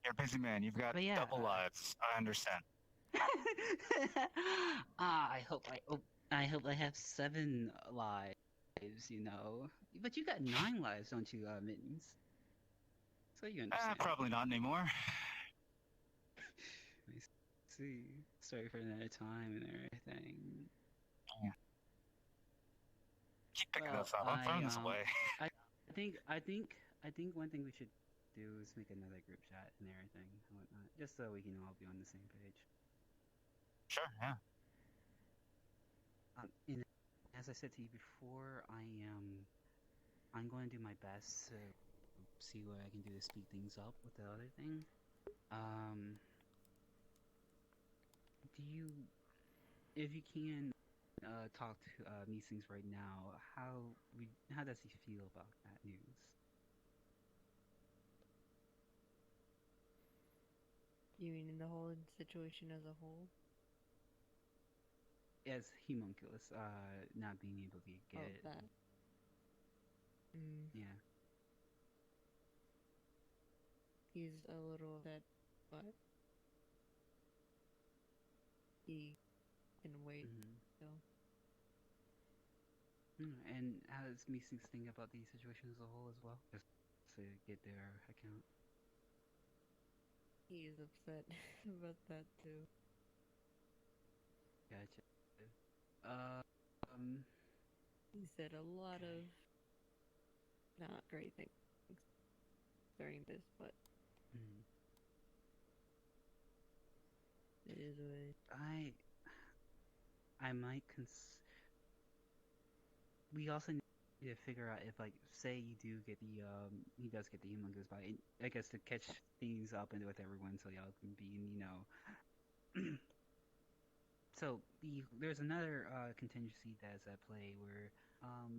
You're a busy man. You've got double lives. I understand. I hope I have 7 lives, you know. But you got 9 lives, don't you, Mittens? So you understand. Probably not anymore. I see. Sorry for another time and everything. Yeah. Keep picking those up. I'm throwing this away. I think one thing we should do is make another group chat and everything and whatnot, just so we can all be on the same page. Sure, yeah. And as I said to you before, I'm going to do my best to see what I can do to speed things up with the other thing. If you can talk to Meesings right now, how does he feel about that news? You mean in the whole situation as a whole? As homunculus, not being able to get it. That. Yeah. He's a little upset, but he can wait still. And how does Meesings think about the situation as a whole as well? Just to get their account. He's upset about that too. Gotcha. He said a lot of not great things during this, but it is wait. I might we also need to figure out if, like, say you do get the he does get the humongous bite, I guess, to catch things up and with everyone so y'all can be, So there's another contingency that's at play where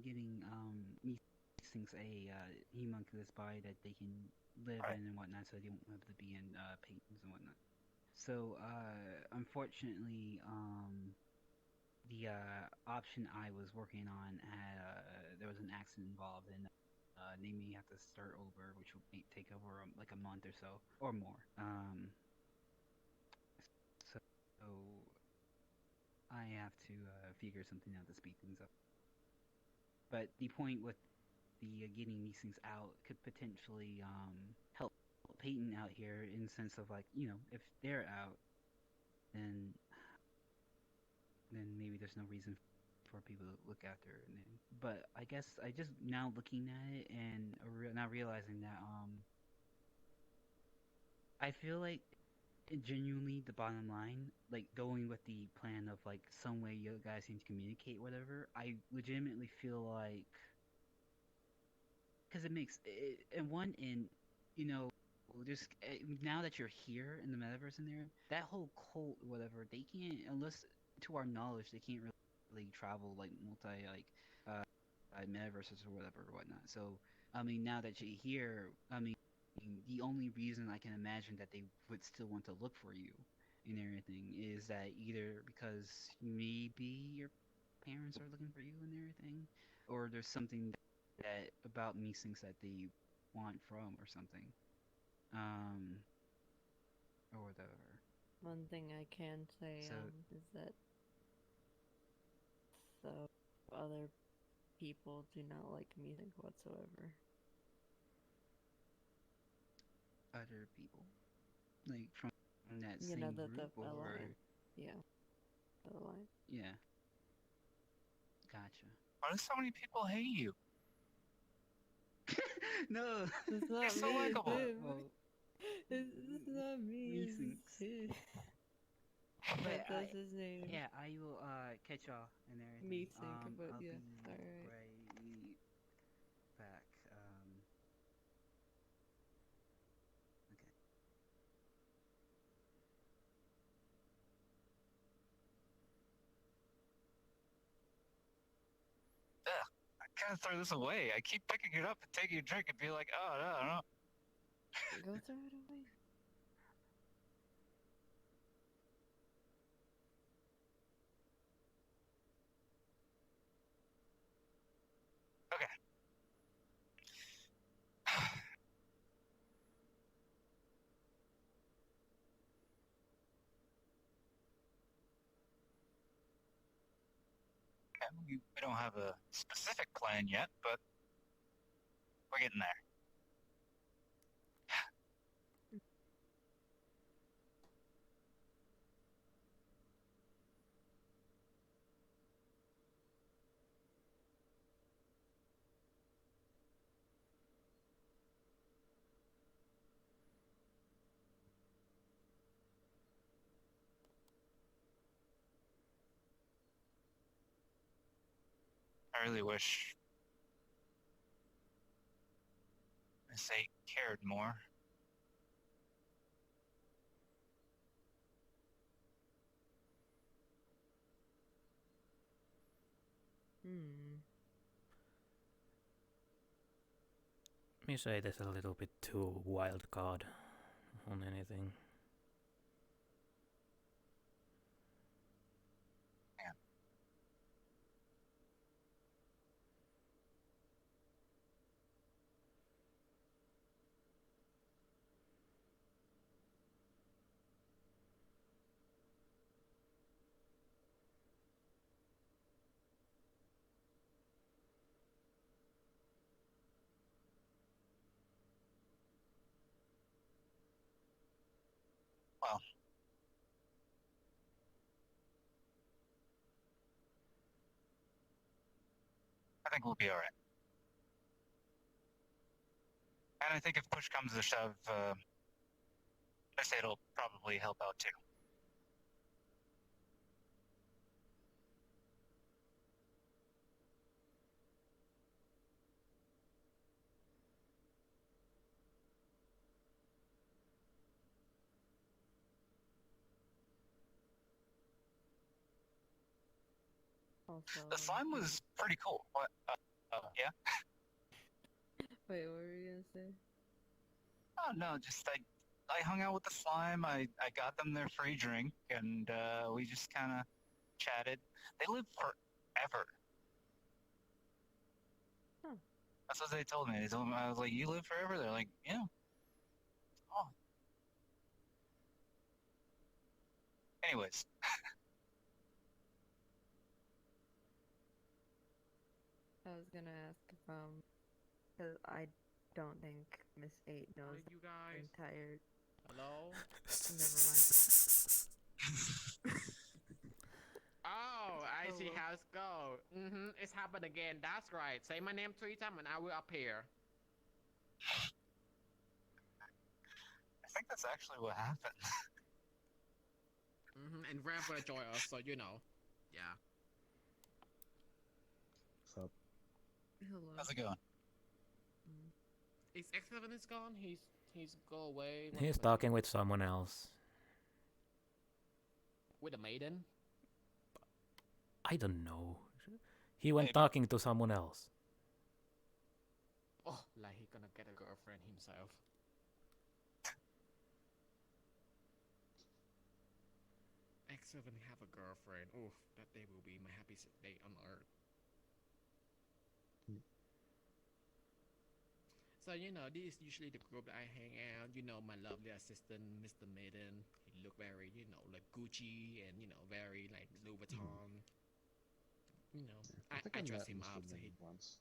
giving these things a humongous body that they can live in and whatnot, so they won't have to be in paintings and whatnot. So unfortunately, the option I was working on had there was an accident involved, and they may have to start over, which will take over like a month or so or more. So I have to figure something out to speed things up. But the point with the getting these things out could potentially help Peyton out here in the sense of, like, if they're out, then maybe there's no reason for people to look after it. But I guess I just now looking at it and now realizing that I feel like genuinely the bottom line, like going with the plan of like some way you guys can communicate whatever, I legitimately feel like, because it makes it, and one in, just now that you're here in the metaverse in there, that whole cult or whatever, they can't, unless to our knowledge, they can't really travel like metaverses or whatever or whatnot. So I mean, now that you're here, I mean, the only reason I can imagine that they would still want to look for you and everything is that either because maybe your parents are looking for you and everything, or there's something that about me things that they want from or something, or whatever. One thing I can say is that the other people do not like music whatsoever. Other people, like from that you same know, group, the or alliance. Yeah, the alliance. Yeah. Gotcha. Why do so many people hate you? No, it's not You're so me. likable. It's him. It's not me. It's him. But that's his name. Yeah, I will catch y'all and everything. Me think, but I'll yeah, be alright. right back. Okay. Ugh, I gotta throw this away. I keep picking it up and taking a drink and be like, oh, no, I don't know. Go throw it away. Okay. We don't have a specific plan yet, but we're getting there. I really wish Miss 8 cared more. Me say this a little bit too wild card on anything. Yeah. Well, I think we'll be alright. And I think if push comes to shove, Miss 8 will probably help out too. Also, The slime was pretty cool. What? Yeah. Wait, what were you gonna say? Oh no, just I hung out with the slime. I got them their free drink, and we just kind of chatted. They live forever. Huh. That's what they told me. They told me, I was like, "You live forever?" They're like, "Yeah." Oh. Anyways, I was gonna ask if because I don't think Miss 8 knows you the guys? entire. Hello? Never mind. Oh, I see Hello. how it's go. It's happened again. That's right. Say my name 3 times and I will appear. I think that's actually what happened. And Rambo join us, so you know. Yeah. What's up? Hello. How's it going? Is X7 is gone? He's go away. What He's happened? talking with someone else. With a maiden? I don't know. He went Maybe. talking to someone else. Oh, like he gonna get a girlfriend himself. X7 have a girlfriend. Oof, that day will be my happiest day on earth. So, you know, this is usually the group that I hang out. You know, my lovely assistant, Mr. Maiden. He look very, you know, like Gucci and, you know, very, like, Louis Vuitton. You know, I think I dress met him Mr. up. So he, Maiden once.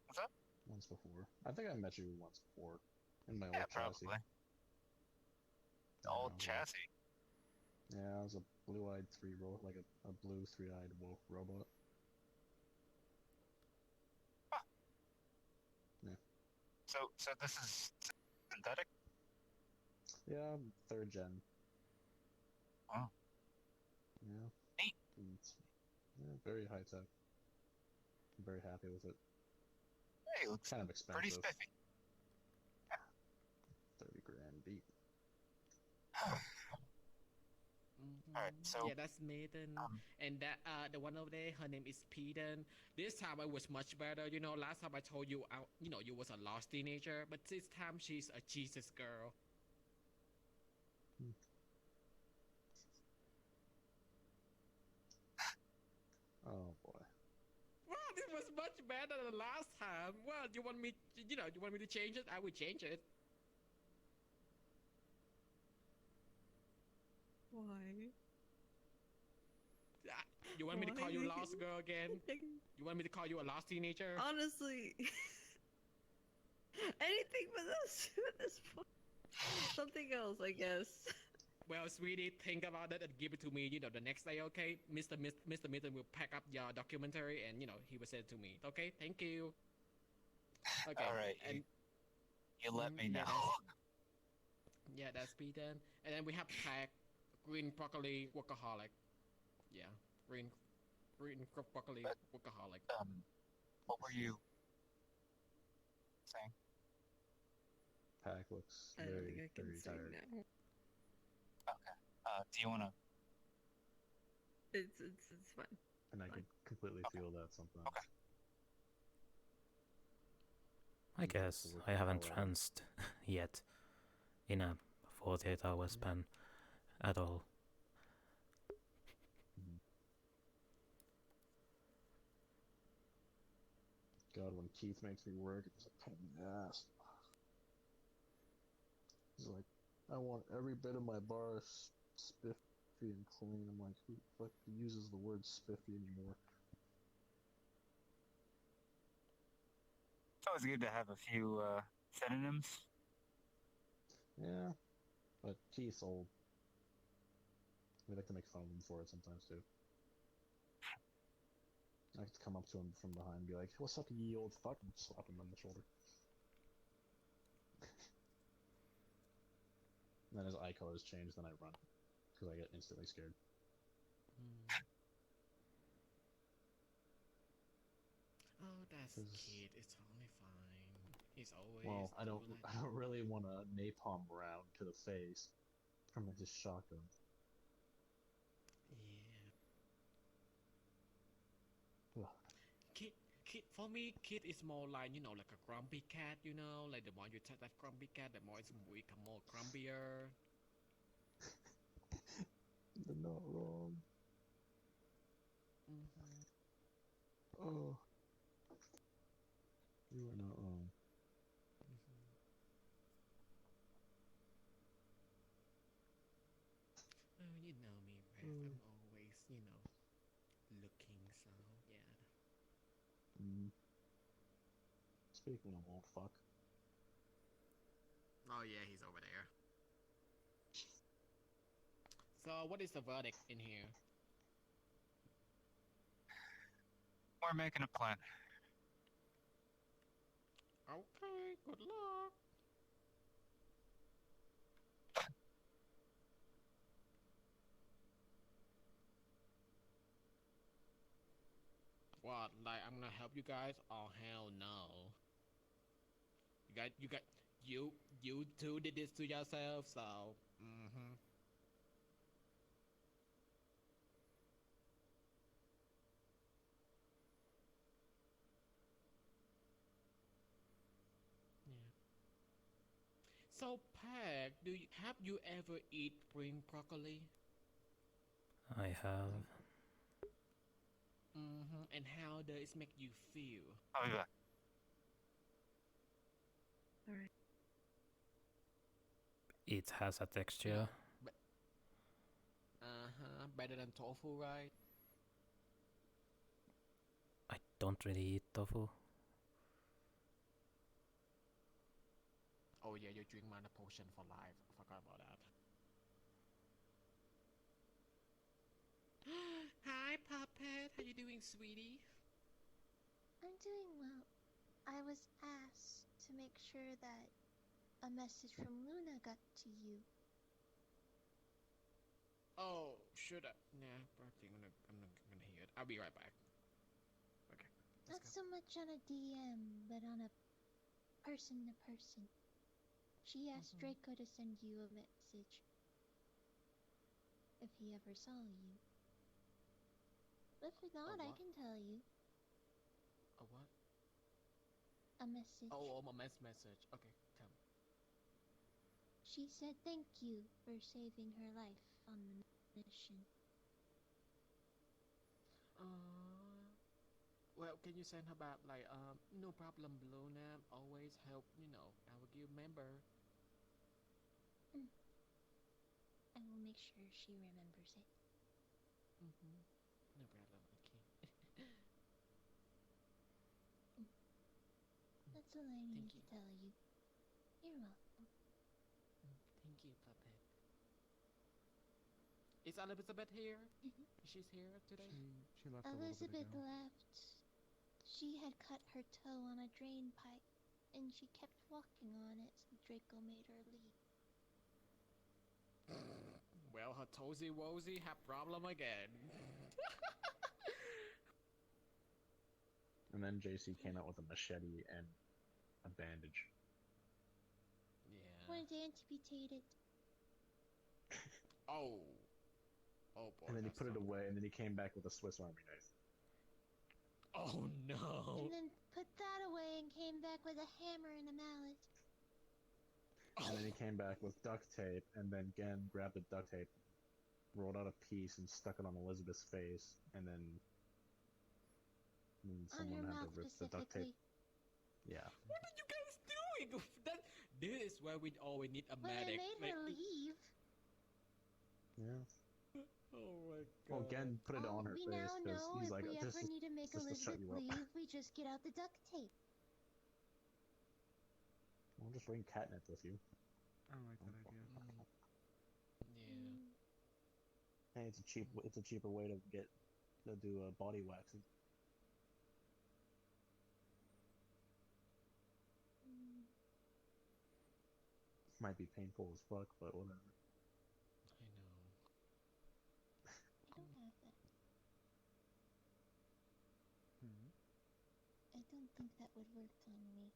What's up? Once before. I think I met you once before. In my Yeah, old chassis. probably. The old chassis. Yeah, I was a blue-eyed like a blue three-eyed wolf robot. Huh. Yeah. So this is synthetic? Yeah, 3rd gen. Oh. Yeah. Neat. Yeah, very high tech. I'm very happy with it. Hey, it looks kind of expensive. pretty spiffy. 30 grand deep. Alright, so yeah, that's Maiden. And that the one over there, her name is Peden. This time I was much better. You know, last time I told you, you know, you was a lost teenager, but this time she's a Jesus girl. Oh boy. Well, this was much better than last time. Well, you want me, you know, you want me to change it? I will change it. Why? You want me to call you lost girl again? You want me to call you a lost teenager? Honestly, anything but this at this point. Something else, I guess. Well, sweetie, think about it and give it to me, you know, the next day, okay? Mr. Mitten will pack up your documentary and, you know, he will send it to me. Okay, thank you. Okay. All right, and you let me know. Yeah, that's Peden. And then we have Pack, green broccoli workaholic. Yeah, green broccoli workaholic. What were you saying? Pack looks I don't very, think I can very say tired. now. Okay. Do you want to? It's fine. And I can completely feel that sometimes. Okay. I guess I haven't tranced yet in a 48-hour span at all. God, when Keith makes me work, it's a pain in the ass. He's like, I want every bit of my bar spiffy and clean. I'm like, who the fuck uses the word spiffy anymore? It's always good to have a few synonyms. Yeah, but Keith's old. We like to make fun of him for it sometimes too. I like to come up to him from behind and be like, what's up, ye old fuck, and slap him on the shoulder. And then his eye colors change, then I run. Because I get instantly scared. Oh, that's kid. It's totally fine. He's always. Well, I don't really want a napalm round to the face from his shotgun. Yeah, for me, kid is more like like a grumpy cat. Like the more you touch that grumpy cat, the more it's become more grumpier. They're not wrong. Oh, you are not wrong. Oh, you know me, Rev. I'm always, looking. So yeah. Speaking of old fuck. Oh yeah, he's over there. So what is the verdict in here? We're making a plan. Okay, good luck. What? Like I'm gonna help you guys? Oh hell no! You two did this to yourself, so. Yeah. So, Pack, have you ever eat green broccoli? I have. And how does it make you feel? I'll be back. Alright. It has a texture. Better than tofu, right? I don't really eat tofu. Oh yeah, you drink mana potion for life. I forgot about that. Hi, Puppet. How you doing, sweetie? I'm doing well. I was asked to make sure that a message from Luna got to you. Oh, should I? Nah, probably I'm not gonna hear it. I'll be right back. Okay. Not so much on a DM, but on a person to person. She asked Draco to send you a message. If he ever saw you. If not, I can tell you. A what? A message. Oh, a message. Okay, tell me. She said thank you for saving her life on the mission. Well, can you send her back like, no problem, Luna. Always help, I will give member. I will make sure she remembers it. No problem, okay. That's all I need to tell you. You're welcome. Thank you, Puppet. Is Elizabeth here? She's here today? She left Elizabeth a little bit ago. left. She had cut her toe on a drain pipe, and she kept walking on it, so Draco made her leave. Well, her toesy woesy have problem again. And then JC came out with a machete and a bandage. Yeah. Wanted to amputate it. Oh. Oh boy. And then he put it away, and then he came back with a Swiss Army knife. Oh no. And then put that away and came back with a hammer and a mallet. And then he came back with duct tape, and then again grabbed the duct tape, rolled out a piece, and stuck it on Elizabeth's face, and then someone had to rip the duct tape. Yeah. What are you guys doing? This is where we need a When medic. I made her leave. Yeah. Oh my god. Well, again, put it on her We face, now because know he's if like, we this ever is need to make just to shut Elizabeth you up. leave, we just get out the duct tape. I'll just bring catnip with you. I like that idea. Yeah. Hey, it's a cheaper way to do body waxing. Might be painful as fuck, but whatever. I know. I don't have that. I don't think that would work on me.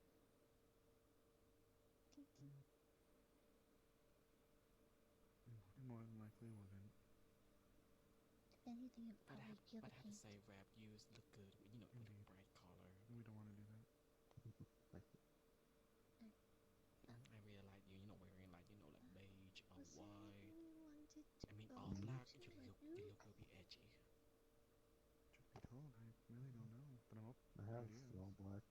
More than likely wouldn't. If anything, it would probably feel But the I have to pain. say, Rap, you look good. With, with a bright color. We don't want to do that. Thank you. I really like you. You know, wearing like like beige or Was there white. anything you wanted to I mean, go all black. into You or look do? a little bit edgy. Truth be told, I really don't know, but I'm open I to have ideas. the all black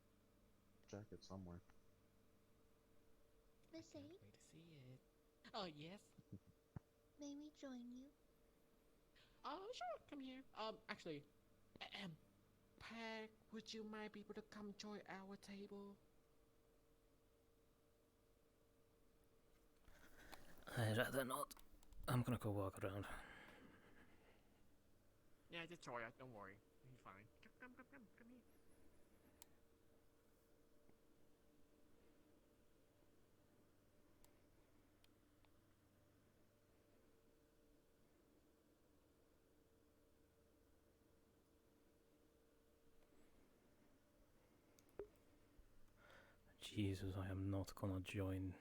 jacket somewhere. Miss Can't Eight, wait to see it. Oh yes. may we join you? Oh sure, come here. Actually, Pack, would you mind be able to come join our table? I'd rather not. I'm gonna go walk around. Yeah, just join us. Don't worry. He's fine. Come here. Jesus, I am not gonna join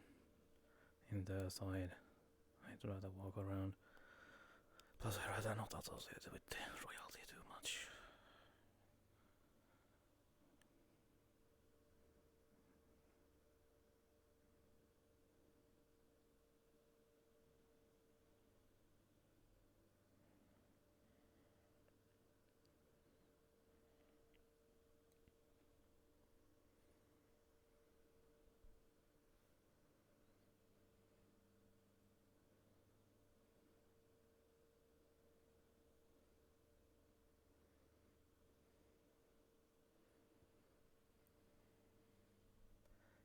in their side. I'd rather walk around. Plus, I'd rather not associate with royalty too much.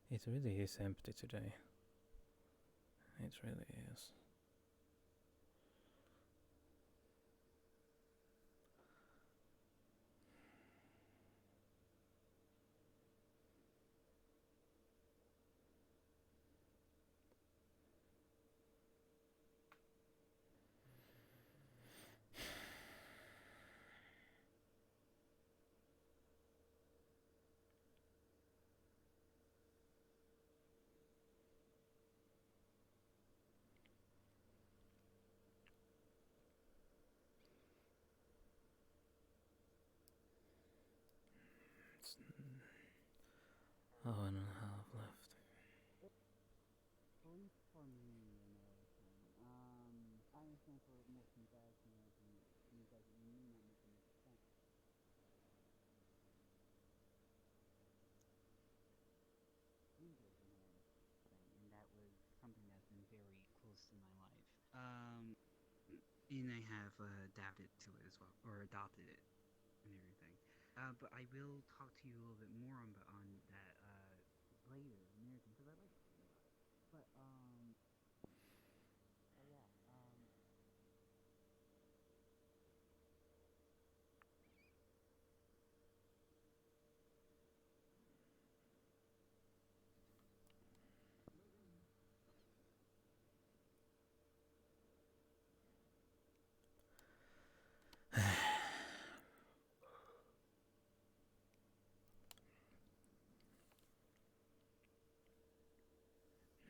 It really is empty today. It really is. Hour and a half left. At least for me, I understand for most of you guys, you guys may not make any sense. Windows thing, and that was something that's been very close to my life. And I have adapted to it as well, or adopted it and everything. But I will talk to you a little bit more on that later and everything because I like to think about it. But yeah.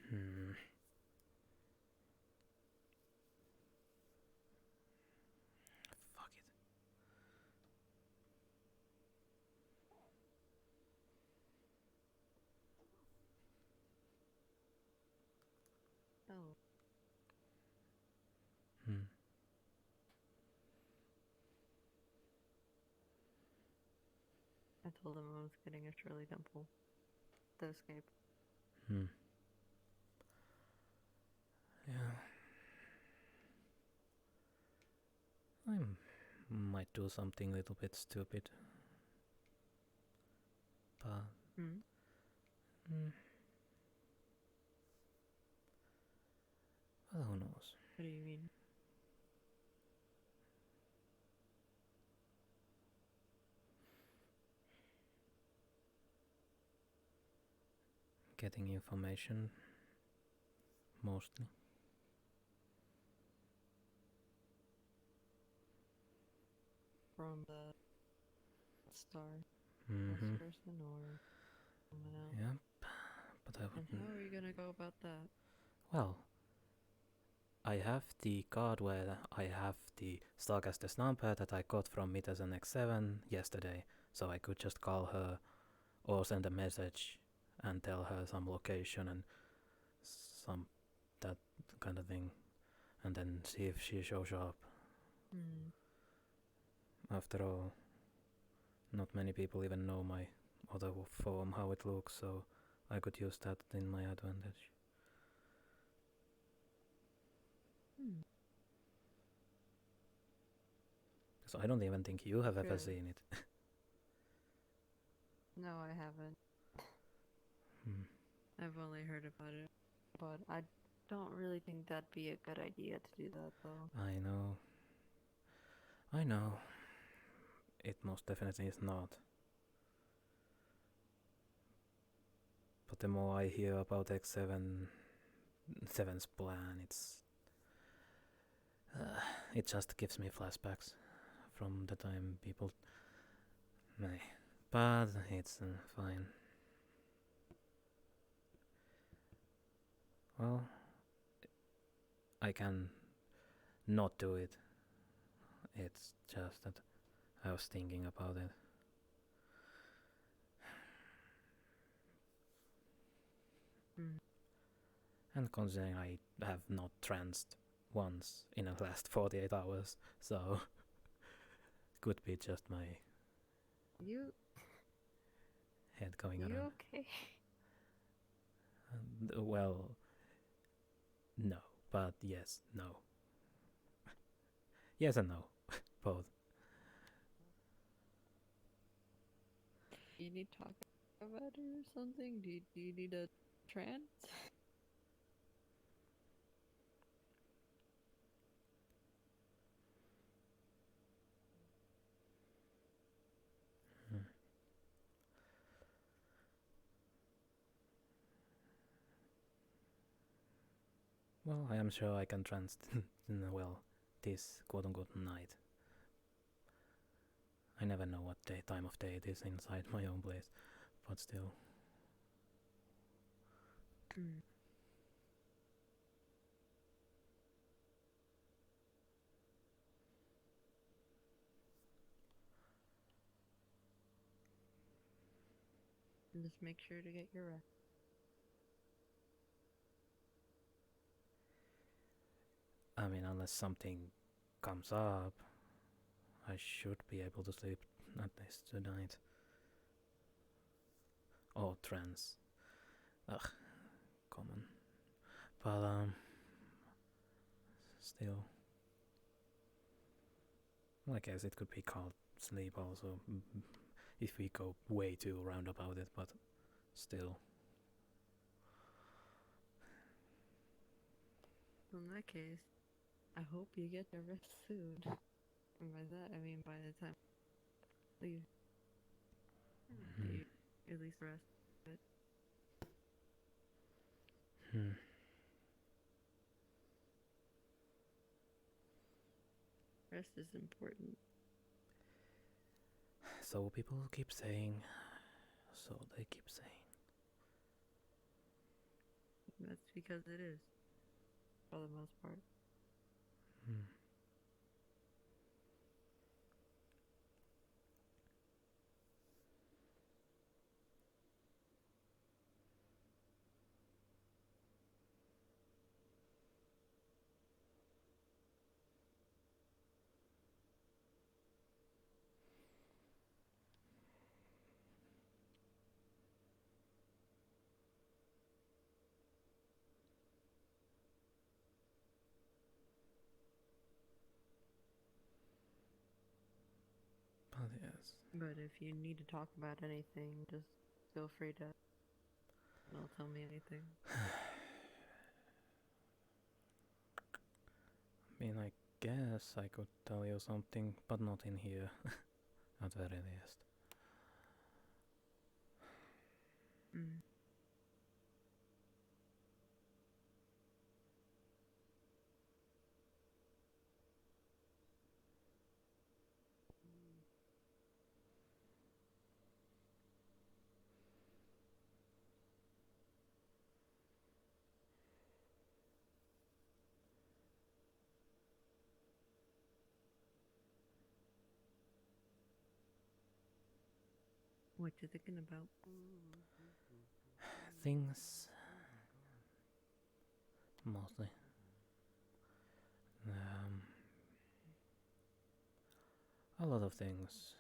Hmm. Fuck it. Oh, Hmm. I told him I was getting a Shirley Temple to escape. Hmm. Yeah. I might do something a little bit stupid. But. Hmm? Well, who knows? What do you mean? Getting information. Mostly. From the star Mm-hmm. person or someone else? Yep. But I And wouldn't. how are you gonna go about that? Well, I have the card where I have the Starcaster's number that I got from Metaverse X7 yesterday, so I could just call her or send a message and tell her some location and some that kind of thing, and then see if she shows up. After all, not many people even know my other form, how it looks, so I could use that in my advantage. So I don't even think you have ever Good. seen it. No, I haven't. I've only heard about it, but I don't really think that'd be a good idea to do that, though. I know. I know. It most definitely is not. But the more I hear about X7's plan, it just gives me flashbacks from the time people. Meh. But it's fine. Well, I can not do it. It's just that I was thinking about it. And considering I have not tranced once in the last 48 hours, so could be just my You head going You around. okay? Well, no, but yes, no. Yes and no, both. You need to talk about it or something? Do you need a trance? Well, I am sure I can trance this quote-unquote night. I never know what time of day it is inside my own place, but still. Just make sure to get your rest. I mean, unless something comes up, I should be able to sleep at least tonight. Or trance. Ugh, common. But, still. Well, I guess it could be called sleep also, if we go way too round about it, but still. In that case, I hope you get to rest soon. And by that, I mean by the time you leave. You at least rest a bit. Rest is important. So people keep saying. So they keep saying. That's because it is. For the most part. But yes. But if you need to talk about anything, just feel free to. Don't tell me anything. I mean, I guess I could tell you something, but not in here. At very least. What you thinking about? Things. Mostly. A lot of things.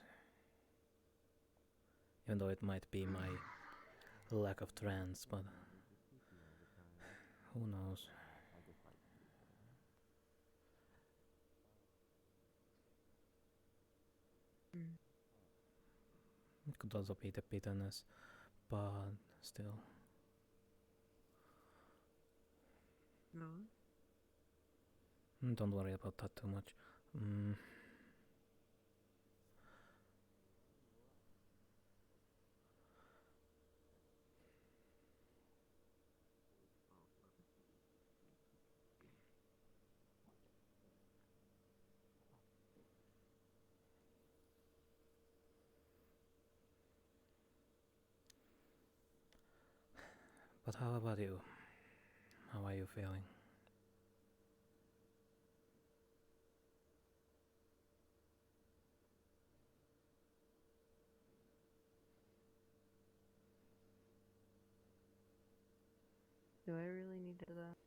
Even though it might be my lack of trance, but who knows? It could also be the bitterness, but still. No. Don't worry about that too much. But how about you? How are you feeling? Do I really need to do that?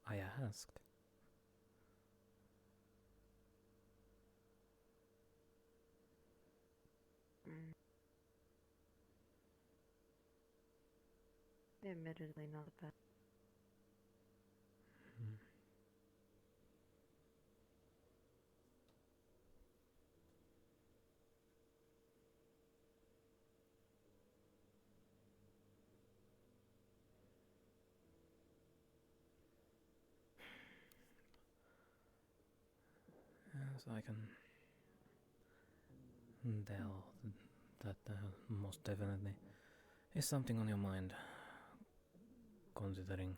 I asked. Admittedly, not the best. Yes, I can tell that most definitely is something on your mind. Considering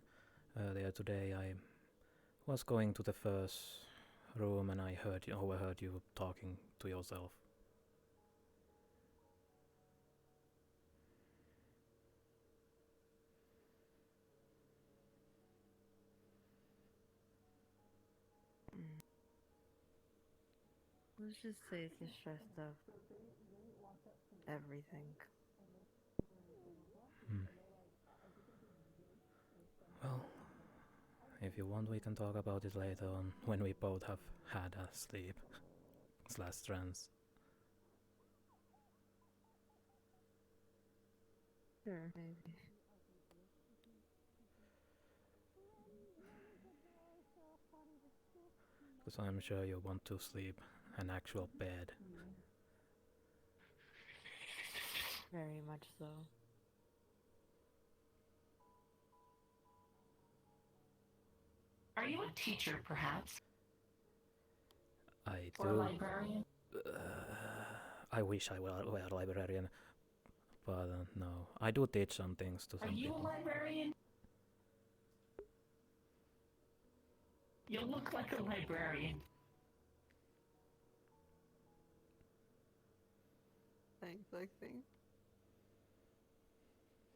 earlier today I was going to the first room and I overheard you talking to yourself. Let's just say it's the stress of everything. Well, if you want, we can talk about it later on when we both have had a sleep / trance. Sure, maybe. Because I'm sure you want to sleep an actual bed. Very much so. Are you a teacher, perhaps? I Or a do. librarian? I wish I were a librarian, but no. I do teach some things to Are some you people. a librarian? You look like a librarian. Thanks, I think.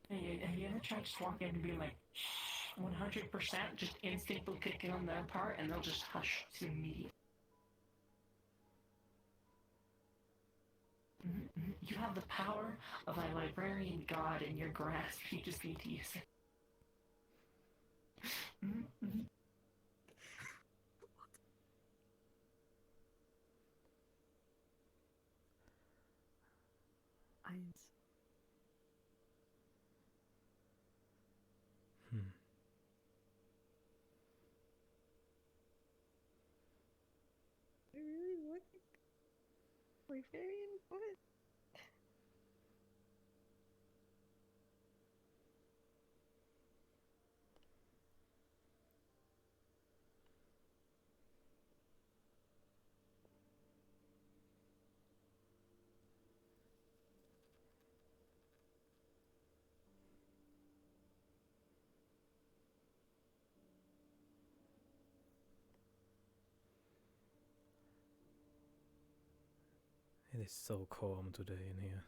Have you ever tried to just walk in and be like, 100%, just instinct will kick in on their part and they'll just hush to immediately? You have the power of a librarian god in your grasp. You just need to use it. I really want librarian, what? It is so calm today in here.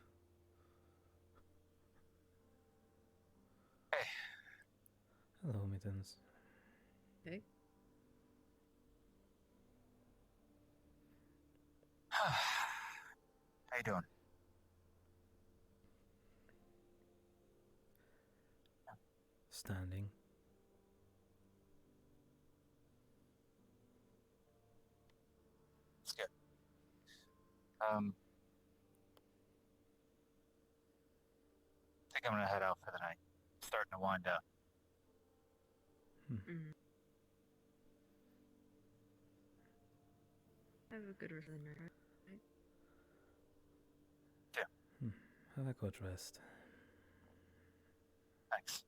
Hey. Hello, Mittens. Hey. you doing? Standing. It's good. I think I'm gonna head out for the night. Starting to wind up. Have a good rest of the night. Yeah. Have a good rest. Thanks.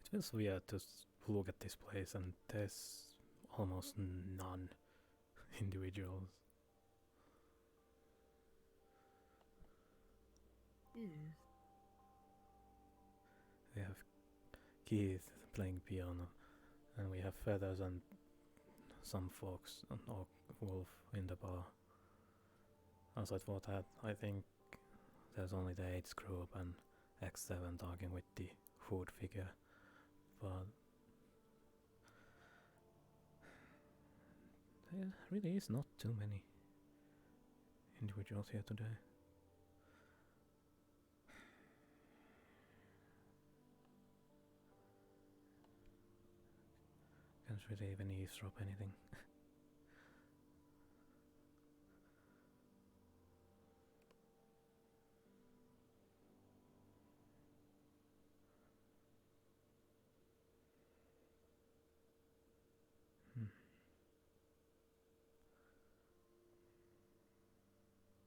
It feels weird to look at this place and there's almost none individuals. Yes. We have Keith playing piano, and we have Feathers and some folks and Wolf in the bar. Aside for that, I think there's only the AIDS group and X7 talking with the food figure, but there really is not too many individuals here today. Can't really even eavesdrop anything.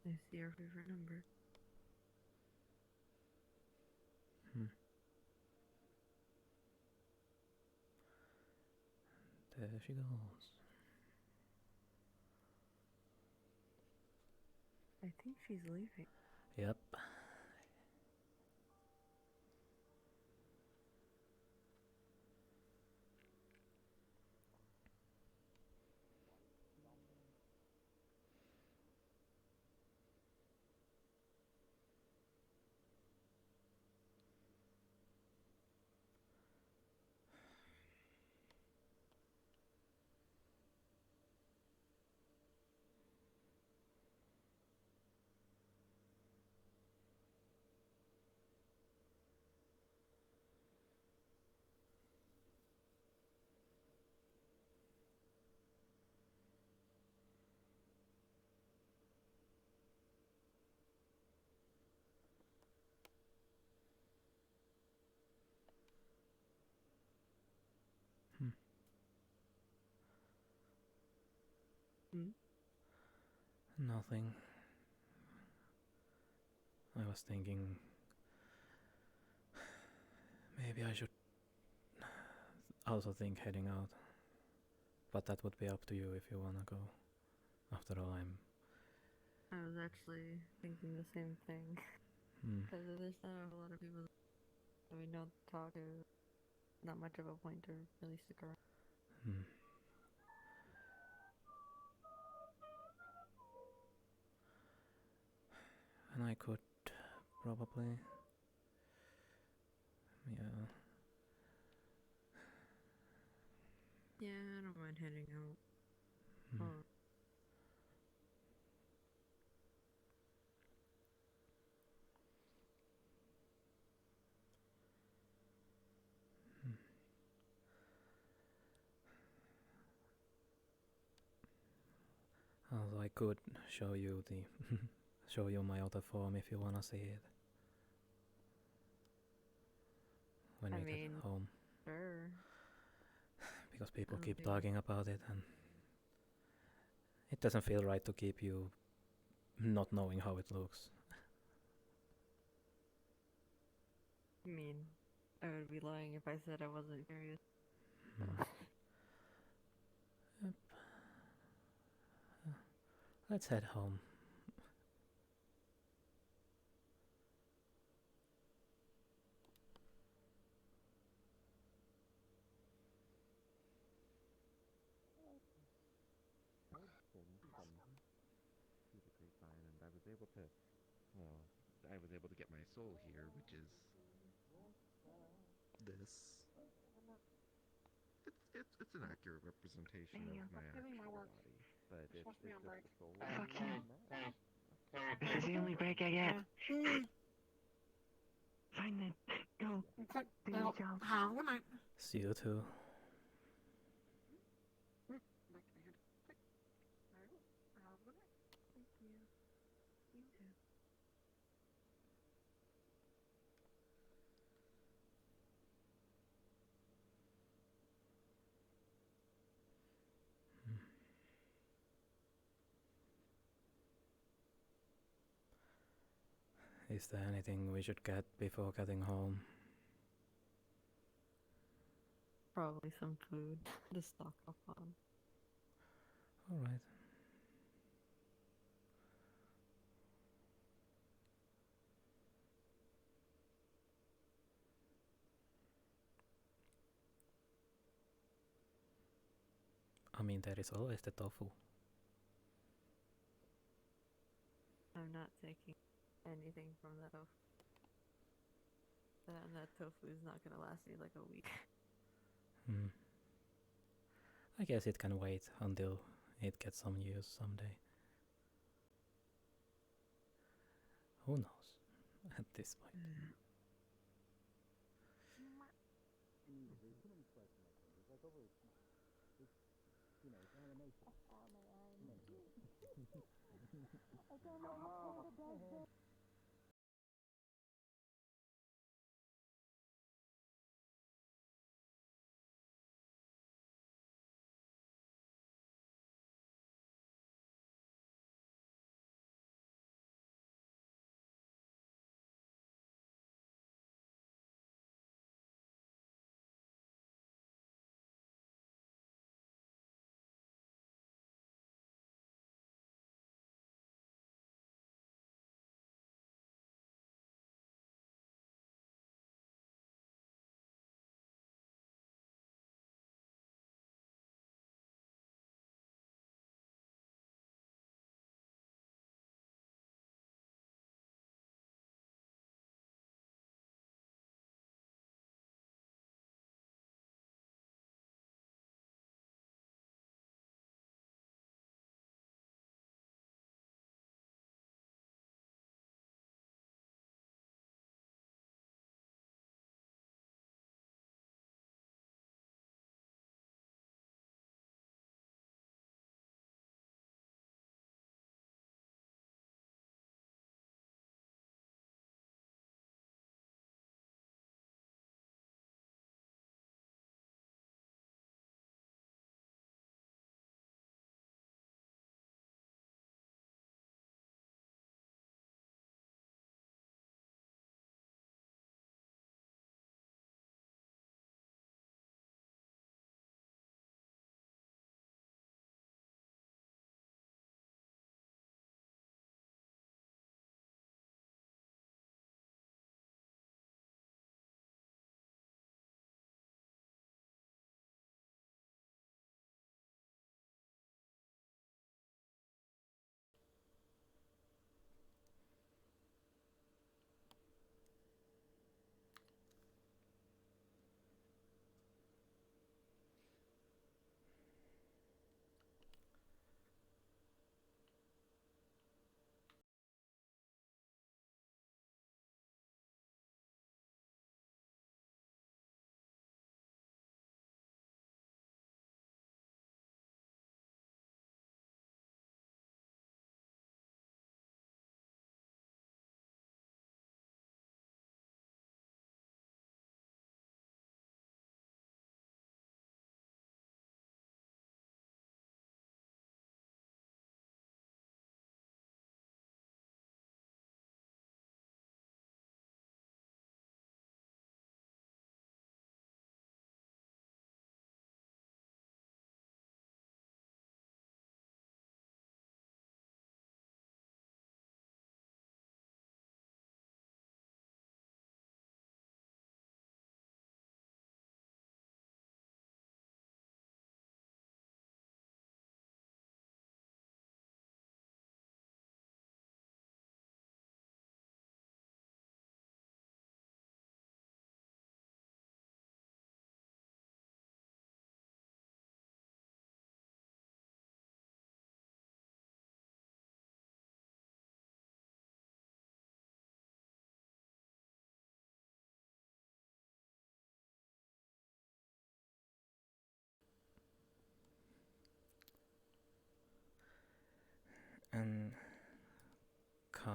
I see our favorite number. There she goes. I think she's leaving. Yep. Nothing. I was thinking maybe I should also think heading out, but that would be up to you if you wanna go. After all, I was actually thinking the same thing. Because there's not a lot of people that we don't talk to, not much of a point to really stick around. And I could probably, yeah. Yeah, I don't mind heading out. Also, I could show you show you my other form if you wanna see it. When we get home. Sure. Because people keep talking about it and it doesn't feel right to keep you not knowing how it looks. I mean, I would be lying if I said I wasn't curious. Yep. Let's head home. was able to, well, I was able to get my soul here, which is this. It's an accurate representation of my actual body, but it's just the soul. This is the only break I get. Fine then. Go. Do your job. See you too. Is there anything we should get before getting home? Probably some food to stock up on. Alright. I mean, there is always the tofu. I'm not taking anything from that tofu. That tofu is not gonna last me like a week. I guess it can wait until it gets some use someday. Who knows at this point?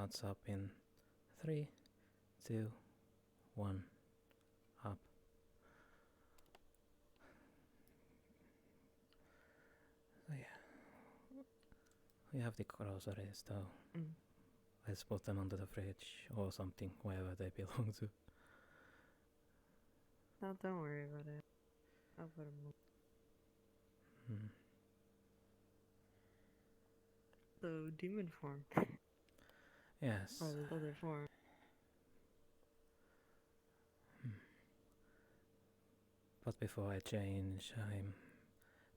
starts up in 3, 2, 1, up. So yeah, we have the groceries though. Let's put them under the fridge or something, wherever they belong to. No, don't worry about it. I'll put them. So demon form. Yes. Or the other form. But before I change,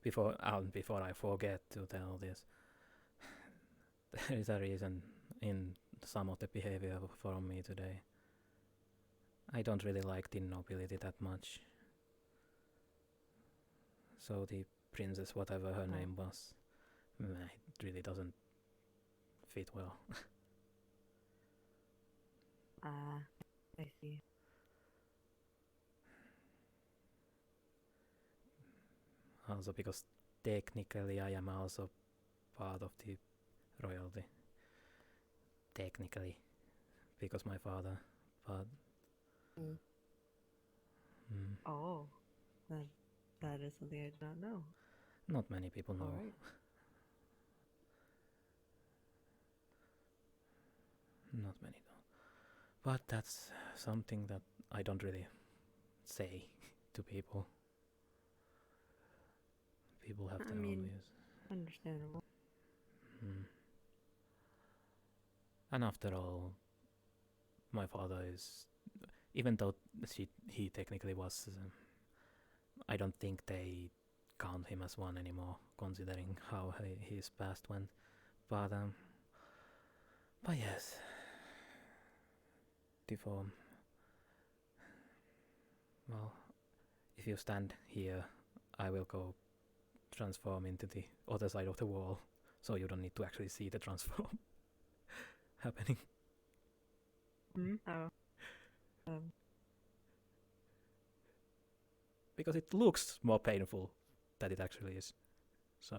before I forget to tell this, there is a reason in some of the behavior from me today. I don't really like the nobility that much. So the princess, whatever her name was, it really doesn't fit well. I see. Also because technically I am also part of the royalty. Technically. Because my father, but... Oh, that is something I did not know. Not many people know. Alright. Not many know. But that's something that I don't really say to people. People have their own views. Understandable. And after all, my father is, even though he technically was, I don't think they count him as one anymore, considering how his past went. But yes, the form. Well, if you stand here, I will go transform into the other side of the wall, so you don't need to actually see the transform happening. Because it looks more painful than it actually is. So.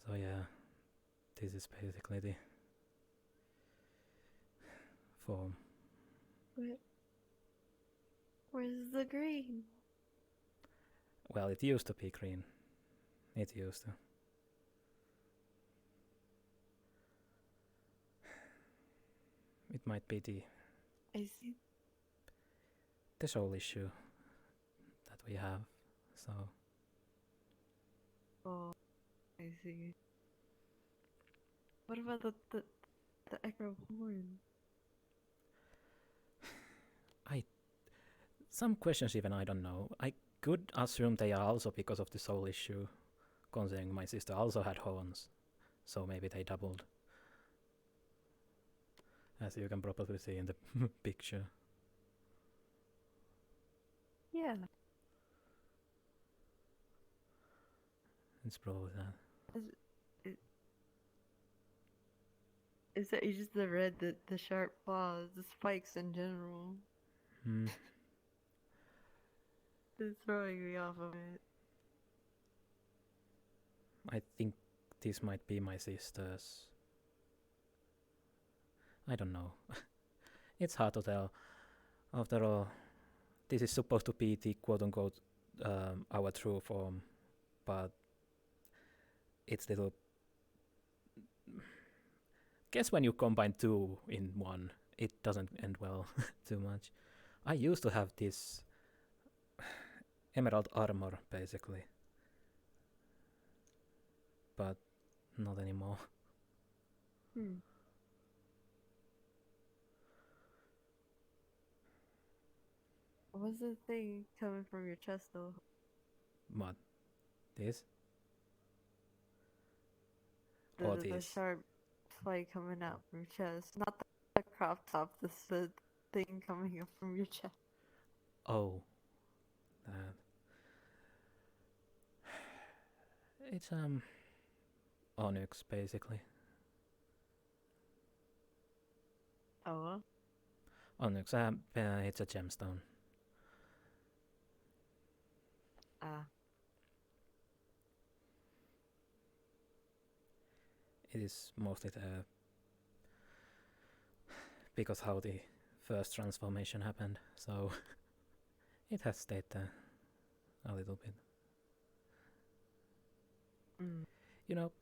So yeah, this is basically the form. Where's the green? Well, it used to be green. It used to. It might be I see. the soul issue that we have, so. Oh, I see. What about the extra horn? Some questions even I don't know. I could assume they are also because of the soul issue, considering my sister also had horns, so maybe they doubled. As you can probably see in the picture. Yeah. It's probably that. Is that just the red, the sharp claws, the spikes in general? It's throwing me off of it. I think this might be my sister's. I don't know. It's hard to tell. After all, this is supposed to be the quote-unquote our true form, but it's little... Guess when you combine two in one, it doesn't end well too much. I used to have this emerald armor, basically. But not anymore. What's the thing coming from your chest, though? What? This? Or the these. sharp flake coming out from your chest. Not the crop top, the thing coming up from your chest. Oh, that. It's onyx basically. Oh. Onyx. It's a gemstone. Ah. It is mostly the because how the first transformation happened, so it has stayed there a little bit. Mm. You know,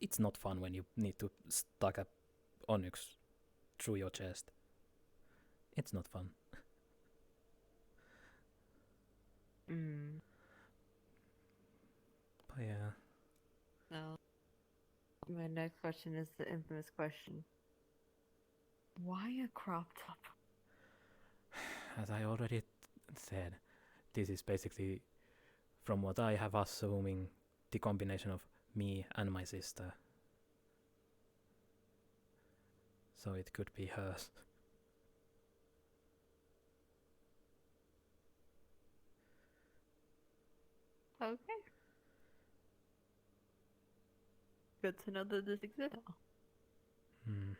it's not fun when you need to stuck a onyx through your chest. It's not fun. Mm. But yeah. Now, my next question is the infamous question. Why a crop top? As I already said, this is basically, from what I have assuming, the combination of me and my sister. So it could be hers. Okay. Good to know that this exists. Hmm.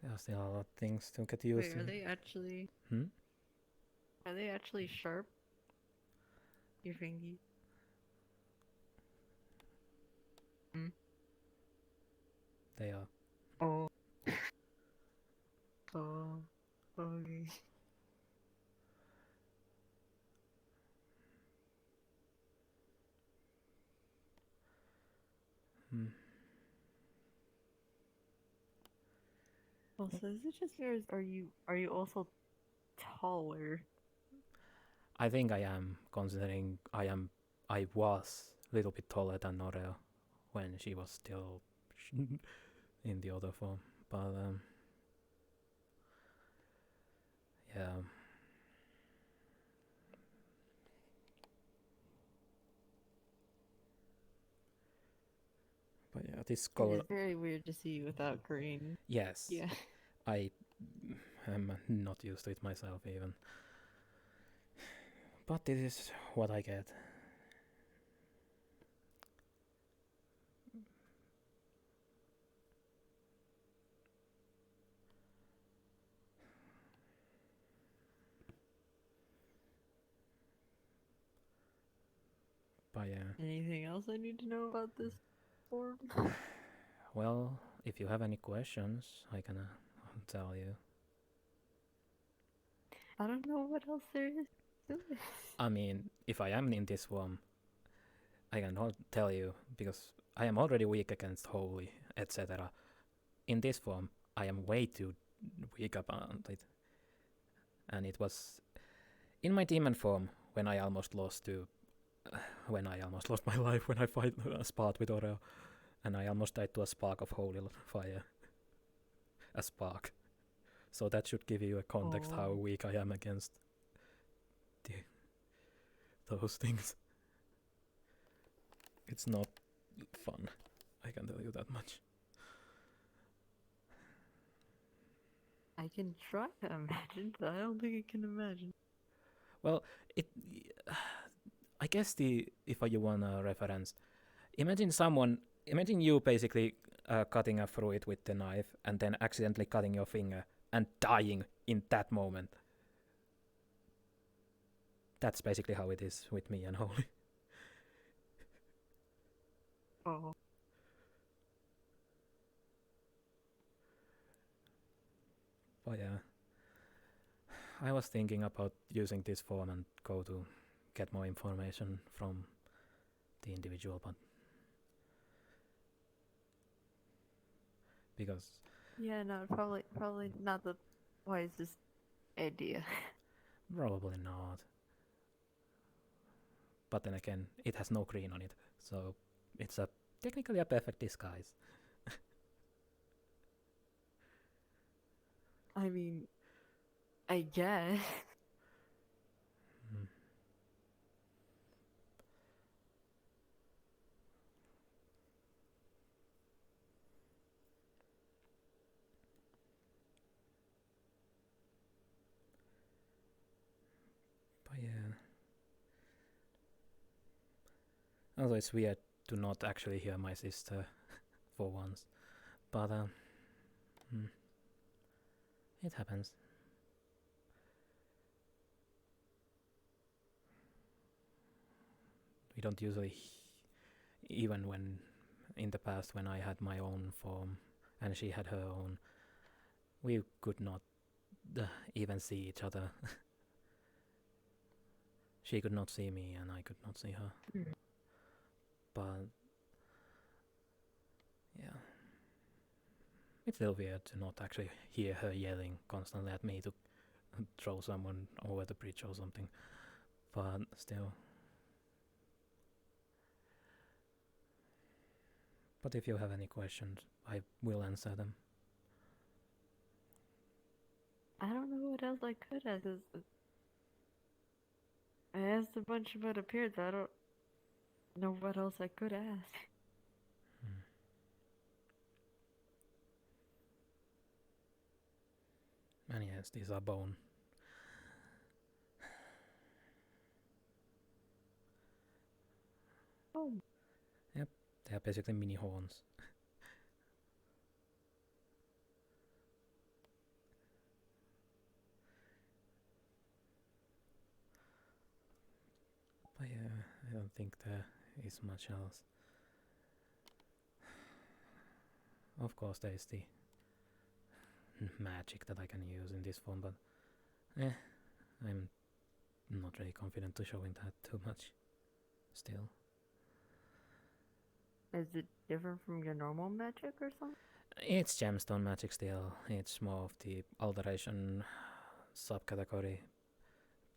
There are still a lot of things to get used Wait, to. are they actually? Hmm? Are they actually sharp? Your fingies? Hmm? They are. Oh. Oh. Okay. Hmm. Also, is it just yours? Are you also taller? I think I am, considering I was a little bit taller than Noreo when she was still in the other form. But yeah. But yeah, this color. It's very weird to see you without green. Yes. Yeah. I am not used to it myself even. But this is what I get. But yeah. Anything else I need to know about this form? Well, if you have any questions, I can tell you. I don't know what else there is to this. I mean, if I am in this form, I cannot tell you because I am already weak against holy, etc. In this form, I am way too weak about it. And it was in my demon form when I almost lost my life when I fight a spot with Oreo, and I almost died to a spark of holy fire. A spark. So that should give you a context how weak I am against those things. It's not fun, I can tell you that much. I can try to imagine, but I don't think I can imagine. Well, I guess if you want a reference, imagine you basically cutting a fruit with the knife and then accidentally cutting your finger and dying in that moment. That's basically how it is with me and Holy. Oh. But yeah, I was thinking about using this form and go to get more information from the individual, but because yeah, no, probably not the wisest idea. Probably not. But then again, it has no green on it, so it's technically a perfect disguise. I mean, I guess. Hmm. But yeah. Also, it's weird to not actually hear my sister for once. But, it happens. We don't usually, even when in the past when I had my own form and she had her own, we could not even see each other. She could not see me and I could not see her. But yeah, it's still weird to not actually hear her yelling constantly at me to throw someone over the bridge or something. But still. But if you have any questions, I will answer them. I don't know what else I could ask. I asked a bunch about appearance. I don't know what else I could ask. And yes, these are bone. Oh. Yep, they are basically mini horns. But yeah, I don't think there is much else. Of course, there is the magic that I can use in this form, but I'm not really confident to showing that too much. Still. Is it different from your normal magic or something? It's gemstone magic still. It's more of the alteration subcategory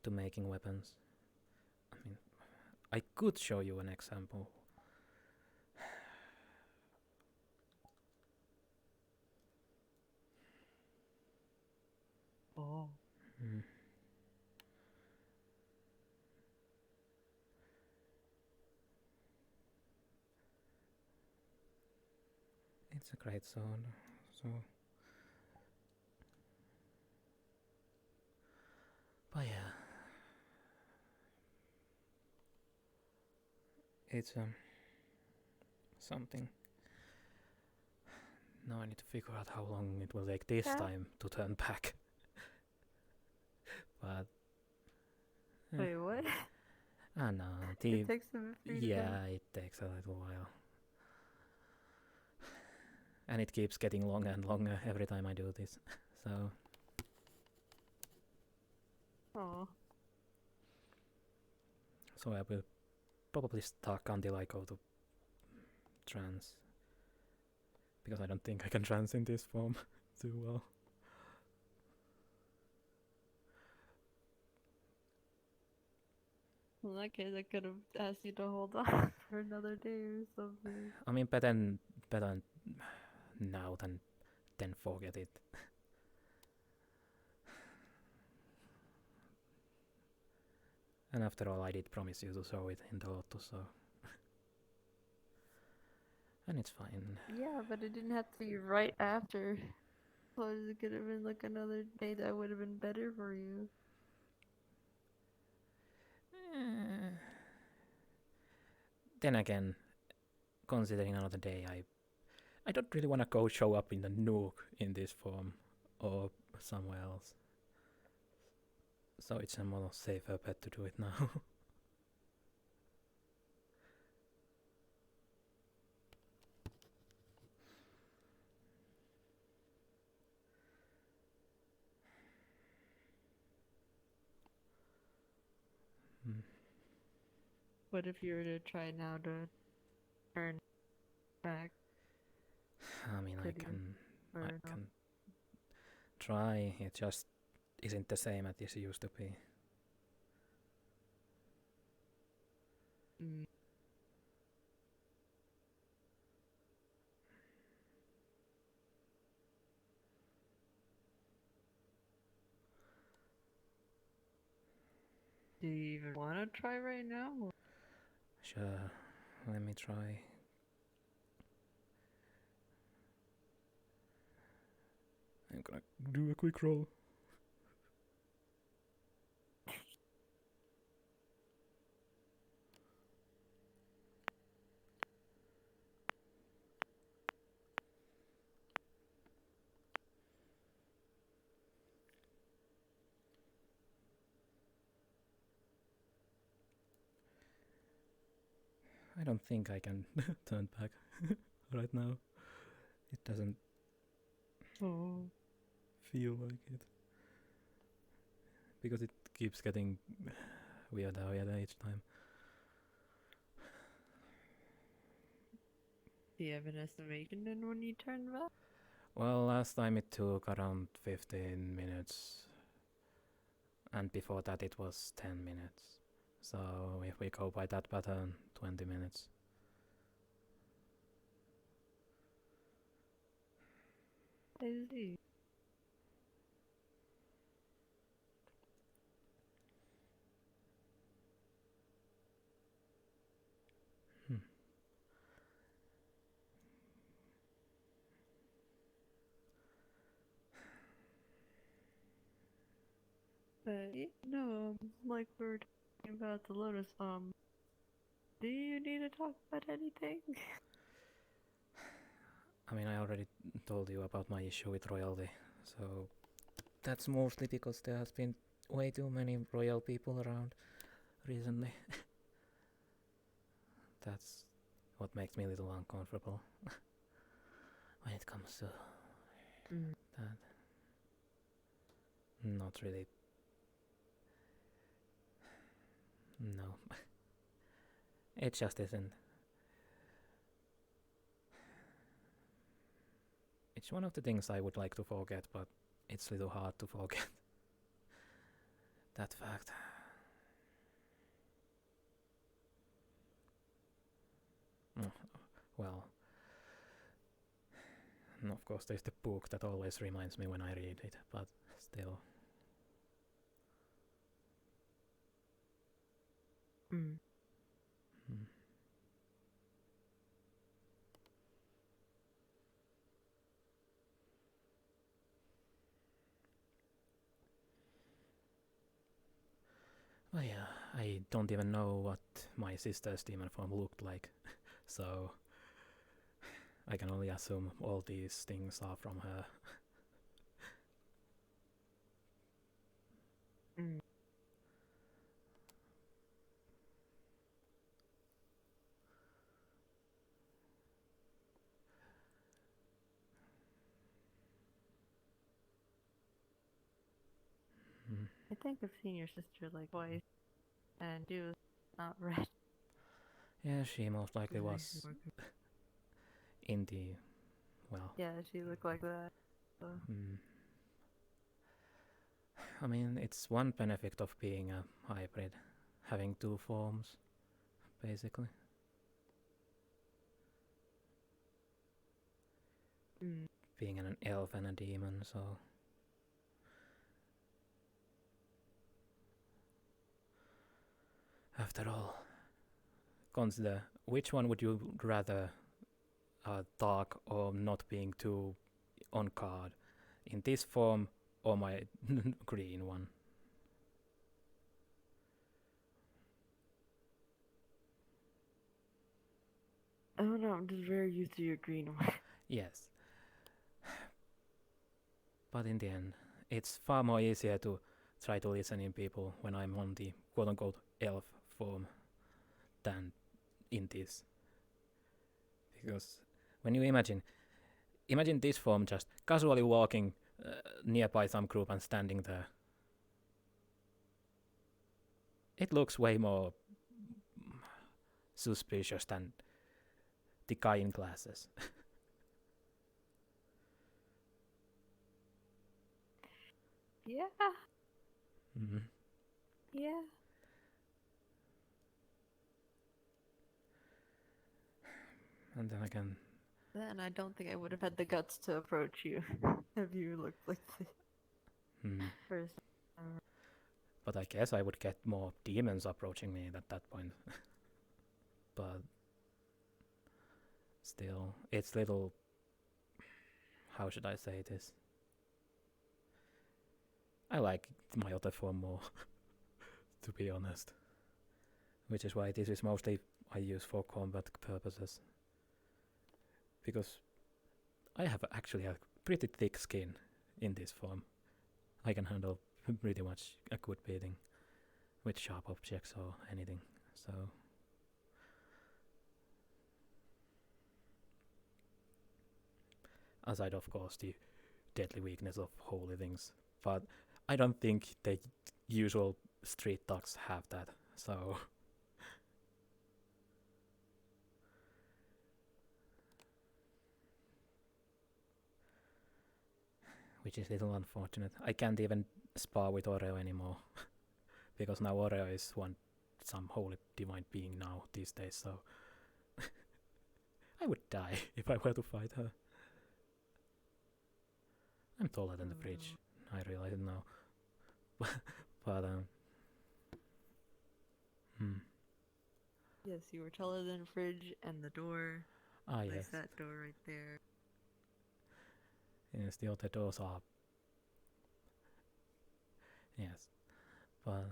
to making weapons. I mean, I could show you an example. Oh. It's a great sword, so. But yeah. It's something. Now I need to figure out how long it will take this time to turn back. But wait, what? No, it takes a few it takes a little while. And it keeps getting longer and longer every time I do this. So So I will probably stuck until I go to trans. Because I don't think I can trans in this form too well. In that case, I could have asked you to hold on for another day or something. I mean, better now than forget it. And after all, I did promise you to show it in the Lotus, so. And it's fine. Yeah, but it didn't have to be right after. Suppose it could have been like another day that would have been better for you. Then again, considering another day, I don't really want to go show up in the Nook in this form or somewhere else. So it's a more safer bet to do it now. What if you were to try now to turn back? I mean, I can try. It just isn't the same as it used to be. Do you even want to try right now? Or... Sure, let me try. I'm gonna do a quick roll. I don't think I can turn back right now. It doesn't feel like it. Because it keeps getting weirder each time. Do you have an estimation then when you turn back? Well, last time it took around 15 minutes. And before that it was 10 minutes. So if we go by that pattern, 20 minutes. I see. But no, like we were talking about the Lotus, do you need to talk about anything? I mean, I already told you about my issue with royalty, so that's mostly because there has been way too many royal people around recently. That's what makes me a little uncomfortable when it comes to that. Not really. No. It just isn't. It's one of the things I would like to forget, but it's a little hard to forget. That fact. Well, of course there's the book that always reminds me when I read it, but still. Oh yeah, I don't even know what my sister's demon form looked like, so I can only assume all these things are from her. I think I've seen your sister like twice, and she was not red. Yeah, she most likely was in the, well... Yeah, she looked like that. So. I mean, it's one benefit of being a hybrid, having two forms, basically. Being an elf and a demon, so... After all, consider, which one would you rather dark or not being too on guard? In this form or my green one? I don't know, I'm just very used to your green one. Yes. But in the end, it's far more easier to try to listen in people when I'm on the quote-unquote elf form than in this. Because when you imagine this form just casually walking nearby some group and standing there. It looks way more suspicious than the guy in glasses. Yeah. Yeah. And then again... Then I don't think I would have had the guts to approach you if you looked like this. First. But I guess I would get more demons approaching me at that point. But still, it's little... How should I say this? I like my other form more, to be honest. Which is why this is mostly I use for combat purposes. Because I have actually a pretty thick skin in this form. I can handle pretty much a good beating with sharp objects or anything, so... Aside of course the deadly weakness of holy things, but I don't think the usual street dogs have that, so... Which is a little unfortunate. I can't even spar with Oreo anymore. Because now Oreo is some holy divine being now these days, so... I would die if I were to fight her. I'm taller than the fridge. I realize it now. But, Yes, you were taller than the fridge and the door. Ah, There's yes. that door right there. Yes, the other doors are... Yes. But...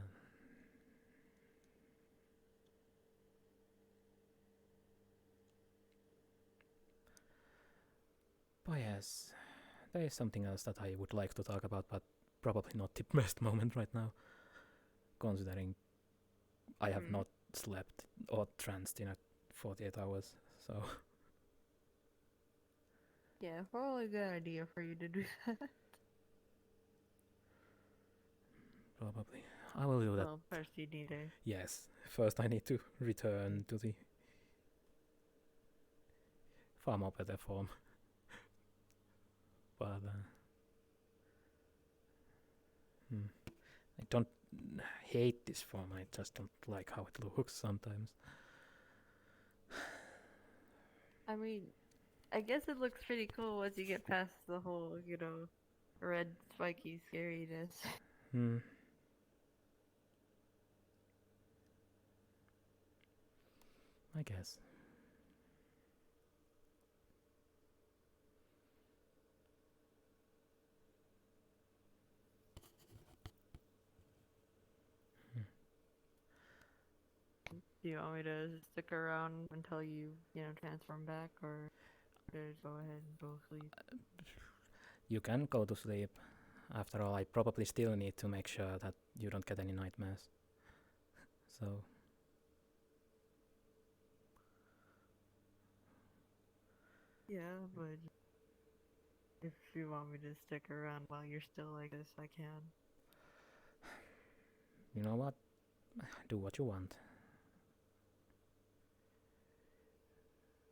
But yes, there is something else that I would like to talk about, but probably not the best moment right now, considering I have not slept or tranced in 48 hours, so... Yeah, probably a good idea for you to do that. Probably. I will do that. Well, first you need to... Yes, first I need to return to the far more better form. But I don't hate this form, I just don't like how it looks sometimes. I mean, I guess it looks pretty cool once you get past the whole, red spiky scariness. I guess. Do you want me to stick around until you, transform back, or just go ahead and go sleep? You can go to sleep. After all, I probably still need to make sure that you don't get any nightmares. So... Yeah, but if you want me to stick around while you're still like this, I can. You know what? Do what you want.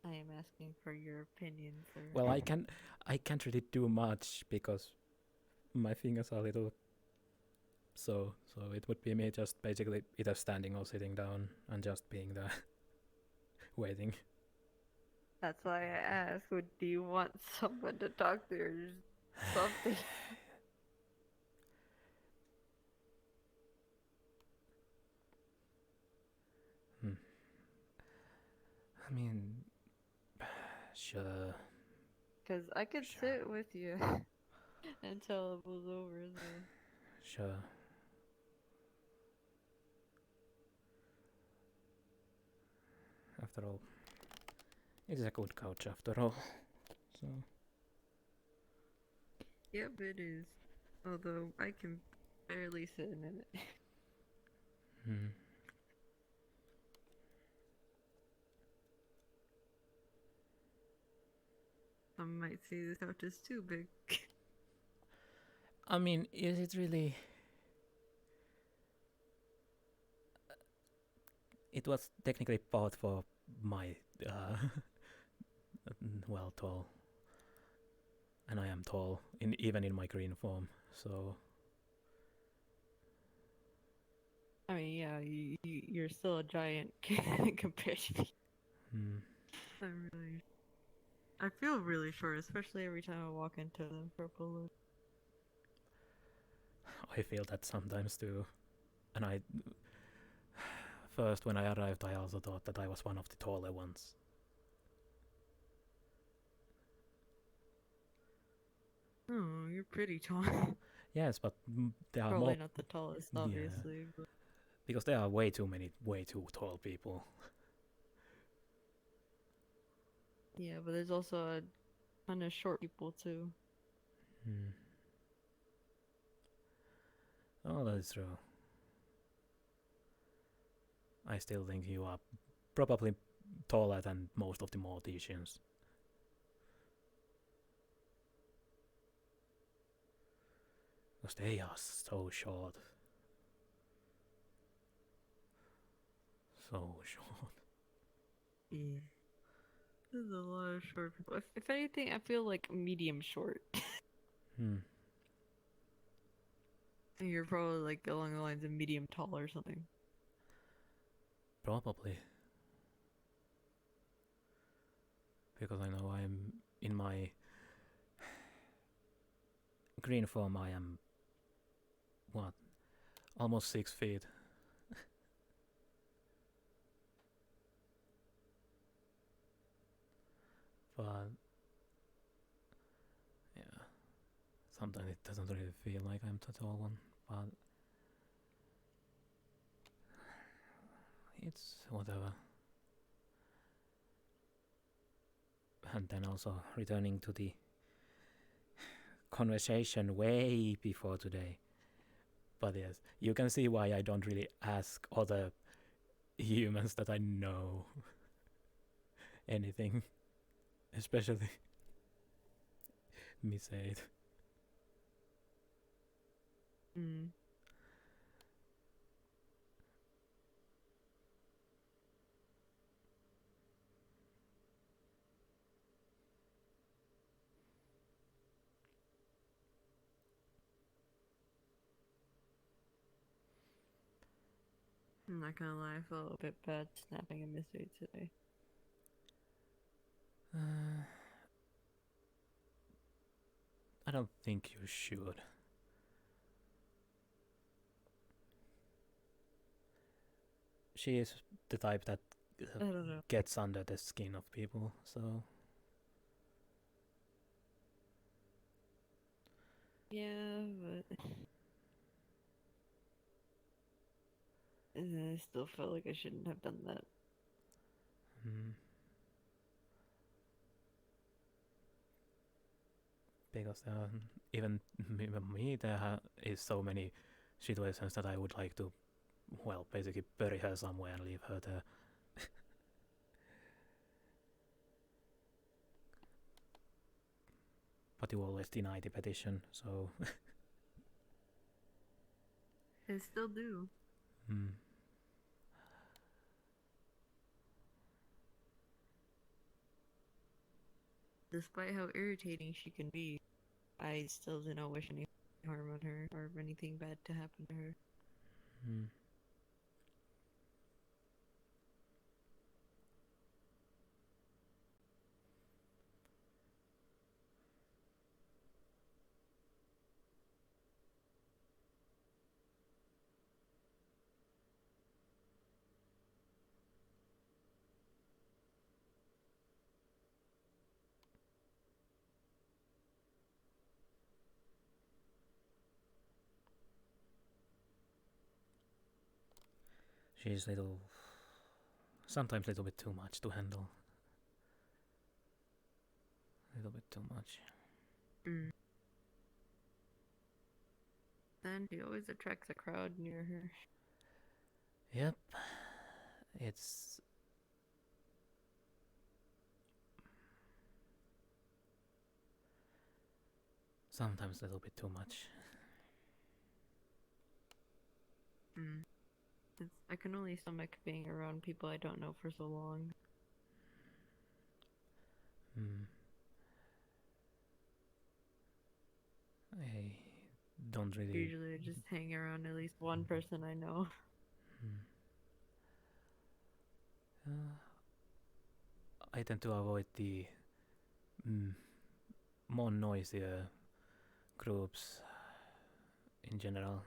I am asking for your opinion, sir. Well, I can't really do much because my fingers are little. So it would be me just basically either standing or sitting down and just being there, waiting. That's why I asked, do you want someone to talk to or something? I mean, sure. Because I could sit with you until it was over. So. Sure. After all, it is a good couch after all. So. Yep, it is. Although I can barely sit in it. Some might say this couch is too big. I mean, is it really... It was technically bought for my, well, tall. And I am tall, even in my green form, so... I mean, yeah, you're still a giant compared to me. I feel really short, especially every time I walk into the purple look. I feel that sometimes too. And I first, when I arrived, I also thought that I was one of the taller ones. Oh, you're pretty tall. Yes, but there are Probably more. not the tallest, Yeah. obviously. But... Because there are way too tall people. Yeah, but there's also a ton of short people too. Oh, that is true. I still think you are probably taller than most of the Morticians. Because they are so short. So short. Yeah. There's a lot of short people. If anything, I feel like medium short. You're probably like along the lines of medium tall or something. Probably. Because I know I'm in my green form, I am what? Almost 6 feet. But yeah, sometimes it doesn't really feel like I'm the tall one, but it's whatever. And then also returning to the conversation way before today. But yes, you can see why I don't really ask other humans that I know anything. Especially Miss 8. I'm not gonna lie, I felt a bit bad snapping a Miss 8 today. I don't think you should. She is the type that I don't know. gets under the skin of people, so... Yeah, but... I still felt like I shouldn't have done that. Because even me, there is so many situations that I would like to, well, basically bury her somewhere and leave her there. But you always deny the petition, so... I still do. Despite how irritating she can be, I still do not wish any harm on her or anything bad to happen to her. She's sometimes a little bit too much to handle. A little bit too much. Then she always attracts a crowd near her. Yep. It's... sometimes a little bit too much. I can only stomach being around people I don't know for so long. I don't really... Usually I just hang around at least one person I know. I tend to avoid the more noisier groups in general,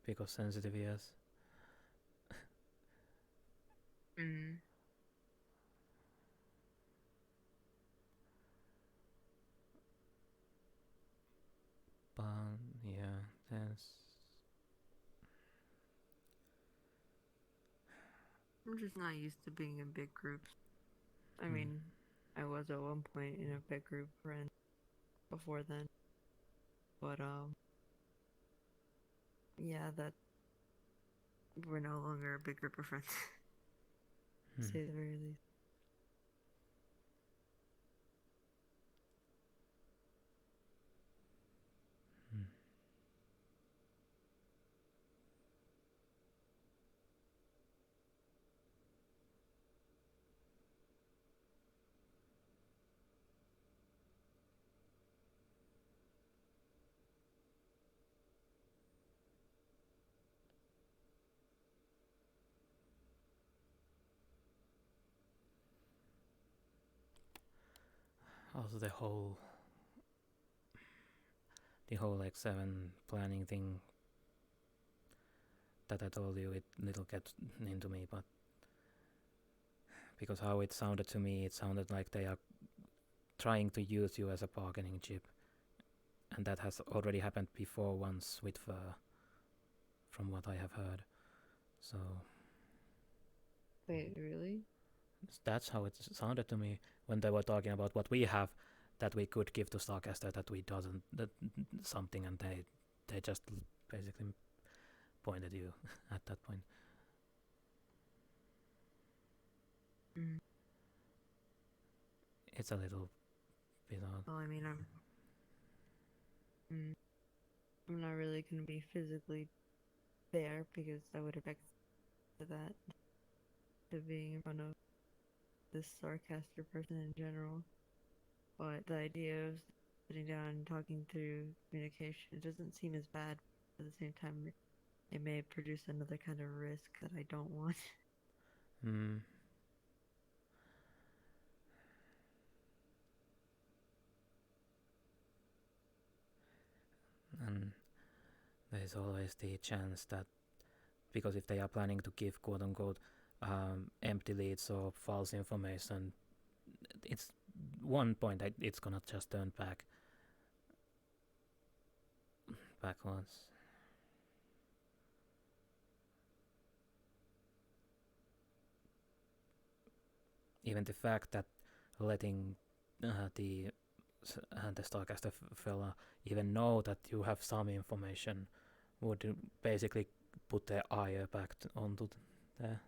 because sensitive ears. Mm. But yeah, there's. I'm just not used to being in big groups. I mean, I was at one point in a big group of friends before then. But, yeah, that we're no longer a big group of friends. To say the very least. Also, the whole like 7 planning thing that I told you, it little gets into me, but because how it sounded to me, it sounded like they are trying to use you as a bargaining chip, and that has already happened before once with Fur, from what I have heard. So Wait, really? that's how it sounded to me when they were talking about what we have that we could give to Starcaster that we doesn't, that something, and they just basically pointed you at that point. It's a little bit odd. Well, I mean, I'm not really gonna be physically there because I would have expected that to being in front of this Starcaster person in general. But the idea of sitting down and talking through communication doesn't seem as bad. At the same time, it may produce another kind of risk that I don't want. And there's always the chance that, because if they are planning to give quote unquote empty leads or false information, it's one point that it's gonna just turn backwards. Even the fact that letting the Starcaster fella even know that you have some information would basically put their ire back onto there.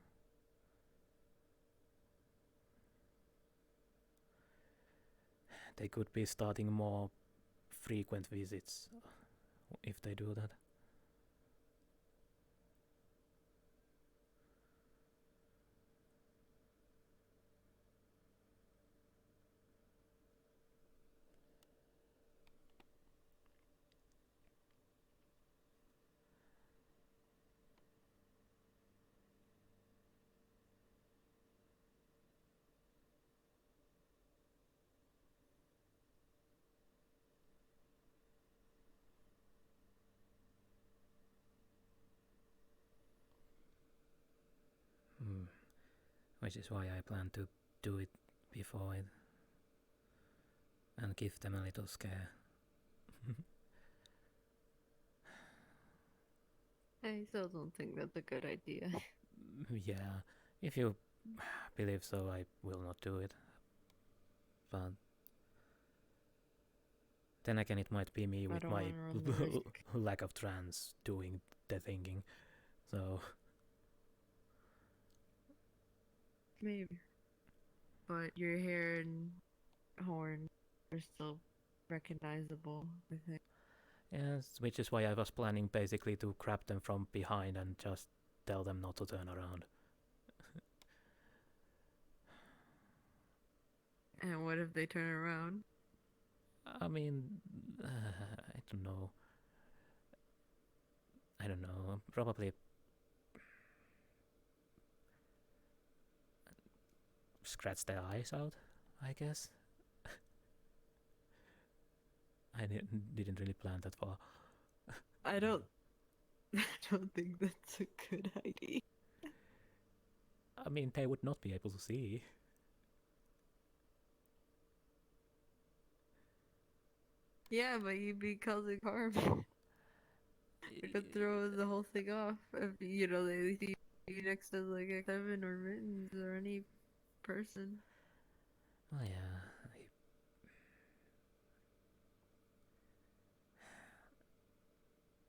They could be starting more frequent visits if they do that. Which is why I plan to do it before it and give them a little scare. I still don't think that's a good idea. Yeah, if you believe so, I will not do it. But then again, it might be me with my lack of trance doing the thinking. So maybe. But your hair and horn are still recognizable, I think. yes, which is why I was planning basically to grab them from behind and just tell them not to turn around. And what if they turn around? I mean, I don't know. Probably scratch their eyes out, I guess. I didn't really plan that far. I don't think that's a good idea. I mean, they would not be able to see. Yeah, but you'd be causing harm. You could throw the whole thing off if they see you next to like X7 or Mittens or any person. Oh yeah.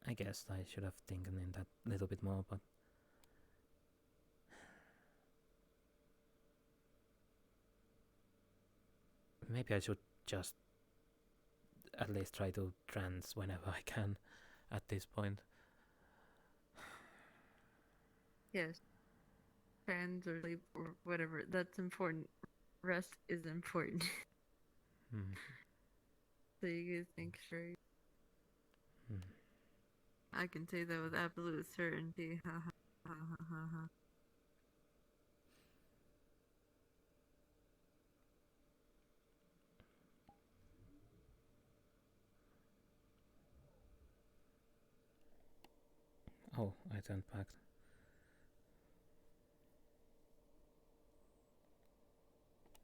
I guess I should have thinking in that little bit more, but maybe I should just at least try to trans whenever I can at this point. Yes. Trans or sleep or whatever. That's important. Rest is important. So you guys think straight. I can say that with absolute certainty. Ha ha ha ha ha ha. Oh, I turned back.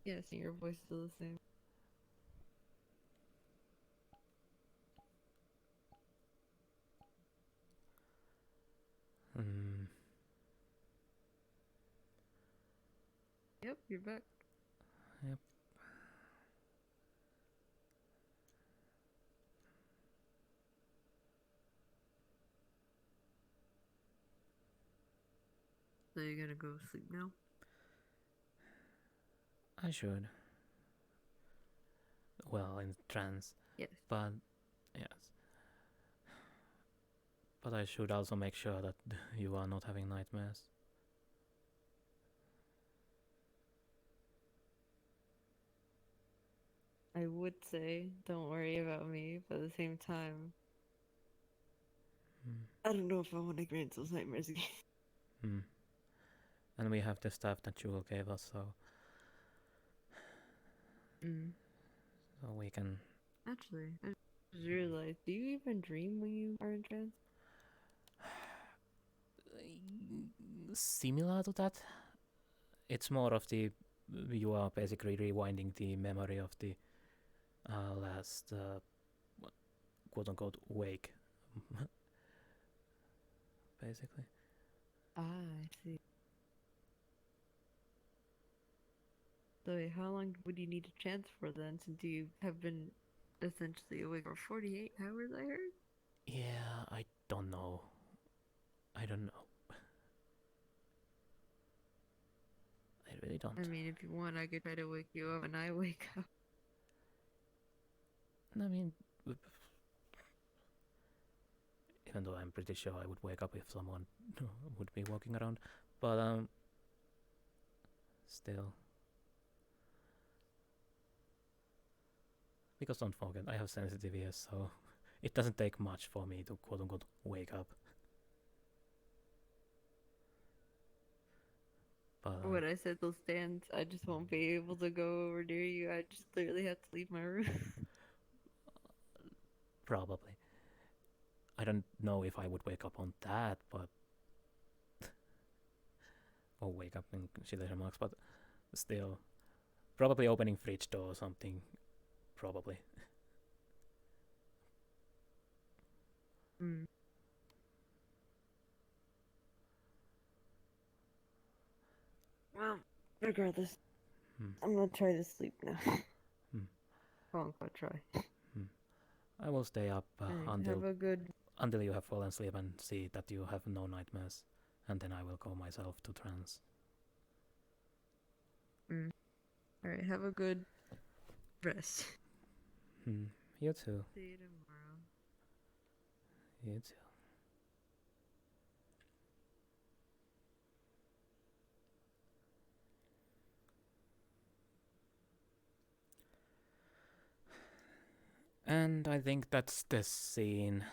Yes, your voice is still the same. Yep, you're back. Yep. So you're gonna go sleep now? I should. Well, in trance. Yes. But, yes. But I should also make sure that you are not having nightmares. I would say, don't worry about me, but at the same time, I don't know if I want to experience those nightmares again. And we have the stuff that Jewel gave us, so... So we can... Actually, I just realized, do you even dream when you are in trance? Similar to that. It's more of the... You are basically rewinding the memory of the last... quote-unquote wake. Basically. Ah, I see. So wait, how long would you need a chance for then, since you have been essentially awake for 48 hours, I heard? Yeah, I don't know. I don't know. I really don't. I mean, if you want, I could try to wake you up when I wake up. I mean... Even though I'm pretty sure I would wake up if someone would be walking around. But, still. Because don't forget, I have sensitive ears, so it doesn't take much for me to quote-unquote wake up. But, What I said will stand. I just won't be able to go over near you. I just literally have to leave my room. Probably. I don't know if I would wake up on that, but... or wake up in silly remarks, but still. Probably opening fridge door or something. Probably. Well, regardless, I'm gonna try to sleep now. Well, I'll try. I will stay up until have a good... until you have fallen asleep and see that you have no nightmares, and then I will go myself to trance. Alright, have a good rest. You too. See you tomorrow. You too. And I think that's the scene.